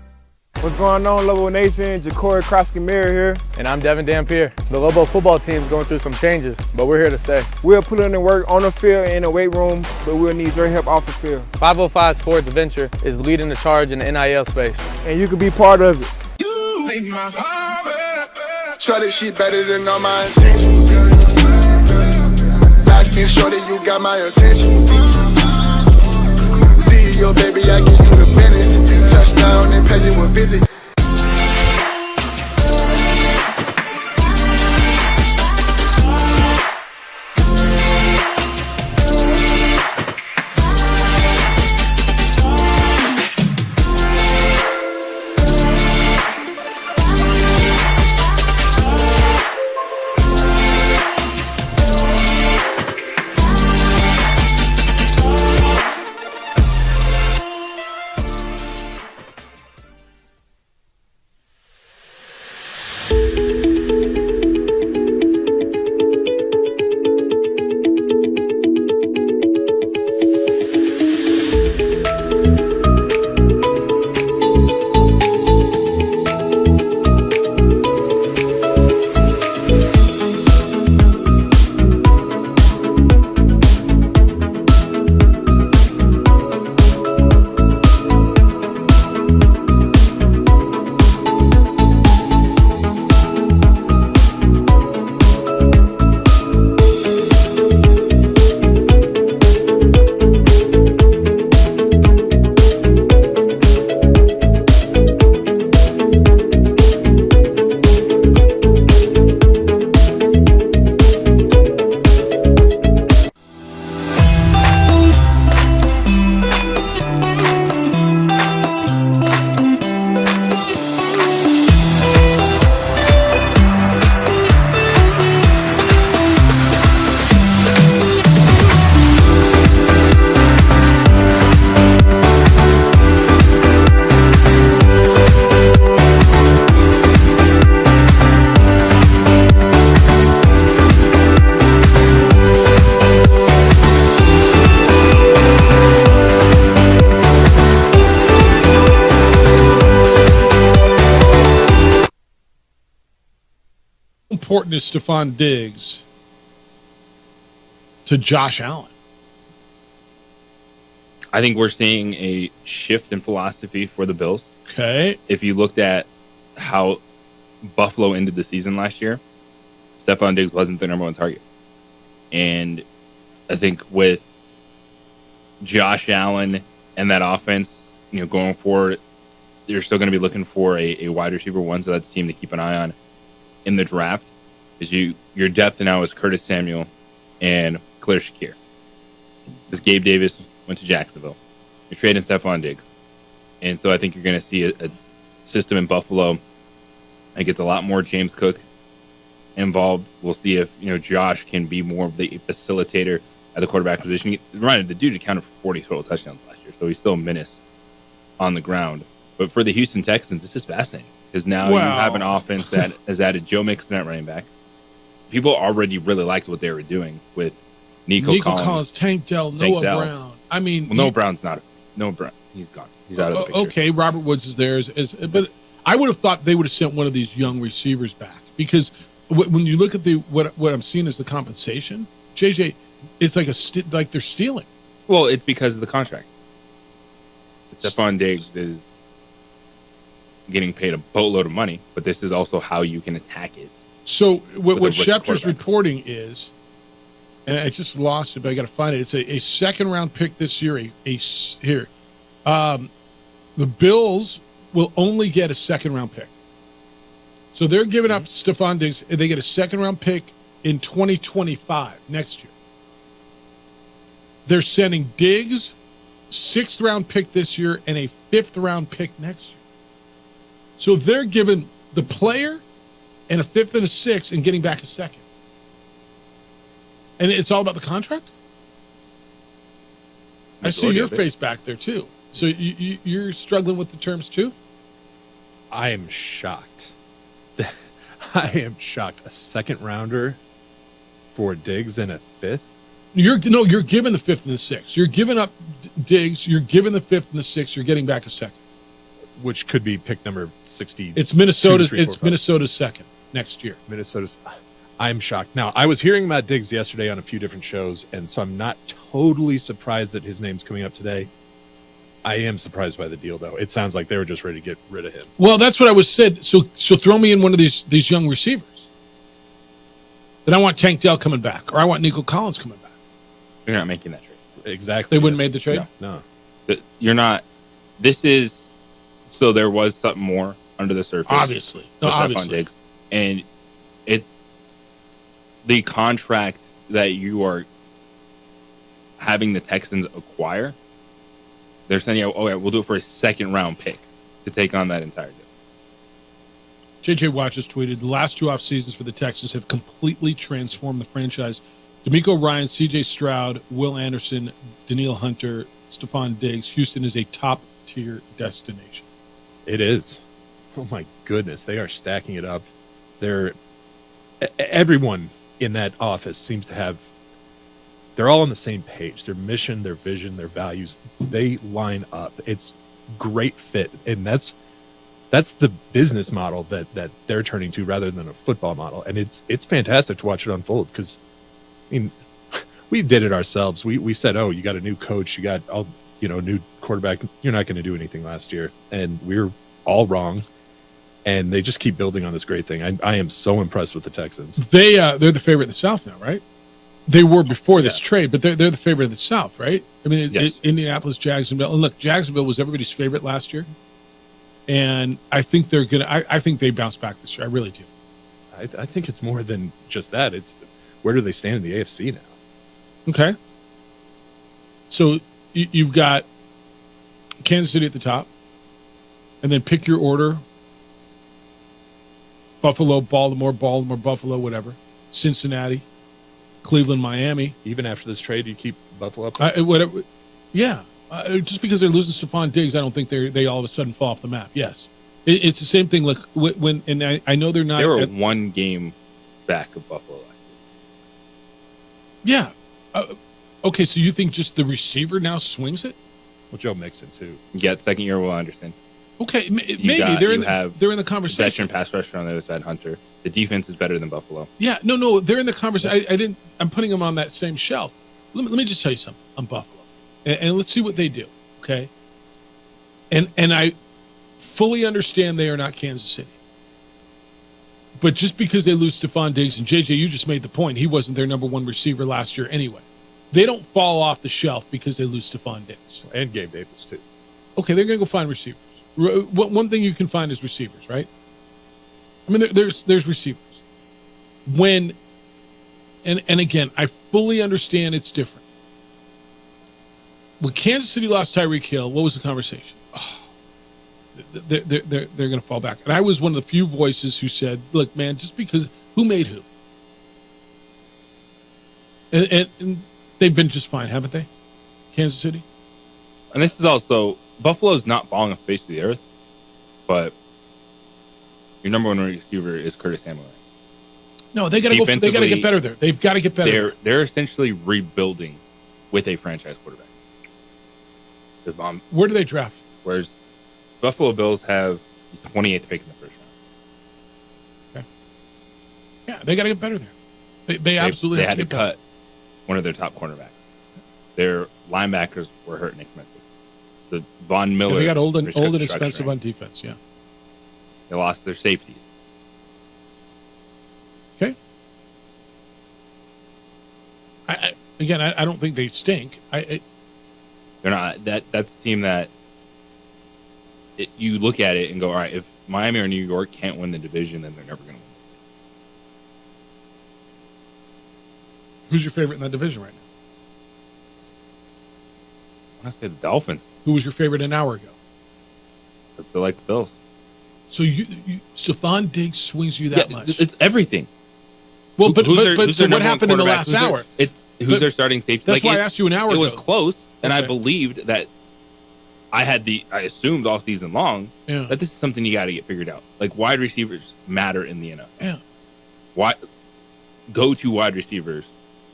What's going on, Lobo Nation? Ja'Cory Krosky-Miller here. And I'm Devin Dampier. The Lobo football team's going through some changes, but we're here to stay. We'll put in the work on the field and in the weight room, but we'll need your help off the field. 505 Sports Venture is leading the charge in the NIL space. And you can be part of it. Shorty, she better than all my intentions. Locked in, shorty, you got my attention. CEO, baby, I get you the business. Touchdown and pay you a visit. important is Stephon Diggs to Josh Allen? I think we're seeing a shift in philosophy for the Bills. Okay. If you looked at how Buffalo ended the season last year, Stephon Diggs wasn't their number one target. And I think with Josh Allen and that offense, going forward, you're still going to be looking for a wide receiver one, so that's a team to keep an eye on in the draft. Is your depth now is Curtis Samuel and Khalil Shakir. Because Gabe Davis went to Jacksonville. You're trading Stephon Diggs. And so I think you're going to see a system in Buffalo that gets a lot more James Cook involved. We'll see if Josh can be more of the facilitator at the quarterback position. Reminded, the dude accounted for 40 total touchdowns last year, so he's still a menace on the ground. But for the Houston Texans, it's just fascinating because now you have an offense that has added Joe Mixon at running back. People already really liked what they were doing with Nico Collins, Tank Dell, Noah Brown. I mean, Noah Brown's not. Noah Brown, he's gone. He's out of the picture. Okay, Robert Woods is there, but I would have thought they would have sent one of these young receivers back because when you look at what I'm seeing as the compensation, JJ, it's like they're stealing. Well, it's because of the contract. Stephon Diggs is getting paid a boatload of money, but this is also how you can attack it. So what Schefter's reporting is, and I just lost it, but I got to find it. It's a second-round pick this year. The Bills will only get a second-round pick. So they're giving up Stephon Diggs, and they get a second-round pick in 2025, next year. They're sending Diggs, sixth-round pick this year, and a fifth-round pick next year. So they're giving the player and a fifth and a sixth and getting back a second. And it's all about the contract? I see your face back there, too. So you're struggling with the terms, too? I am shocked. I am shocked. A second rounder for Diggs and a fifth? You're giving the fifth and the sixth. You're giving up Diggs. You're giving the fifth and the sixth. You're getting back a second. Which could be pick number 60. It's Minnesota's second next year. I'm shocked. Now, I was hearing about Diggs yesterday on a few different shows, and so I'm not totally surprised that his name's coming up today. I am surprised by the deal, though. It sounds like they were just ready to get rid of him. Well, that's what I was said. So throw me in one of these young receivers. Then I want Tank Dell coming back, or I want Nico Collins coming back. You're not making that trade. Exactly. They wouldn't have made the trade? No. You're not. This is, so there was something more under the surface. Obviously. Stephon Diggs. And it's the contract that you are having the Texans acquire. They're saying, we'll do it for a second-round pick to take on that entire deal. J.J. Watt just tweeted, the last two off seasons for the Texans have completely transformed the franchise. D'Amico Ryan, C.J. Stroud, Will Anderson, Danielle Hunter, Stephon Diggs. Houston is a top-tier destination. It is. Oh, my goodness. They are stacking it up. Everyone in that office seems to have, they're all on the same page. Their mission, their vision, their values, they line up. It's great fit. And that's the business model that they're turning to rather than a football model. And it's fantastic to watch it unfold because, I mean, we did it ourselves. We said, you got a new coach, you got new quarterback. You're not going to do anything last year. And we're all wrong. And they just keep building on this great thing. I am so impressed with the Texans. They're the favorite in the South now, right? They were before this trade, but they're the favorite in the South, right? I mean, yes. Indianapolis, Jacksonville. And look, Jacksonville was everybody's favorite last year. And I think they're going to – I think they bounce back this year. I really do. I think it's more than just that. It's where do they stand in the AFC now? Okay. So you've got Kansas City at the top, and then pick your order. Buffalo, Baltimore, Buffalo, whatever. Cincinnati, Cleveland, Miami. Even after this trade, you keep Buffalo up? Whatever. Yeah. Just because they're losing Stephon Diggs, I don't think they all of a sudden fall off the map. Yes. It's the same thing. Look, I know they're not. They were one game back of Buffalo. Yeah. Okay, so you think just the receiver now swings it? Well, Joe Mixon, too. Yeah, second year, Will Anderson. Okay, maybe they're in the conversation. Veteran pass rusher on the other side, Hunter. The defense is better than Buffalo. Yeah, no, they're in the conversation. I'm putting them on that same shelf. Let me just tell you something on Buffalo, and let's see what they do. Okay, and I fully understand they are not Kansas City, but just because they lose Stephon Diggs and JJ, you just made the point. He wasn't their number one receiver last year anyway. They don't fall off the shelf because they lose Stephon Diggs and Gabe Davis too. Okay, they're going to go find receivers. One thing you can find is receivers, right? I mean, there's receivers. And again, I fully understand it's different. When Kansas City lost Tyreek Hill, what was the conversation? Oh, they're going to fall back. And I was one of the few voices who said, "Look, man, just because who made who?" And they've been just fine, haven't they? Kansas City. And this is also Buffalo's not falling off the face of the earth, but your number one receiver is Curtis Samuel. No, they got to go. They got to get better there. They've got to get better. They're essentially rebuilding with a franchise quarterback. Where do they draft? Whereas Buffalo Bills have the 28th pick in the first round. Okay. Yeah, they got to get better there. They absolutely had to cut one of their top cornerbacks. Their linebackers were hurt and expensive. The Von Miller. Yeah, they got old and expensive on defense. Yeah. They lost their safeties. Okay. I don't think they stink. They're not. That's a team that you look at it and go, all right, if Miami or New York can't win the division, then they're never going to win. Who's your favorite in that division right now? I want to say the Dolphins. Who was your favorite an hour ago? I still like the Bills. So you Stephon Diggs swings you that much? It's everything. Well, but what happened in the last hour? Who's their starting safety? That's why I asked you an hour ago. It was close, and I believed that I assumed all season long that this is something you got to get figured out. Like, wide receivers matter in the NFL. Yeah. Go-to wide receivers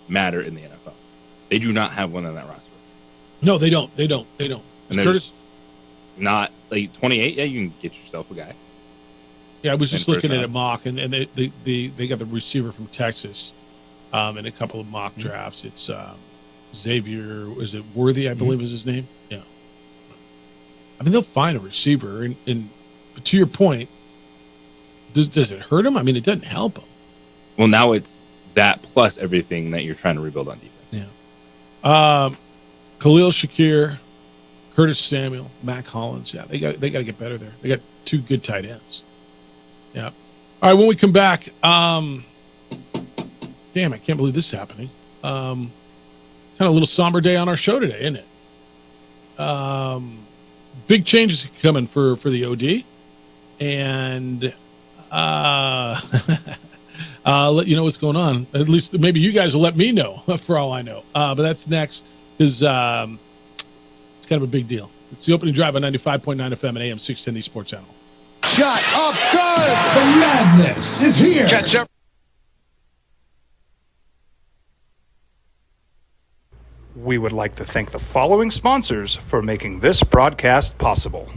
matter in the NFL. They do not have one on that roster. No, they don't. And there's not like 28. Yeah, you can get yourself a guy. Yeah, I was just looking at a mock, and they got the receiver from Texas in a couple of mock drafts. It's Xavier. Was it Worthy? I believe is his name. Yeah. I mean, they'll find a receiver, and to your point, does it hurt him? I mean, it doesn't help him. Well, now it's that plus everything that you're trying to rebuild on defense. Yeah. Khalil Shakir, Curtis Samuel, Mac Hollins. Yeah, they got to get better there. They got two good tight ends. Yeah. All right, when we come back, damn, I can't believe this is happening. Kind of a little somber day on our show today, isn't it? Big changes coming for the OD, and I'll let you know what's going on. At least maybe you guys will let me know, for all I know. But that's next, because it's kind of a big deal. It's the opening drive on 95.9 FM and AM 610, the Sports Animal. Shot up good. The madness is here. Catch up. We would like to thank the following sponsors for making this broadcast possible.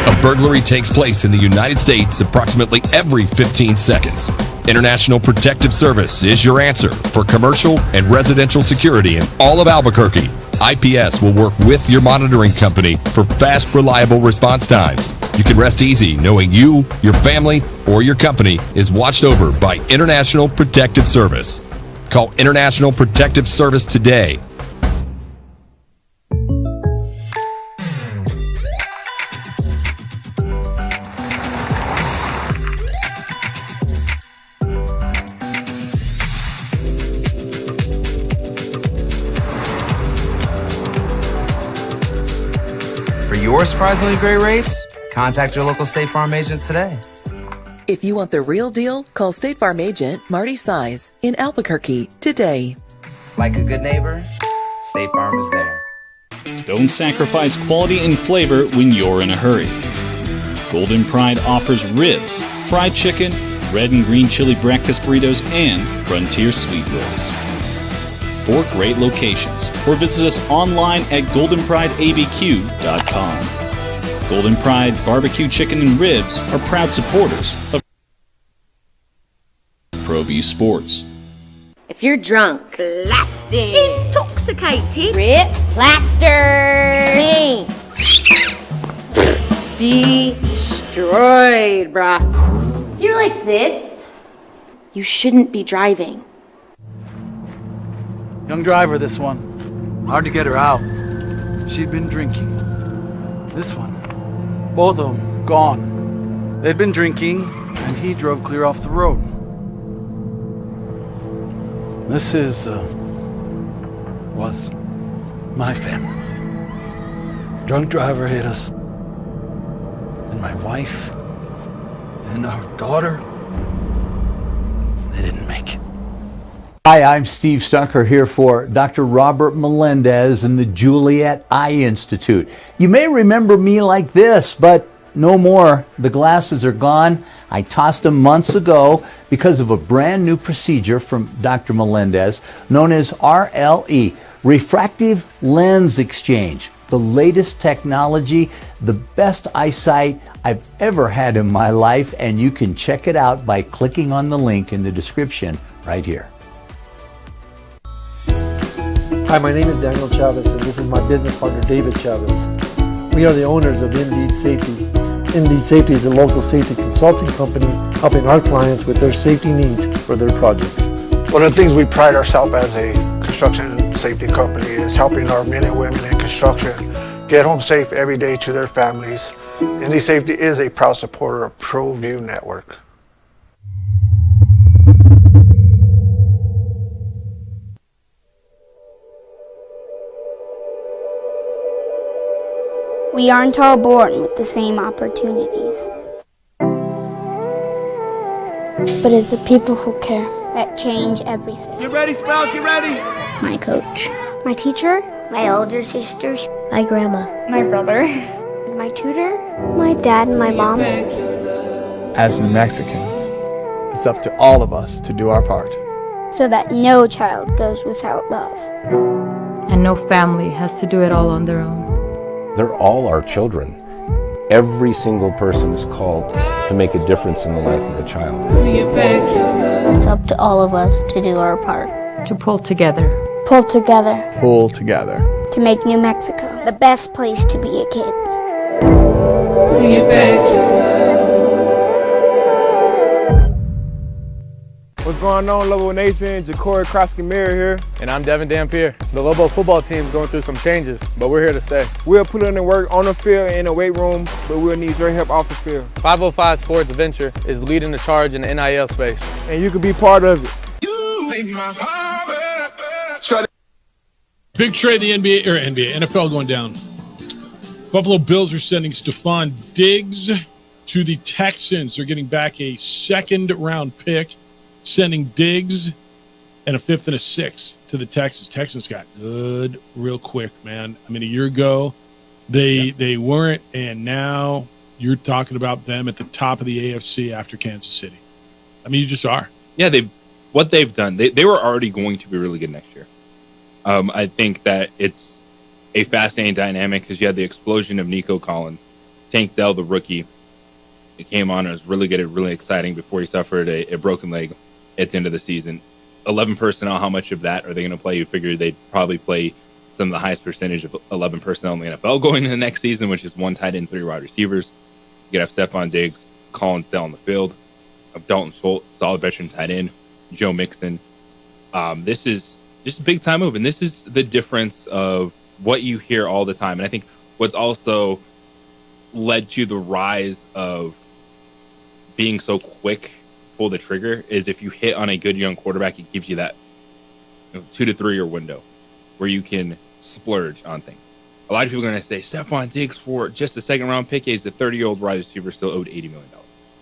A burglary takes place in the United States approximately every 15 seconds. International Protective Service is your answer for commercial and residential security in all of Albuquerque. IPS will work with your monitoring company for fast, reliable response times. You can rest easy knowing you, your family, or your company is watched over by International Protective Service. Call International Protective Service today. Your surprisingly great rates? Contact your local State Farm agent today. If you want the real deal, call State Farm agent Marty Size in Albuquerque today. Like a good neighbor, State Farm is there. Don't sacrifice quality and flavor when you're in a hurry. Golden Pride offers ribs, fried chicken, red and green chili breakfast burritos, and Frontier sweet rolls. 4 great locations, or visit us online at goldenprideabq.com. Golden Pride Barbecue Chicken and Ribs are proud supporters of ProView Sports. If you're drunk, blasted, intoxicated, ripped, plastered, taint, destroyed, bruh. If you're like this, you shouldn't be driving. Young driver, this one. Hard to get her out. She'd been drinking. This one. Both of them gone. They'd been drinking, and he drove clear off the road. This was my family. Drunk driver hit us. And my wife and our daughter, they didn't make it. Hi, I'm Steve Stucker here for Dr. Robert Melendez and the Juliet Eye Institute. You may remember me like this, but no more. The glasses are gone. I tossed them months ago because of a brand new procedure from Dr. Melendez known as RLE, Refractive Lens Exchange. The latest technology, the best eyesight I've ever had in my life, and you can check it out by clicking on the link in the description right here. Hi, my name is Daniel Chavez, and this is my business partner, David Chavez. We are the owners of Indeed Safety. Indeed Safety is a local safety consulting company helping our clients with their safety needs for their projects. One of the things we pride ourselves as a construction safety company is helping our men and women in construction get home safe every day to their families. Indeed Safety is a proud supporter of ProView Network. We aren't all born with the same opportunities. But it's the people who care that change everything. Get ready, Sprout, get ready! My coach, my teacher, my older sisters, my grandma, my brother, my tutor, my dad and my mom. As New Mexicans, it's up to all of us to do our part. So that no child goes without love. And no family has to do it all on their own. They're all our children. Every single person is called to make a difference in the life of a child. It's up to all of us to do our part. To pull together. Pull together. Pull together. To make New Mexico the best place to be a kid. What's going on, Lobo Nation? Ja'Cory Krosky-Miller here. And I'm Devin Dampier. The Lobo football team is going through some changes, but we're here to stay. We'll put in the work on the field and in the weight room, but we'll need your help off the field. 505 Sports Venture is leading the charge in the NIL space. And you can be part of it. Big trade in the NFL going down. Buffalo Bills are sending Stephon Diggs to the Texans. They're getting back a second-round pick, sending Diggs and a 5th and a 6th to the Texans. Texans got good real quick, man. I mean, a year ago, they weren't, and now you're talking about them at the top of the AFC after Kansas City. I mean, you just are. Yeah, what they've done, they were already going to be really good next year. I think that it's a fascinating dynamic because you had the explosion of Nico Collins. Tank Dell, the rookie, he came on and was really good and really exciting before he suffered a broken leg at the end of the season. 11 personnel, how much of that are they going to play? You figure they'd probably play some of the highest percentage of 11 personnel in the NFL going into the next season, which is 1 tight end, 3 wide receivers. You could have Stephon Diggs, Collins Dell on the field, Dalton Schultz, solid veteran tight end, Joe Mixon. This is just a big time move, and this is the difference of what you hear all the time. And I think what's also led to the rise of being so quick, pull the trigger, is if you hit on a good young quarterback, it gives you that 2 to 3 year window where you can splurge on things. A lot of people are going to say Stephon Diggs for just a second-round pick. He's a 30-year-old wide receiver still owed $80 million.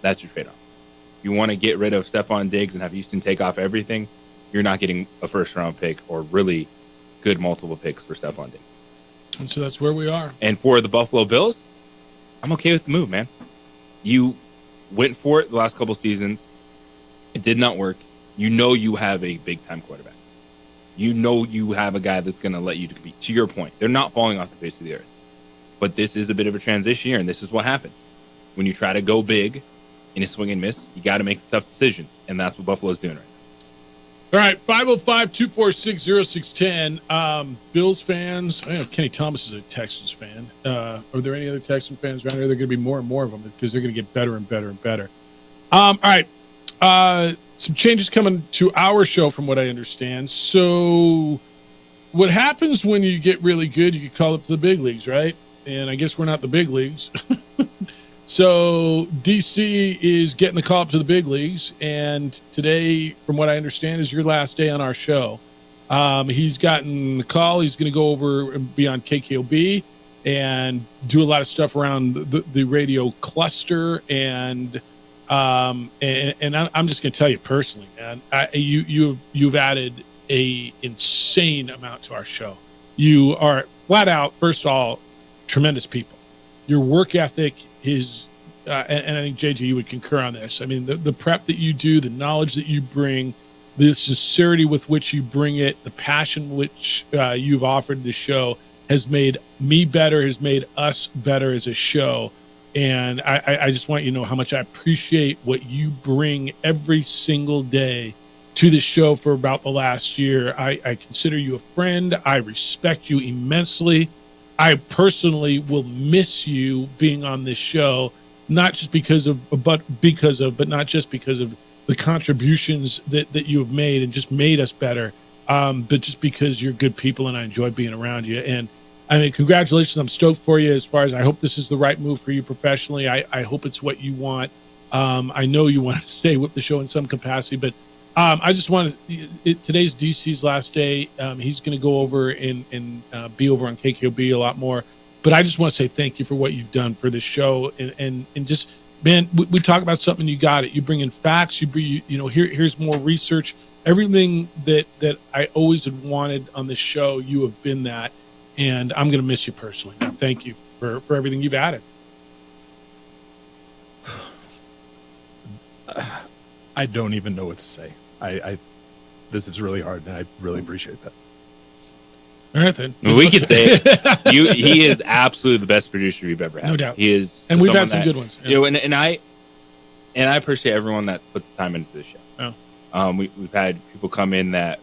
That's your trade-off. You want to get rid of Stephon Diggs and have Houston take off everything, you're not getting a first-round pick or really good multiple picks for Stephon Diggs. And so that's where we are. And for the Buffalo Bills, I'm okay with the move, man. You went for it the last couple seasons. It did not work. You know you have a big-time quarterback. You know you have a guy that's going to let you compete. To your point, they're not falling off the face of the earth. But this is a bit of a transition year, and this is what happens. When you try to go big in a swing and miss, you got to make the tough decisions, and that's what Buffalo's doing right now. All right, 505-246-0610. Bills fans, I know Kenny Thomas is a Texans fan. Are there any other Texan fans around here? There are going to be more and more of them because they're going to get better and better and better. All right, some changes coming to our show from what I understand. So what happens when you get really good, you get called up to the big leagues, right? And I guess we're not the big leagues. So DC is getting the call up to the big leagues. And today, from what I understand, is your last day on our show. He's gotten the call. He's going to go over and be on KKOB and do a lot of stuff around the radio cluster. And I'm just going to tell you personally, man, you've added a insane amount to our show. You are flat out, first of all, tremendous people. Your work ethic is, and I think JJ, you would concur on this. I mean, the prep that you do, the knowledge that you bring, the sincerity with which you bring it, the passion which you've offered the show has made me better, has made us better as a show. And I just want you to know how much I appreciate what you bring every single day to the show for about the last year. I consider you a friend. I respect you immensely. I personally will miss you being on this show, not just but not just because of the contributions that you have made and just made us better, but just because you're good people and I enjoy being around you. And I mean, congratulations. I'm stoked for you as far as I hope this is the right move for you professionally. I hope it's what you want. I know you want to stay with the show in some capacity, but I just want to, today's DC's last day. He's going to go over and be over on KKOB a lot more. But I just want to say thank you for what you've done for this show. And just, man, we talk about something, you got it. You bring in facts. Here's more research. Everything that I always had wanted on this show, you have been that. And I'm going to miss you personally. Now, thank you for everything you've added. I don't even know what to say. This is really hard, and I really appreciate that. All right, then. We could say it. He is absolutely the best producer we've ever had. No doubt. He is, and we've had some good ones. Yeah. And I appreciate everyone that puts the time into the show. Yeah. We've had people come in that,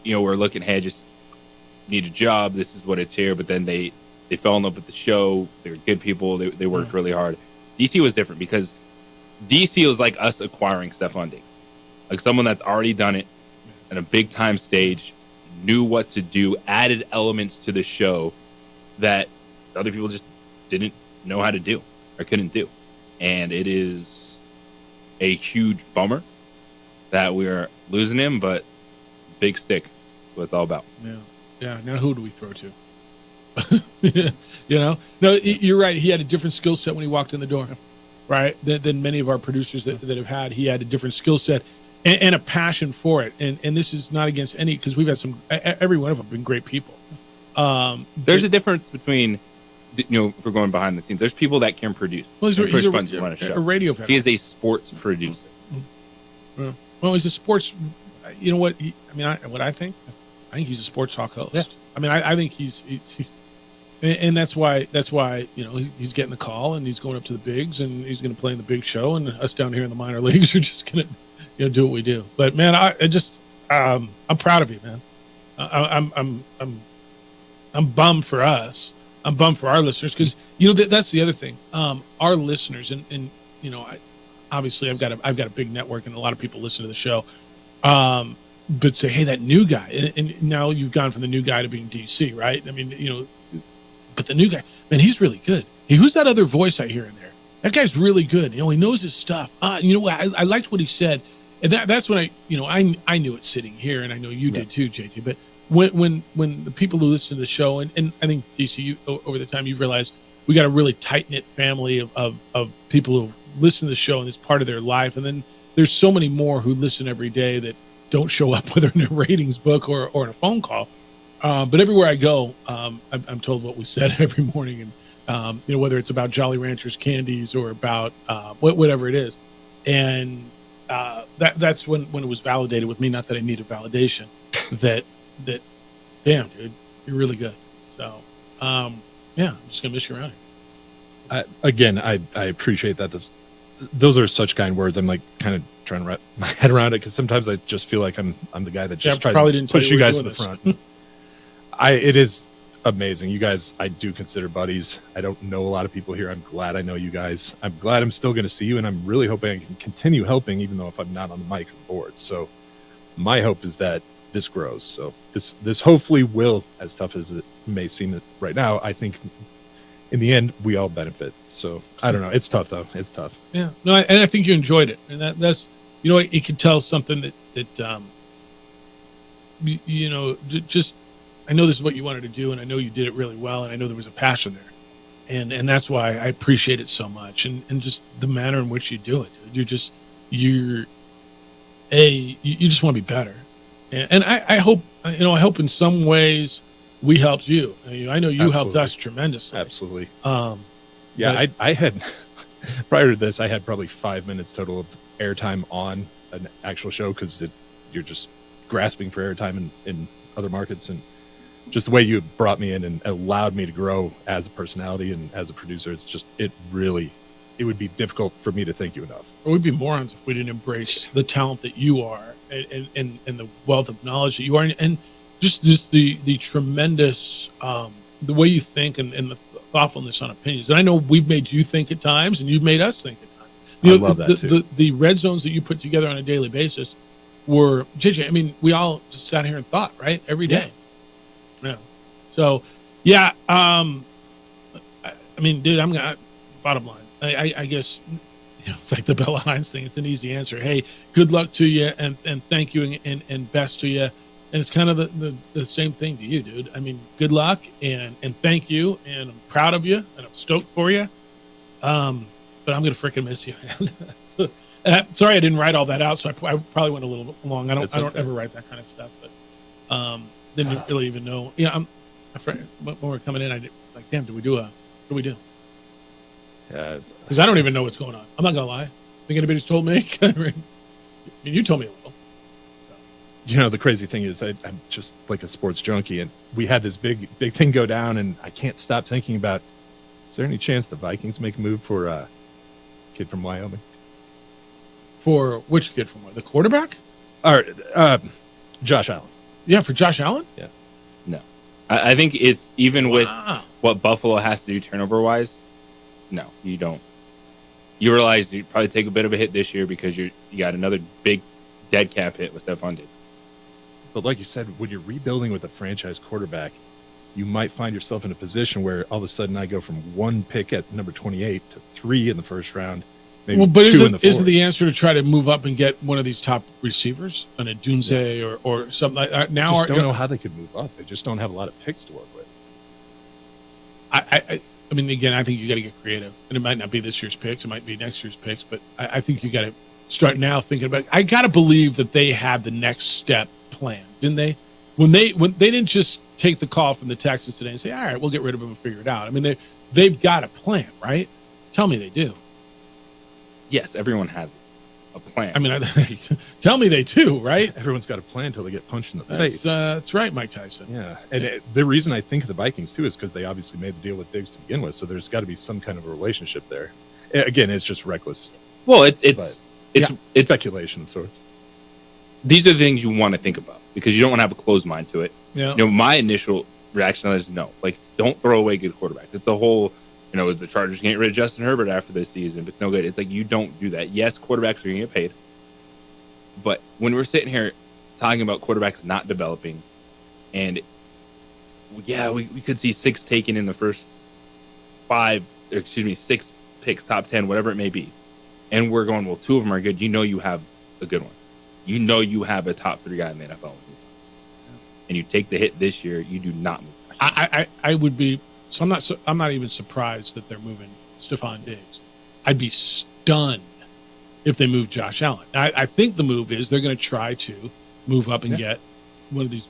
we're looking, hey, just need a job. This is what it's here. But then they fell in love with the show. They were good people. They worked really hard. DC was different because DC was like us acquiring Stephon Diggs, like someone that's already done it in a big time stage, knew what to do, added elements to the show that other people just didn't know how to do or couldn't do. And it is a huge bummer that we're losing him, but big stick is what it's all about. Yeah. Now who do we throw to? No, you're right. He had a different skill set when he walked in the door. Right, than many of our producers that have had. He had a different skill set and a passion for it. And this is not against any, because we've had every one of them been great people. There's a difference between, if we're going behind the scenes, there's people that can produce. Well, he's a radio veteran. He is a sports producer. Well, he's a sports. You know what? What I think he's a sports talk host. Yeah. I mean, I think he's and that's why he's getting the call and he's going up to the bigs and he's going to play in the big show, and us down here in the minor leagues are just going to do what we do. But man, I'm proud of you, man. I'm bummed for us. I'm bummed for our listeners because that's the other thing. Our listeners and obviously I've got a big network and a lot of people listen to the show. But say, hey, that new guy, and now you've gone from the new guy to being DC, right? I mean, but the new guy, man, he's really good. Hey, who's that other voice I hear in there? That guy's really good. He knows his stuff. I liked what he said, and that's when I knew it sitting here, and I know you did too, JT. But when the people who listen to the show, and I think DC, over the time you've realized we got a really tight knit family of people who listen to the show and it's part of their life, and then there's so many more who listen every day that don't show up, whether in a ratings book or in a phone call. But everywhere I go, I'm told what we said every morning, and whether it's about Jolly Ranchers candies or about whatever it is, and that's when it was validated with me. Not that I needed validation, that damn, dude, you're really good. So, yeah, I'm just gonna miss you around here. I appreciate that. Those are such kind words. I'm like kind of trying to wrap my head around it because sometimes I just feel like I'm the guy that just tries to push you guys to the front. It is amazing. You guys, I do consider buddies. I don't know a lot of people here. I'm glad I know you guys. I'm glad I'm still going to see you, and I'm really hoping I can continue helping, even though if I'm not on the mic or board. So my hope is that this grows. So this hopefully will, as tough as it may seem right now, I think in the end we all benefit. So I don't know. It's tough though. It's tough. Yeah. No, and I think you enjoyed it, and that's it could tell something that just. I know this is what you wanted to do, and I know you did it really well, and I know there was a passion there, and that's why I appreciate it so much, and just the manner in which you do it. You just want to be better, and I hope in some ways we helped you. I know you helped us tremendously. Absolutely. Yeah, I had prior to this, I had probably 5 minutes total of airtime on an actual show because you're just grasping for airtime in other markets, and just the way you brought me in and allowed me to grow as a personality and as a producer, it would be difficult for me to thank you enough. We'd be morons if we didn't embrace the talent that you are and the wealth of knowledge that you are, and just the tremendous the way you think and the thoughtfulness on opinions. And I know we've made you think at times, and you've made us think at times. I love that too. The red zones that you put together on a daily basis were JJ. I mean, we all just sat here and thought, right, every day. Yeah. So, yeah. I mean, dude, bottom line. I guess it's like the Bella Hines thing. It's an easy answer. Hey, good luck to you, and thank you, and best to you. And it's kind of the same thing to you, dude. I mean, good luck and thank you, and I'm proud of you, and I'm stoked for you. But I'm gonna freaking miss you. Sorry, I didn't write all that out, so I probably went a little bit long. I don't ever write that kind of stuff, but didn't really even know. Yeah, I'm afraid when we're coming in, I did like, damn, what do we do? Yeah, because I don't even know what's going on. I'm not gonna lie. Think anybody's told me? I mean, you told me a little. The crazy thing is I'm just like a sports junkie, and we had this big thing go down, and I can't stop thinking about, is there any chance the Vikings make a move for a kid from Wyoming? For which kid from Wyoming? The quarterback? Or Josh Allen. Yeah, for Josh Allen? Yeah. No. I think with what Buffalo has to do turnover-wise, no, you don't. You realize you probably take a bit of a hit this year because you got another big dead cap hit with Stephon Diggs. But like you said, when you're rebuilding with a franchise quarterback, you might find yourself in a position where all of a sudden I go from one pick at number 28 to 3 in the first round. Maybe well, but 2 in the fourth. Isn't the answer to try to move up and get one of these top receivers, an Odunze or something like that? Now, I just don't know how they could move up. They just don't have a lot of picks to work with. I mean, again, I think you got to get creative, and it might not be this year's picks, it might be next year's picks, but I think you got to start now thinking about. I got to believe that they had the next step planned, didn't they? When they didn't just take the call from the Texans today and say, all right, we'll get rid of him and figure it out. I mean, they've got a plan, right? Tell me they do. Yes, everyone has a plan. I mean, tell me they do, right? Everyone's got a plan until they get punched in the face. That's right, Mike Tyson. Yeah, and the reason I think of the Vikings, too, is because they obviously made the deal with Diggs to begin with, so there's got to be some kind of a relationship there. Again, it's just reckless. Well, it's speculation of sorts. These are the things you want to think about because you don't want to have a closed mind to it. Yeah. My initial reaction is no. Like, don't throw away good quarterbacks. It's the whole... the Chargers getting rid of Justin Herbert after this season, but it's no good. It's like, you don't do that. Yes, quarterbacks are going to get paid. But when we're sitting here talking about quarterbacks not developing, and we could see 6 taken in the first 6 picks, top 10, whatever it may be. And we're going, well, 2 of them are good. You have a good one. You have a top 3 guy in the NFL. And you take the hit this year, you do not move. I would be... So I'm not even surprised that they're moving Stephon Diggs. I'd be stunned if they move Josh Allen. I think the move is they're going to try to move up and get one of these.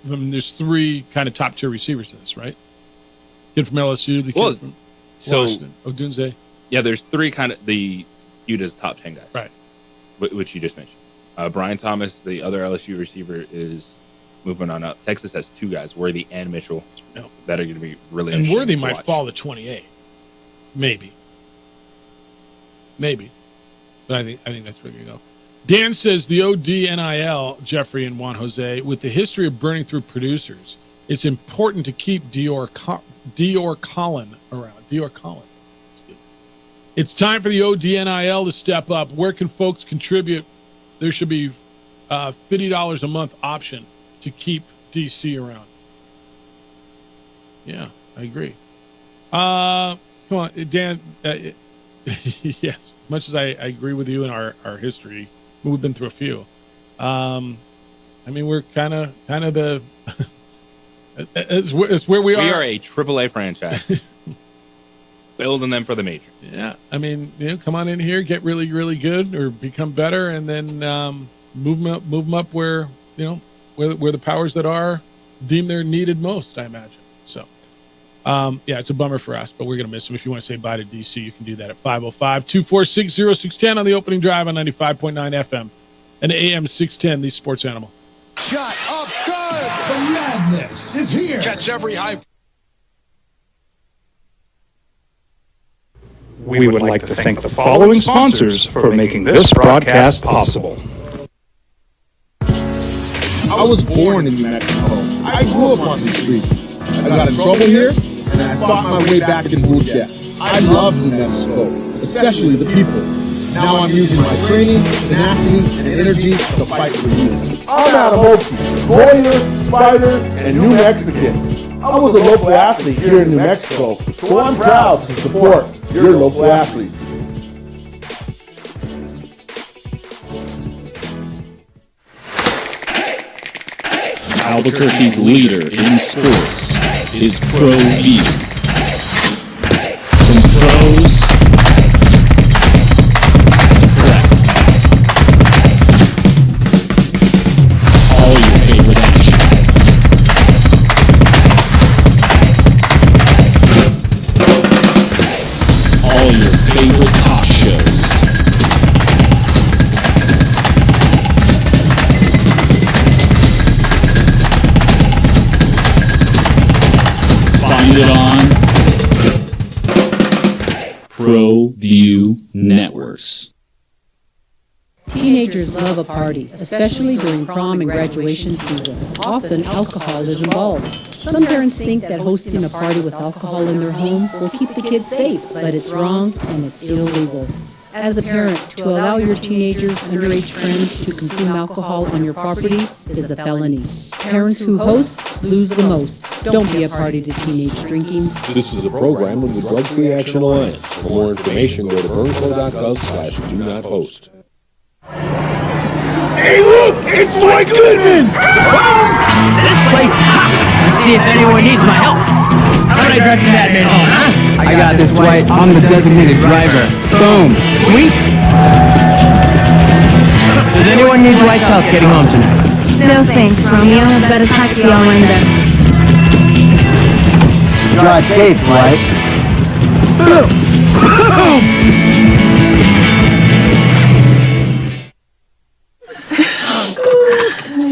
I mean, there's 3 kind of top tier receivers in this, right? Kid from LSU, the kid from Washington, Odunze. Yeah, there's 3 kind of the viewed as top 10 guys, right? Which you just mentioned. Brian Thomas, the other LSU receiver, is moving on up. Texas has 2 guys, Worthy and Mitchell, that are going to be really and interesting Worthy to might watch. fall to 28, maybe. But I think that's where you go. Dan says the ODNIL, Jeffrey and Juan Jose, with the history of burning through producers, it's important to keep Dior Collin around. Dior Collin. It's time for the ODNIL to step up. Where can folks contribute? There should be $50 a month option to keep DC around. Yeah, I agree. Come on, Dan. Yes, as much as I agree with you in our history, we've been through a few. I mean, we're kind of the it's where we are. We are a AAA franchise, building them for the major. Yeah, I mean, come on in here, get really, really good, or become better, and then move them up where where the powers that are deem they're needed most. I imagine. So, yeah, it's a bummer for us, but we're gonna miss them. If you want to say bye to DC, you can do that at 505-246-0610 on the opening drive on 95.9 FM and AM 610. The Sports Animal. Shut up, good. The madness is here. Catch every hype. We would like to thank the following sponsors for making this broadcast possible. I was born in New Mexico. I grew up on these streets. I got in trouble here, and I fought my way back in Bootjack. I love New Mexico, especially the people. Now I'm using my training, tenacity, and energy to fight for you. I'm Adam Oki, lawyer, fighter, and New Mexican. I was a local athlete here in New Mexico, so I'm proud to support your local athletes. Albuquerque's leader in sports is Pro View. From pros to prep. All your favorite action. All your favorite talk shows. Find it on Pro View Networks. Teenagers love a party, especially during prom and graduation season. Often alcohol is involved. Some parents think that hosting a party with alcohol in their home will keep the kids safe, but it's wrong and it's illegal. As a parent, to allow your teenagers' underage friends to consume alcohol on your property is a felony. Parents who host lose the most. Don't be a party to teenage drinking. This is a program of the Drug Free Action Alliance. For more information, go to burnco.gov/do-not-host. Hey, look! It's Dwight Goodman! Boom! This place is hot. Let's see if anyone needs my help. How about I drive you madman home, huh? I got this, Dwight. I'm the designated driver. Boom. Sweet. Does anyone need Dwight's help getting home tonight? No thanks, Romeo. I've got a taxi all lined up. Drive safe, Dwight.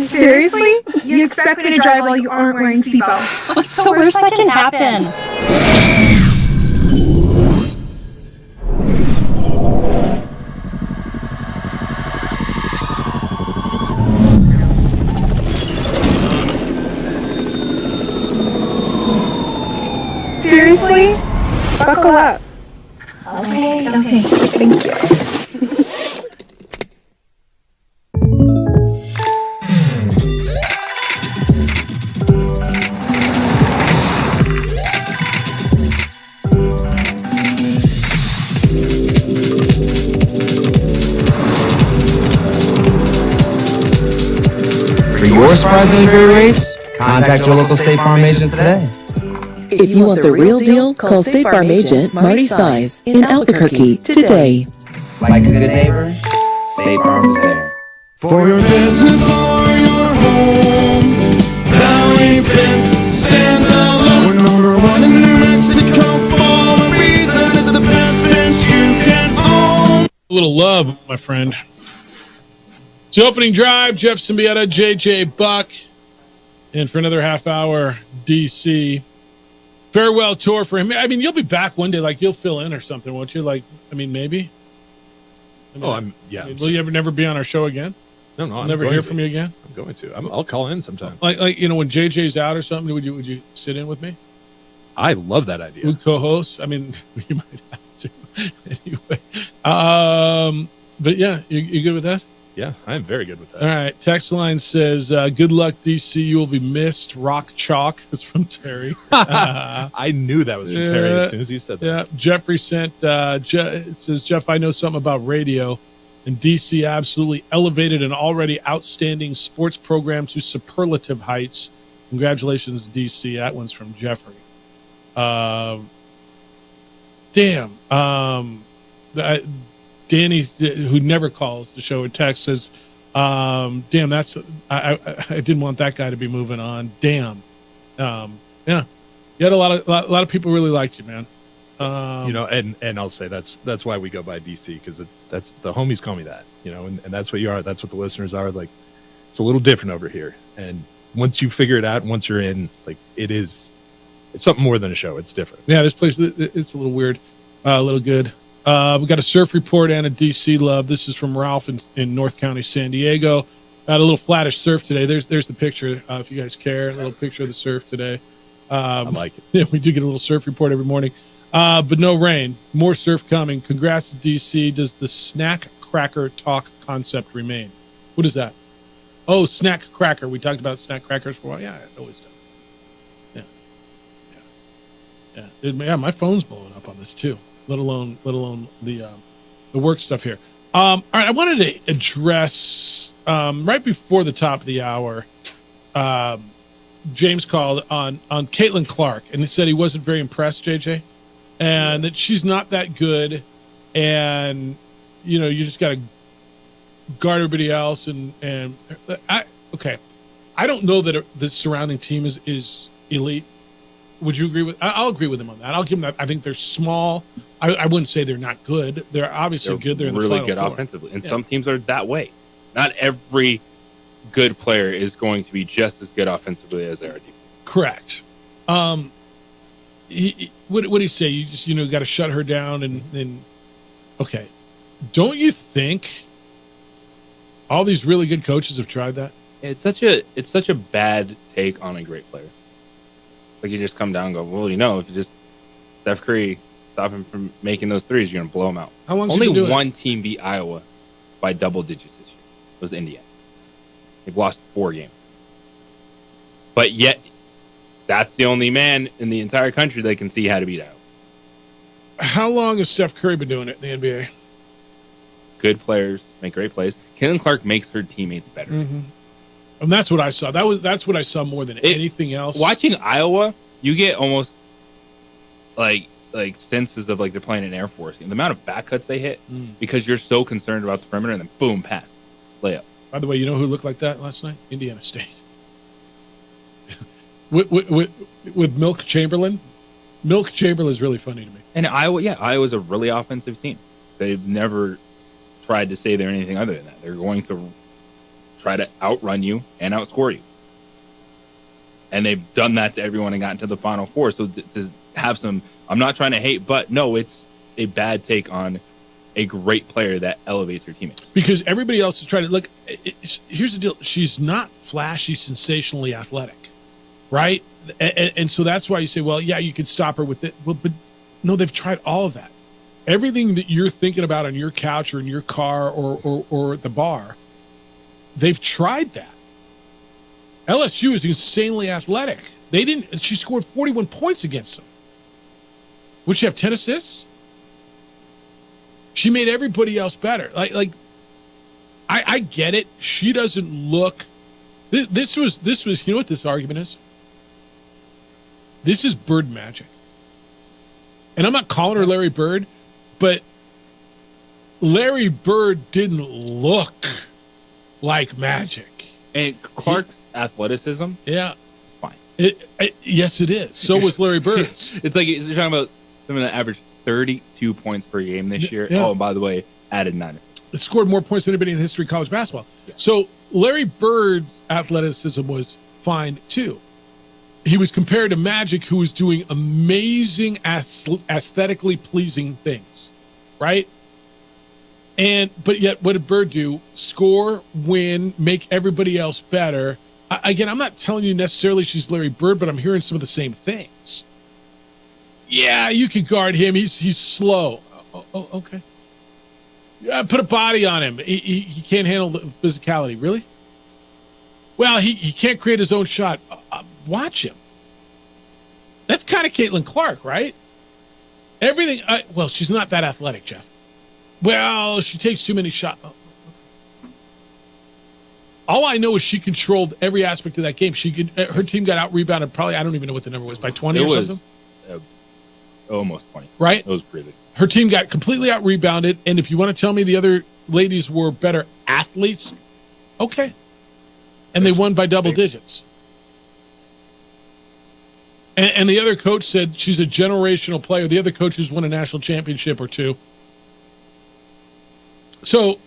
Seriously? You expect me to drive while you aren't wearing seatbelts? What's the worst that can happen? Seriously? Buckle up. Okay. Thank you. For your surprisingly great rates, contact your local State Farm agent today. If you want the real deal, call State Farm agent Marty Size in Albuquerque today. Like a good neighbor, State Farm is there. For your business or your home, Valley Fence stands alone. We're #1 in New Mexico for a reason. It's the best fence you can own. A little love, my friend. It's the opening drive. Jeff Symbieta, JJ Buck. And for another half hour, DC. Farewell tour for him. I mean, you'll be back one day. Like, you'll fill in or something, won't you? Like, I mean, maybe. Will you ever never be on our show again? No, I'll I'm never going hear to. from you again. I'm going to. I'll call in sometime. Like when JJ's out or something, would you sit in with me? I love that idea. We co-host. I mean, you might have to anyway. But yeah, you good with that? Yeah, I'm very good with that. All right. Text line says, "Good luck, DC. You will be missed." Rock chalk is from Terry. I knew that was from Terry as soon as you said that. Yeah. Jeffrey sent. It says, "Jeff, I know something about radio, and DC absolutely elevated an already outstanding sports program to superlative heights. Congratulations, DC." That one's from Jeffrey. Danny, who never calls the show, a text says, "Damn, that's I didn't want that guy to be moving on. Damn, yeah, you had a lot of people really liked you, man. And I'll say that's why we go by DC, because that's the homies call me that, and that's what you are. That's what the listeners are. Like, it's a little different over here, and once you figure it out, once you're in, like, it's something more than a show. It's different. Yeah, this place it's a little weird, a little good. We got a surf report and a DC love. This is from Ralph in North County, San Diego. Got a little flattish surf today. There's the picture. If you guys care, a little picture of the surf today. I like it. Yeah, we do get a little surf report every morning. But no rain. More surf coming. Congrats to DC. Does the snack cracker talk concept remain? What is that? Oh, snack cracker. We talked about snack crackers for a while. Yeah, it always does. Yeah. My phone's blowing up on this too. Let alone the work stuff here. All right, I wanted to address right before the top of the hour. James called on Caitlin Clark, and he said he wasn't very impressed, JJ, and that she's not that good, and you just got to guard everybody else. And I don't know that the surrounding team is elite. Would you agree with? I'll agree with him on that. I'll give them that. I think they're small. I wouldn't say they're not good. They're obviously good. They're in the really Final good Four. offensively, and some teams are that way. Not every good player is going to be just as good offensively as they are defensively. Correct. What do you say? You just got to shut her down and okay. Don't you think all these really good coaches have tried that? It's such a bad take on a great player. Like, you just come down and go, well, if you just Steph Curry, stop him from making those threes, you're gonna blow him out. How long? Only one team beat Iowa by double digits this year. It was Indiana. They've lost 4 games, but yet that's the only man in the entire country that can see how to beat Iowa. How long has Steph Curry been doing it in the NBA? Good players make great plays. Caitlin Clark makes her teammates better. Mm-hmm. And that's what I saw. That's what I saw more than anything else. Watching Iowa, you get almost like senses of like they're playing an Air Force game. The amount of back cuts they hit because you're so concerned about the perimeter, and then boom, pass, layup. By the way, you know who looked like that last night? Indiana State. with Milk Chamberlain. Milk Chamberlain is really funny to me. And Iowa's a really offensive team. They've never tried to say they're anything other than that. They're going to try to outrun you and outscore you. And they've done that to everyone and gotten to the Final Four. So to have some, I'm not trying to hate, but no, it's a bad take on a great player that elevates her teammates. Because everybody else is trying to look. Here's the deal: she's not flashy, sensationally athletic, right? And so that's why you say, well, yeah, you can stop her with it. Well, but no, they've tried all of that. Everything that you're thinking about on your couch or in your car or at the bar, they've tried that. LSU is insanely athletic. She scored 41 points against them. Would she have 10 assists? She made everybody else better. I get it. She doesn't look. This was. You know what this argument is? This is Bird magic. And I'm not calling her Larry Bird, but Larry Bird didn't look like magic. And Clark's athleticism, fine. Yes, it is. So was Larry Bird's. It's like you're talking about someone that averaged 32 points per game this year. Yeah. Oh, and by the way, added 9 assists. It scored more points than anybody in the history of college basketball. Yeah. So Larry Bird's athleticism was find too. He was compared to Magic, who was doing amazing, aesthetically pleasing things, right? But yet, what did Bird do? Score, win, make everybody else better. Again, I'm not telling you necessarily she's Larry Bird, but I'm hearing some of the same things. Yeah, you can guard him. He's slow. Oh, okay. Yeah, put a body on him. He can't handle the physicality. Really? Well, he can't create his own shot. Watch him. That's kind of Caitlin Clark, right? Everything. Well, she's not that athletic, Jeff. Well, she takes too many shots. All I know is she controlled every aspect of that game. Her team got out rebounded. Probably, I don't even know what the number was, by 20 or something. Almost 20. Right? It was pretty big. Her team got completely out rebounded. And if you want to tell me the other ladies were better athletes, okay. And they won by double digits. And the other coach said she's a generational player. The other coaches won a national championship or two. So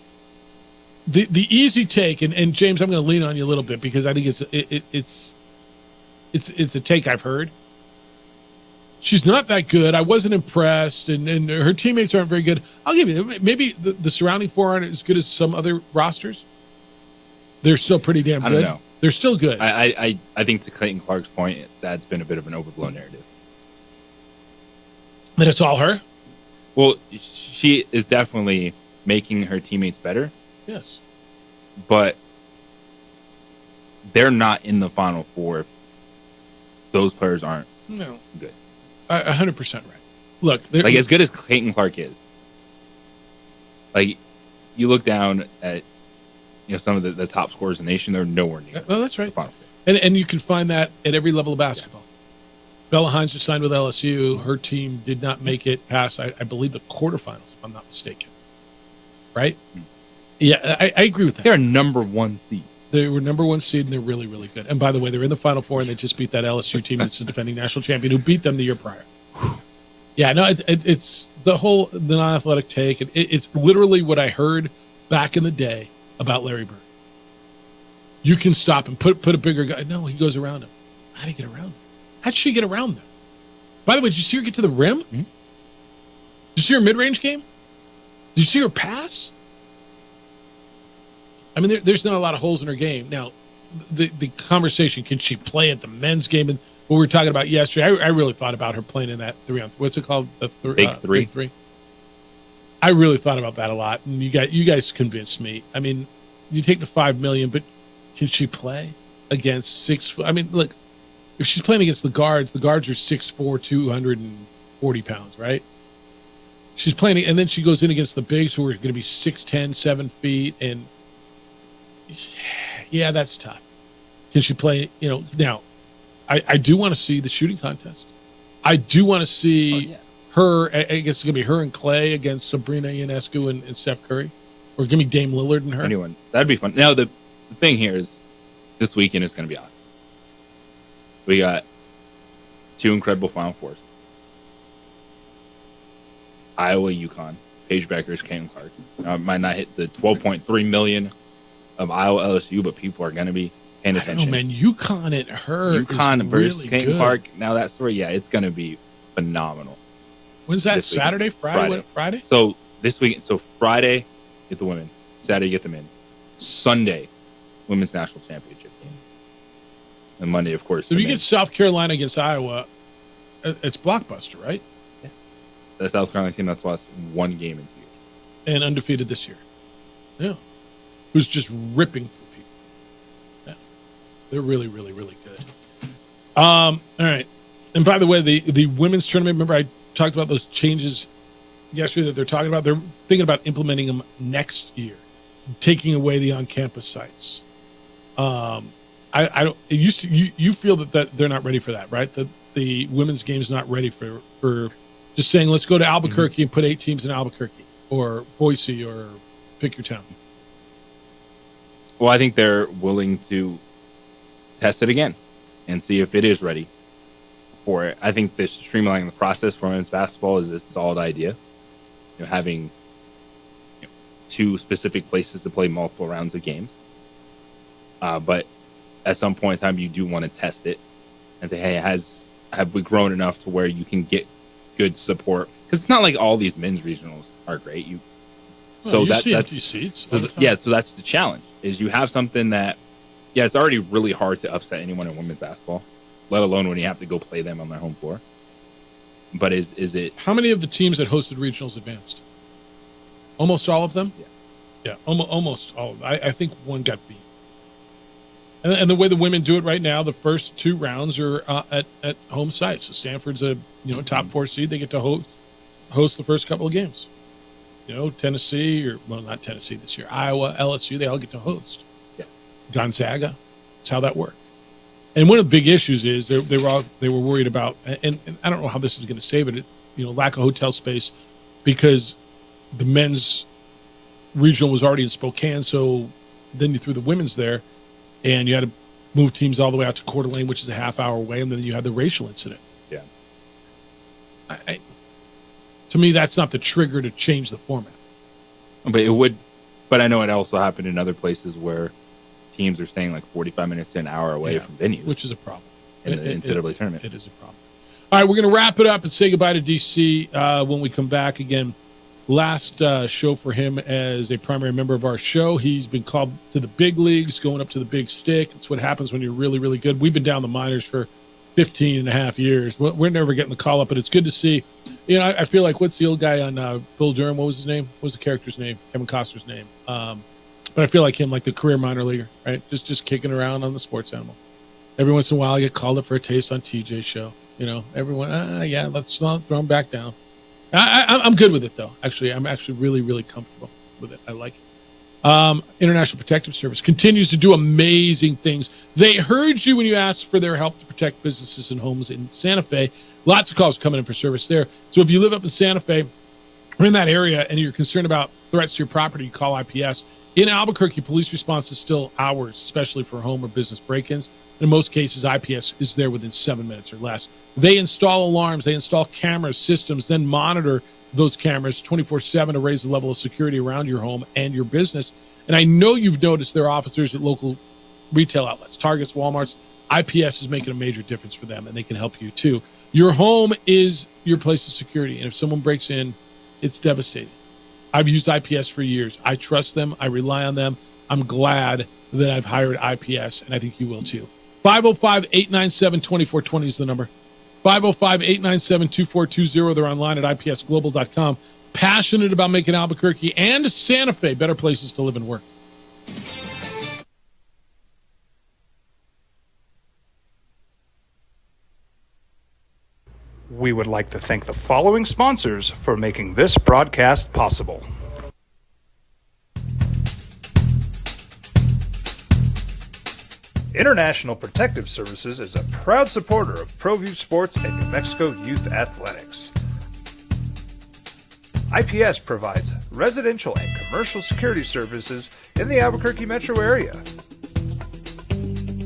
the easy take, and James, I'm going to lean on you a little bit because I think it's a take I've heard. She's not that good. I wasn't impressed, and her teammates aren't very good. I'll give you, maybe the surrounding four aren't as good as some other rosters. They're still pretty damn good. I don't know. They're still good. I think to Clayton Clark's point, that's been a bit of an overblown narrative. That it's all her? Well, she is definitely making her teammates better. Yes. But they're not in the Final Four if those players aren't good. 100% right. Look, like as good as Clayton Clark is, like you look down at some of the top scorers in the nation, they're nowhere near. No, that's right. And you can find that at every level of basketball. Bella Hines just signed with LSU. Her team did not make it past, I believe, the quarterfinals, if I'm not mistaken. Right? Yeah, I agree with that. They're a number one seed. They were number one seed, and they're really, really good. And by the way, they're in the Final Four, and they just beat that LSU team that's the defending national champion who beat them the year prior. Yeah, no, it's the non-athletic take. It's literally what I heard back in the day about Larry Bird. You can stop and put a bigger guy. No, he goes around him. How did he get around him? How'd she get around them? By the way, did you see her get to the rim? Mm-hmm. Did you see her mid-range game? Did you see her pass? I mean, there's not a lot of holes in her game. Now, the conversation, can she play at the men's game? And what we were talking about yesterday, I really thought about her playing in that 3-on-3. What's it called? Big three. Big three. I really thought about that a lot, and you guys convinced me. I mean, you take the $5 million, but can she play against 6 foot? I mean, look, if she's playing against the guards are 6'4", 240 pounds, right? She's playing, and then she goes in against the bigs who are going to be 6'10", 7 feet, and yeah, that's tough. Can she play? Now, I do want to see the shooting contest. I do want to see her. I guess it's going to be her and Clay against Sabrina Ionescu and Steph Curry, or give me Dame Lillard and her. Anyone, that'd be fun. Now the thing here is, this weekend is going to be awesome. We got 2 incredible Final Fours. Iowa, UConn, Paige Beckers, Caitlin Clark. Now, it might not hit the 12.3 million of Iowa LSU, but people are going to be paying attention. Oh man, UConn and her. UConn versus really Caitlin Clark. Now that story, it's going to be phenomenal. When's that? Saturday, Friday? Friday. So this weekend. So Friday, get the women. Saturday, get the men. Sunday, women's national championship game. And Monday, of course. So if you get South Carolina against Iowa, it's blockbuster, right? Yeah. The South Carolina team that's lost 1 game in 2 years. And undefeated this year. Yeah. Who's just ripping through people. Yeah. They're really, really, really good. All right. And by the way, the women's tournament, remember I talked about those changes yesterday that they're talking about? They're thinking about implementing them next year, taking away the on-campus sites. I don't. You feel that they're not ready for that, right? That the women's game is not ready for just saying let's go to Albuquerque and put 8 teams in Albuquerque or Boise or pick your town. Well, I think they're willing to test it again and see if it is ready for it. I think this streamlining the process for women's basketball is a solid idea. Having 2 specific places to play multiple rounds of games. But at some point in time you do want to test it and say, hey, have we grown enough to where you can get good support? Because it's not like all these men's regionals are great. So that's the challenge. Is you have something that, it's already really hard to upset anyone in women's basketball, let alone when you have to go play them on their home floor. But is it? How many of the teams that hosted regionals advanced? Almost all of them. Yeah, almost all. I think one got beat. And the way the women do it right now, the first 2 rounds are at home sites. So Stanford's a top 4 seed. They get to host the first couple of games. Tennessee not Tennessee this year. Iowa, LSU, they all get to host. Yeah. Gonzaga. That's how that worked. And one of the big issues is they were worried about, and I don't know how this is going to save it, lack of hotel space, because the men's regional was already in Spokane. So then you threw the women's there, and you had to move teams all the way out to Coeur d'Alene, which is a half-hour away, and then you had the racial incident. Yeah. To me, that's not the trigger to change the format. But it would. But I know it also happened in other places where teams are staying like 45 minutes to an hour away from venues, which is a problem in the NCAA tournament. It is a problem. All right, we're going to wrap it up and say goodbye to DC when we come back. Again, last show for him as a primary member of our show. He's been called to the big leagues, going up to the big stick. That's what happens when you're really, really good. We've been down the minors for 15 and a half years. We're never getting the call up, but it's good to see. I feel like, what's the old guy on Bill Durham? What was his name? What was the character's name? Kevin Costner's name. But I feel like him, like the career minor leaguer, right? Just kicking around on the sports animal. Every once in a while, I get called up for a taste on TJ's show. Everyone, let's not throw him back down. I'm good with it, though. Actually, I'm actually really, really comfortable with it. I like it. International Protective Service continues to do amazing things. They heard you when you asked for their help to protect businesses and homes in Santa Fe. Lots of calls coming in for service there. So if you live up in Santa Fe or in that area and you're concerned about threats to your property, call IPS. In Albuquerque, police response is still hours, especially for home or business break-ins. In most cases, IPS is there within 7 minutes or less. They install alarms, they install cameras, systems, then monitor those cameras 24/7 to raise the level of security around your home and your business. And I know you've noticed their officers at local retail outlets, Targets, Walmarts. IPS is making a major difference for them, and they can help you too. Your home is your place of security, and if someone breaks in, it's devastating. I've used IPS for years. I trust them. I rely on them. I'm glad that I've hired IPS, and I think you will too. 505-897-2420 is the number. 505-897-2420. They're online at ipsglobal.com. Passionate about making Albuquerque and Santa Fe better places to live and work. We would like to thank the following sponsors for making this broadcast possible. International Protective Services is a proud supporter of ProView Sports and New Mexico Youth Athletics. IPS provides residential and commercial security services in the Albuquerque metro area.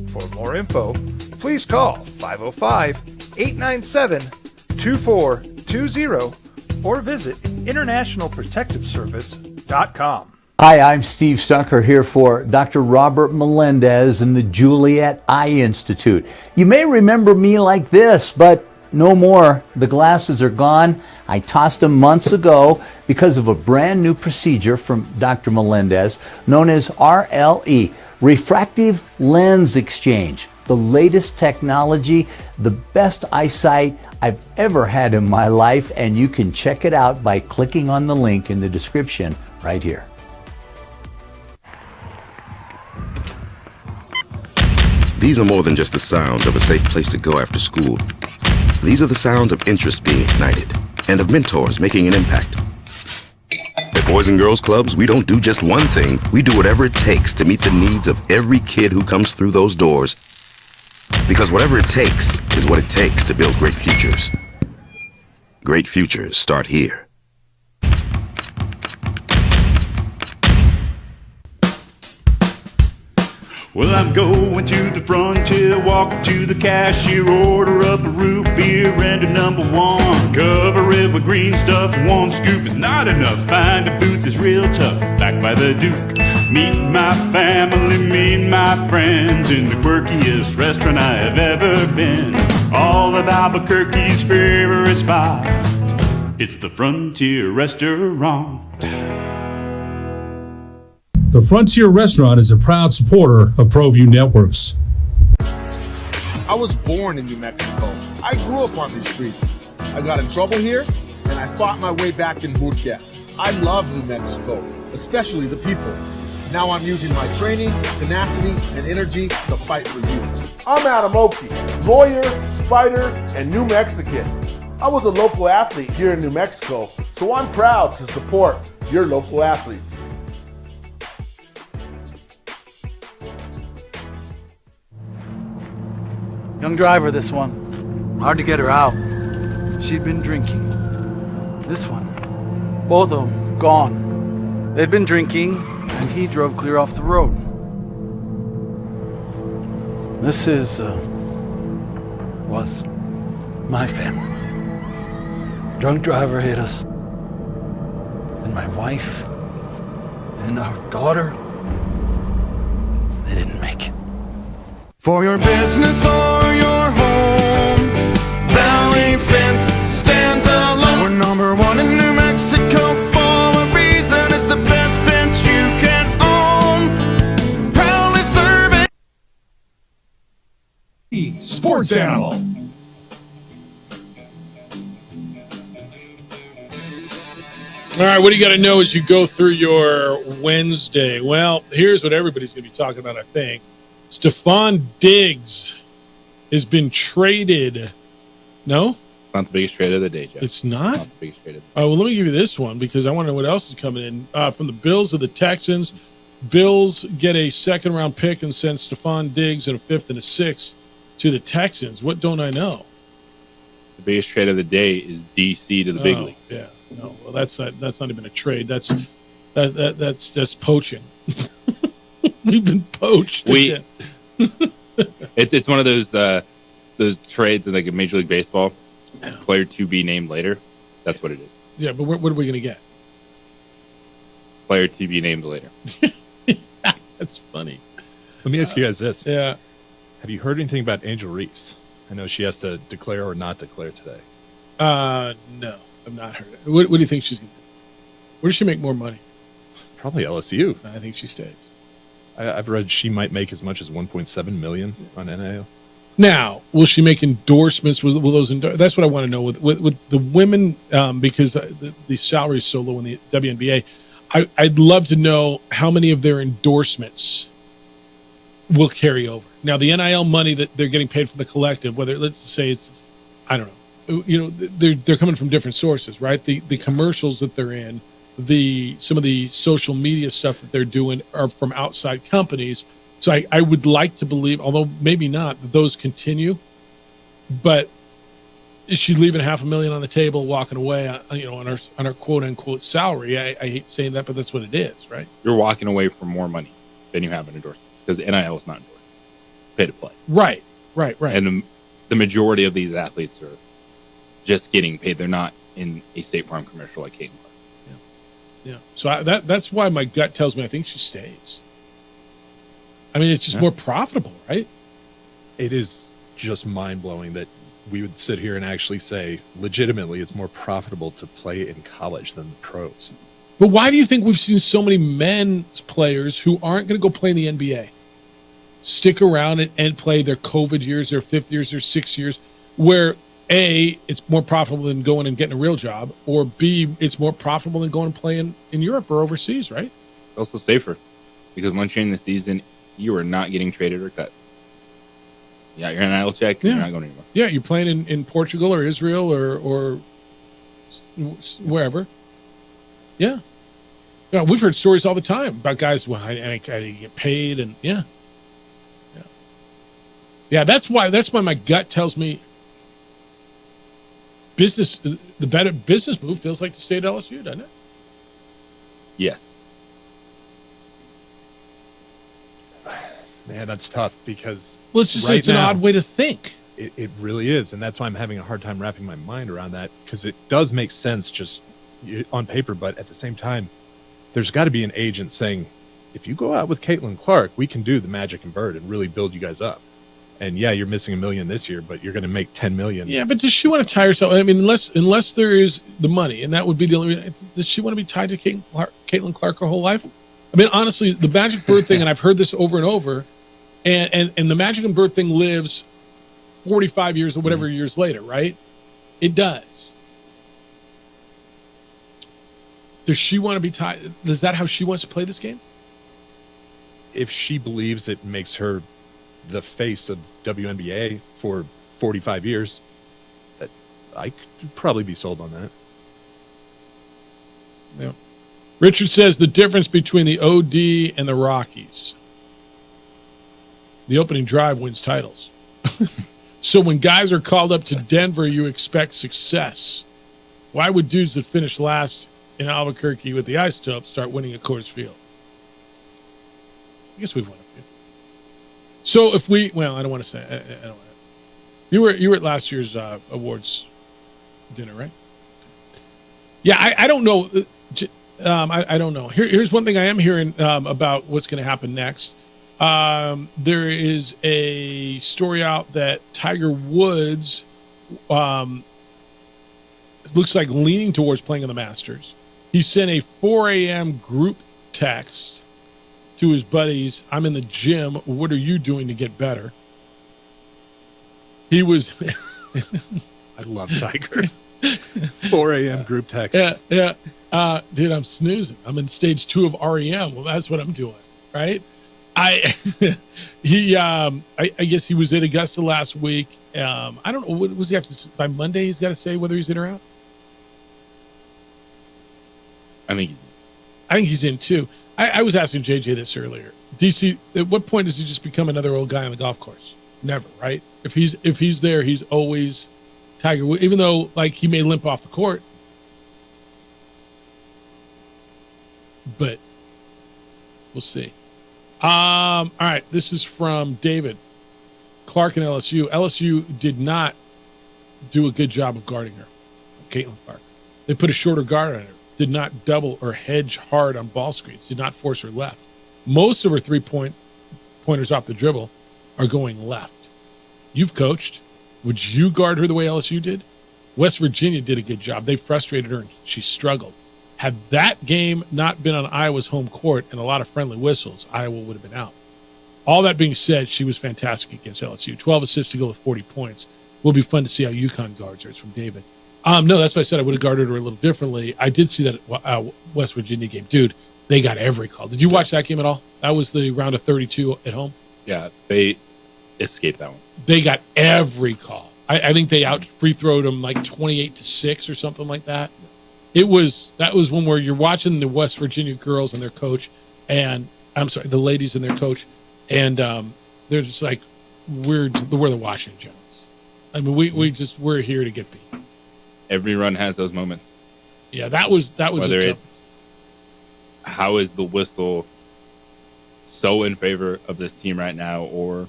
For more info, please call 505-897-2420 or visit internationalprotectiveservice.com. Hi, I'm Steve Stucker here for Dr. Robert Melendez and the Juliet Eye Institute. You may remember me like this, but no more. The glasses are gone. I tossed them months ago because of a brand new procedure from Dr. Melendez known as RLE, Refractive Lens Exchange. The latest technology, the best eyesight I've ever had in my life, and you can check it out by clicking on the link in the description right here. These are more than just the sounds of a safe place to go after school. These are the sounds of interest being ignited and of mentors making an impact. At Boys and Girls Clubs, we don't do just one thing. We do whatever it takes to meet the needs of every kid who comes through those doors. Because whatever it takes is what it takes to build great futures. Great futures start here. Well, I'm going to the frontier, walk up to the cashier, order up a root beer and a number one. Cover it with green stuff, one scoop is not enough. Find a booth is real tough, backed by the Duke. Meet my family, meet my friends in the quirkiest restaurant I have ever been. All of Albuquerque's favorite spot. It's the Frontier Restaurant. The Frontier Restaurant is a proud supporter of ProView Networks. I was born in New Mexico. I grew up on these streets. I got in trouble here, and I fought my way back in boot camp. I love New Mexico, especially the people. Now I'm using my training, tenacity, and energy to fight for you. I'm Adam Oki, lawyer, fighter, and New Mexican. I was a local athlete here in New Mexico, so I'm proud to support your local athletes. Young driver, this one. Hard to get her out. She'd been drinking. This one. Both of them gone. They'd been drinking, and he drove clear off the road. This was my family. Drunk driver hit us. And my wife and our daughter, they didn't make it. For your business or your home, Valley Fence stands alone. We're number one in New Mexico for a reason. It's the best fence you can own. Proudly serving Sports Animal. All right, what do you got to know as you go through your Wednesday? Well, here's what everybody's going to be talking about, I think. Stephon Diggs has been traded. No? It's not the biggest trade of the day, Jeff. It's not? It's not the biggest trade of the day. Oh, well, let me give you this one because I want to know what else is coming in. From the Bills to the Texans, Bills get a second-round pick and send Stephon Diggs and a fifth and a sixth to the Texans. What don't I know? The biggest trade of the day is DC to the big league. Yeah. No, well, that's not even a trade. That's poaching. We've been poached. It's one of those trades in like a Major League Baseball, player to be named later. That's what it is. Yeah, but what are we going to get? Player to be named later. That's funny. Let me ask you guys this. Yeah. Have you heard anything about Angel Reese? I know she has to declare or not declare today. No, I've not heard it. What do you think she's going to do? Where does she make more money? Probably LSU. I think she stays. I've read she might make as much as $1.7 million on NIL. Now, will she make endorsements? Will those that's what I want to know with the women because the salary is so low in the WNBA. I'd love to know how many of their endorsements will carry over. Now, the NIL money that they're getting paid from the collective, whether let's say it's, I don't know, they're coming from different sources, right? The commercials that they're in. Some of the social media stuff that they're doing are from outside companies. So I would like to believe, although maybe not, that those continue. But is she leaving $500,000 on the table, walking away, on her quote unquote salary? I hate saying that, but that's what it is, right? You're walking away for more money than you have in endorsements because the NIL is not endorsed. Pay to play. Right. And the majority of these athletes are just getting paid. They're not in a State Farm commercial like Caitlin. Yeah. So that's why my gut tells me I think she stays. I mean, it's just more profitable, right? It is just mind-blowing that we would sit here and actually say, legitimately, it's more profitable to play in college than the pros. But why do you think we've seen so many men's players who aren't going to go play in the NBA stick around and play their COVID years, their 5th years, their 6 years, where A, it's more profitable than going and getting a real job, or B, it's more profitable than going and playing in Europe or overseas, right? It's also safer because once you're in the season, you are not getting traded or cut. Yeah, you're an NIL check, you're not going anywhere. Yeah, you're playing in Portugal or Israel or wherever. Yeah. Yeah, we've heard stories all the time about guys, well, I get paid, and yeah. That's why my gut tells me the better business move feels like to stay at LSU, doesn't it? Yes. Man, that's tough because it's an odd way to think. It really is, and that's why I'm having a hard time wrapping my mind around that because it does make sense just on paper, but at the same time, there's got to be an agent saying, if you go out with Caitlin Clark, we can do the Magic and Bird and really build you guys up. And yeah, you're missing $1 million this year, but you're going to make $10 million. Yeah, but does she want to tie herself? I mean, unless there is the money, and that would be the only reason. Does she want to be tied to Caitlin Clark her whole life? I mean, honestly, the Magic Bird thing, and I've heard this over and over, and the Magic and Bird thing lives 45 years or whatever years later, right? It does. Does she want to be tied? Is that how she wants to play this game? If she believes it makes her the face of WNBA for 45 years, that I could probably be sold on that. Yeah. Richard says the difference between the OD and the Rockies. The opening drive wins titles. So when guys are called up to Denver, you expect success. Why would dudes that finish last in Albuquerque with the Isotopes start winning at Coors Field? I guess we've won a few. So if we, well, I don't want to say, I don't want to. You were at last year's awards dinner, right? Yeah, I don't know. I don't know. Here's one thing I am hearing about what's going to happen next. There is a story out that Tiger Woods looks like leaning towards playing in the Masters. He sent a 4 a.m. group text to his buddies. I'm in the gym. What are you doing to get better? He was. I love Tiger. 4 a.m. group text. Yeah. Dude, I'm snoozing. I'm in stage 2 of REM. Well, that's what I'm doing, right? I guess he was at Augusta last week. I don't know. What was he have to by Monday? He's got to say whether he's in or out. I think he's in too. I was asking JJ this earlier. DC, at what point does he just become another old guy on the golf course? Never, right? If he's there, he's always Tiger. Even though like he may limp off the court, but we'll see. All right, this is from David Clark and LSU. LSU did not do a good job of guarding her, Caitlin Clark. They put a shorter guard on her. Did not double or hedge hard on ball screens. Did not force her left. Most of her three-pointers off the dribble are going left. You've coached. Would you guard her the way LSU did? West Virginia did a good job. They frustrated her and she struggled. Had that game not been on Iowa's home court and a lot of friendly whistles, Iowa would have been out. All that being said, she was fantastic against LSU. 12 assists to go with 40 points. Will be fun to see how UConn guards her. It's from David. No, that's why I said I would have guarded her a little differently. I did see that West Virginia game. Dude, they got every call. Did you watch that game at all? That was the round of 32 at home. Yeah, they escaped that one. They got every call. I think they out free throwed them like 28-6 or something like that. That was one where you're watching the West Virginia girls and their coach, and I'm sorry, the ladies and their coach, and they're just like we're the Washington Generals. I mean, we're here to get beat. Every run has those moments. Yeah, that was whether it's how is the whistle so in favor of this team right now, or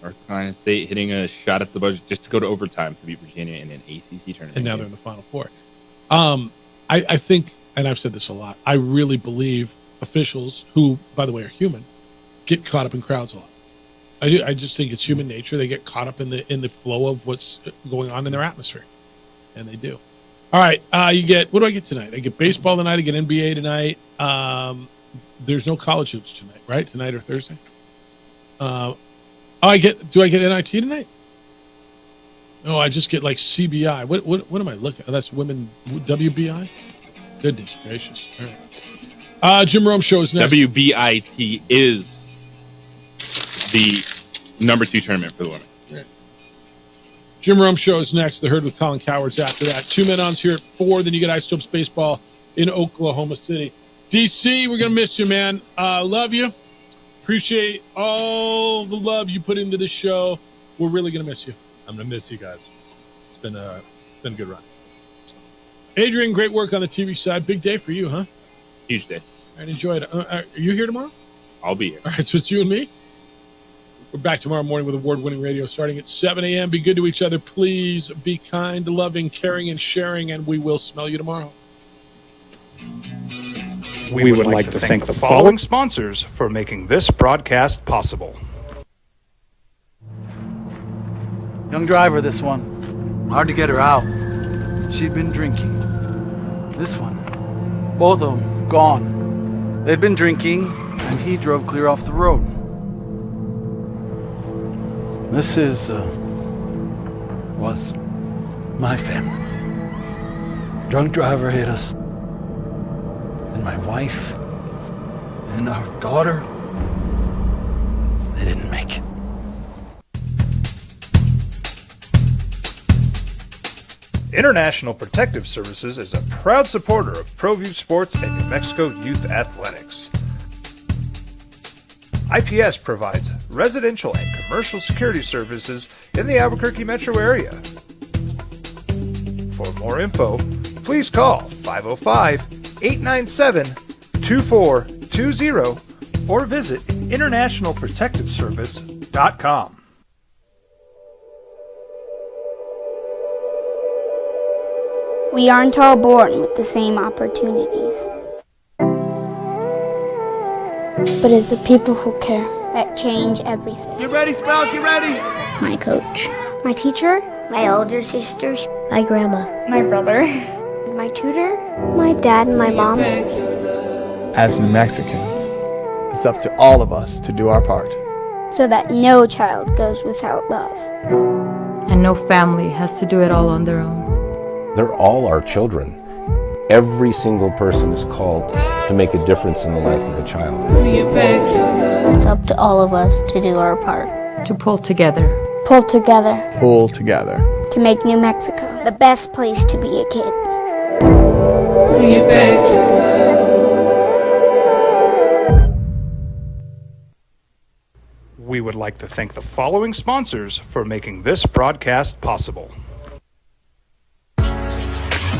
North Carolina State hitting a shot at the buzzer just to go to overtime to beat Virginia in an ACC tournament. And now they're in the Final Four. I think, and I've said this a lot, I really believe officials, who, by the way, are human, get caught up in crowds a lot. I just think it's human nature. They get caught up in the flow of what's going on in their atmosphere. And they do. All right, what do I get tonight? I get baseball tonight. I get NBA tonight. There's no college hoops tonight, right? Tonight or Thursday? Do I get NIT tonight? No, I just get like CBI. What am I looking at? Oh, that's women WBI? Goodness gracious. All right. Jim Rome show is next. WBIT is the number 2 tournament for the women. Right. Jim Rome show is next. The Herd with Colin Cowards after that. 2 men on here at 4. Then you get Isotopes baseball in Oklahoma City. DC, we're going to miss you, man. Love you. Appreciate all the love you put into the show. We're really going to miss you. I'm going to miss you guys. It's been a good run. Adrian, great work on the TV side. Big day for you, huh? Huge day. All right, enjoy it. Are you here tomorrow? I'll be here. All right, so it's you and me. We're back tomorrow morning with award-winning radio starting at 7 a.m. Be good to each other. Please be kind, loving, caring, and sharing, and we will smell you tomorrow. We would like to thank the following sponsors for making this broadcast possible. Young driver, this one. Hard to get her out. She'd been drinking. This one. Both of them gone. They'd been drinking, and he drove clear off the road. This was my family. Drunk driver hit us. And my wife and our daughter, they didn't make it. International Protective Services is a proud supporter of ProView Sports and New Mexico Youth Athletics. IPS provides residential and commercial security services in the Albuquerque metro area. For more info, please call 505-897-2420 or visit internationalprotectiveservice.com. We aren't all born with the same opportunities. But it's the people who care that change everything. Get ready, Sprout, get ready! My coach, my teacher, my older sisters, my grandma, my brother, my tutor, my dad, and my mom. As New Mexicans, it's up to all of us to do our part. So that no child goes without love. And no family has to do it all on their own. They're all our children. Every single person is called to make a difference in the life of a child. It's up to all of us to do our part. To pull together. Pull together. Pull together. To make New Mexico the best place to be a kid. We would like to thank the following sponsors for making this broadcast possible.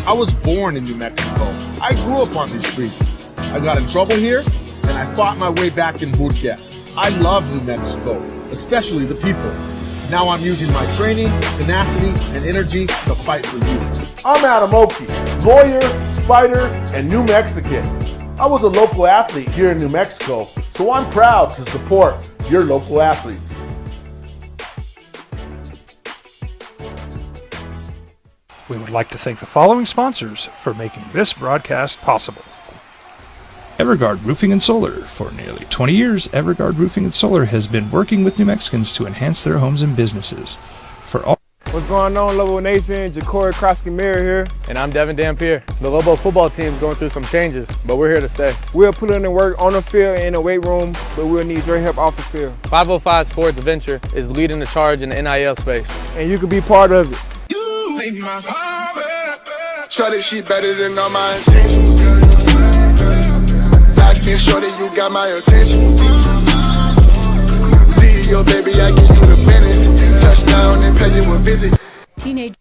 I was born in New Mexico. I grew up on these streets. I got in trouble here, and I fought my way back in Burquia. I love New Mexico, especially the people. Now I'm using my training, tenacity, and energy to fight for you. I'm Adam Oki, lawyer, fighter, and New Mexican. I was a local athlete here in New Mexico, so I'm proud to support your local athletes. We would like to thank the following sponsors for making this broadcast possible. Everguard Roofing and Solar. For nearly 20 years, Everguard Roofing and Solar has been working with New Mexicans to enhance their homes and businesses. For all What's going on, Lobo Nation? Ja'Cory Krosky-Mir here. And I'm Devin Dampier. The Lobo football team is going through some changes, but we're here to stay. We'll put in the work on the field and in the weight room, but we'll need your help off the field. 505 Sports Venture is leading the charge in the NIL space. And you can be part of it. Shorty, she better than all my intentions. Locked in, shorty, you got my attention. See your baby, I get you the business. Touchdown and pay you a visit. Teenage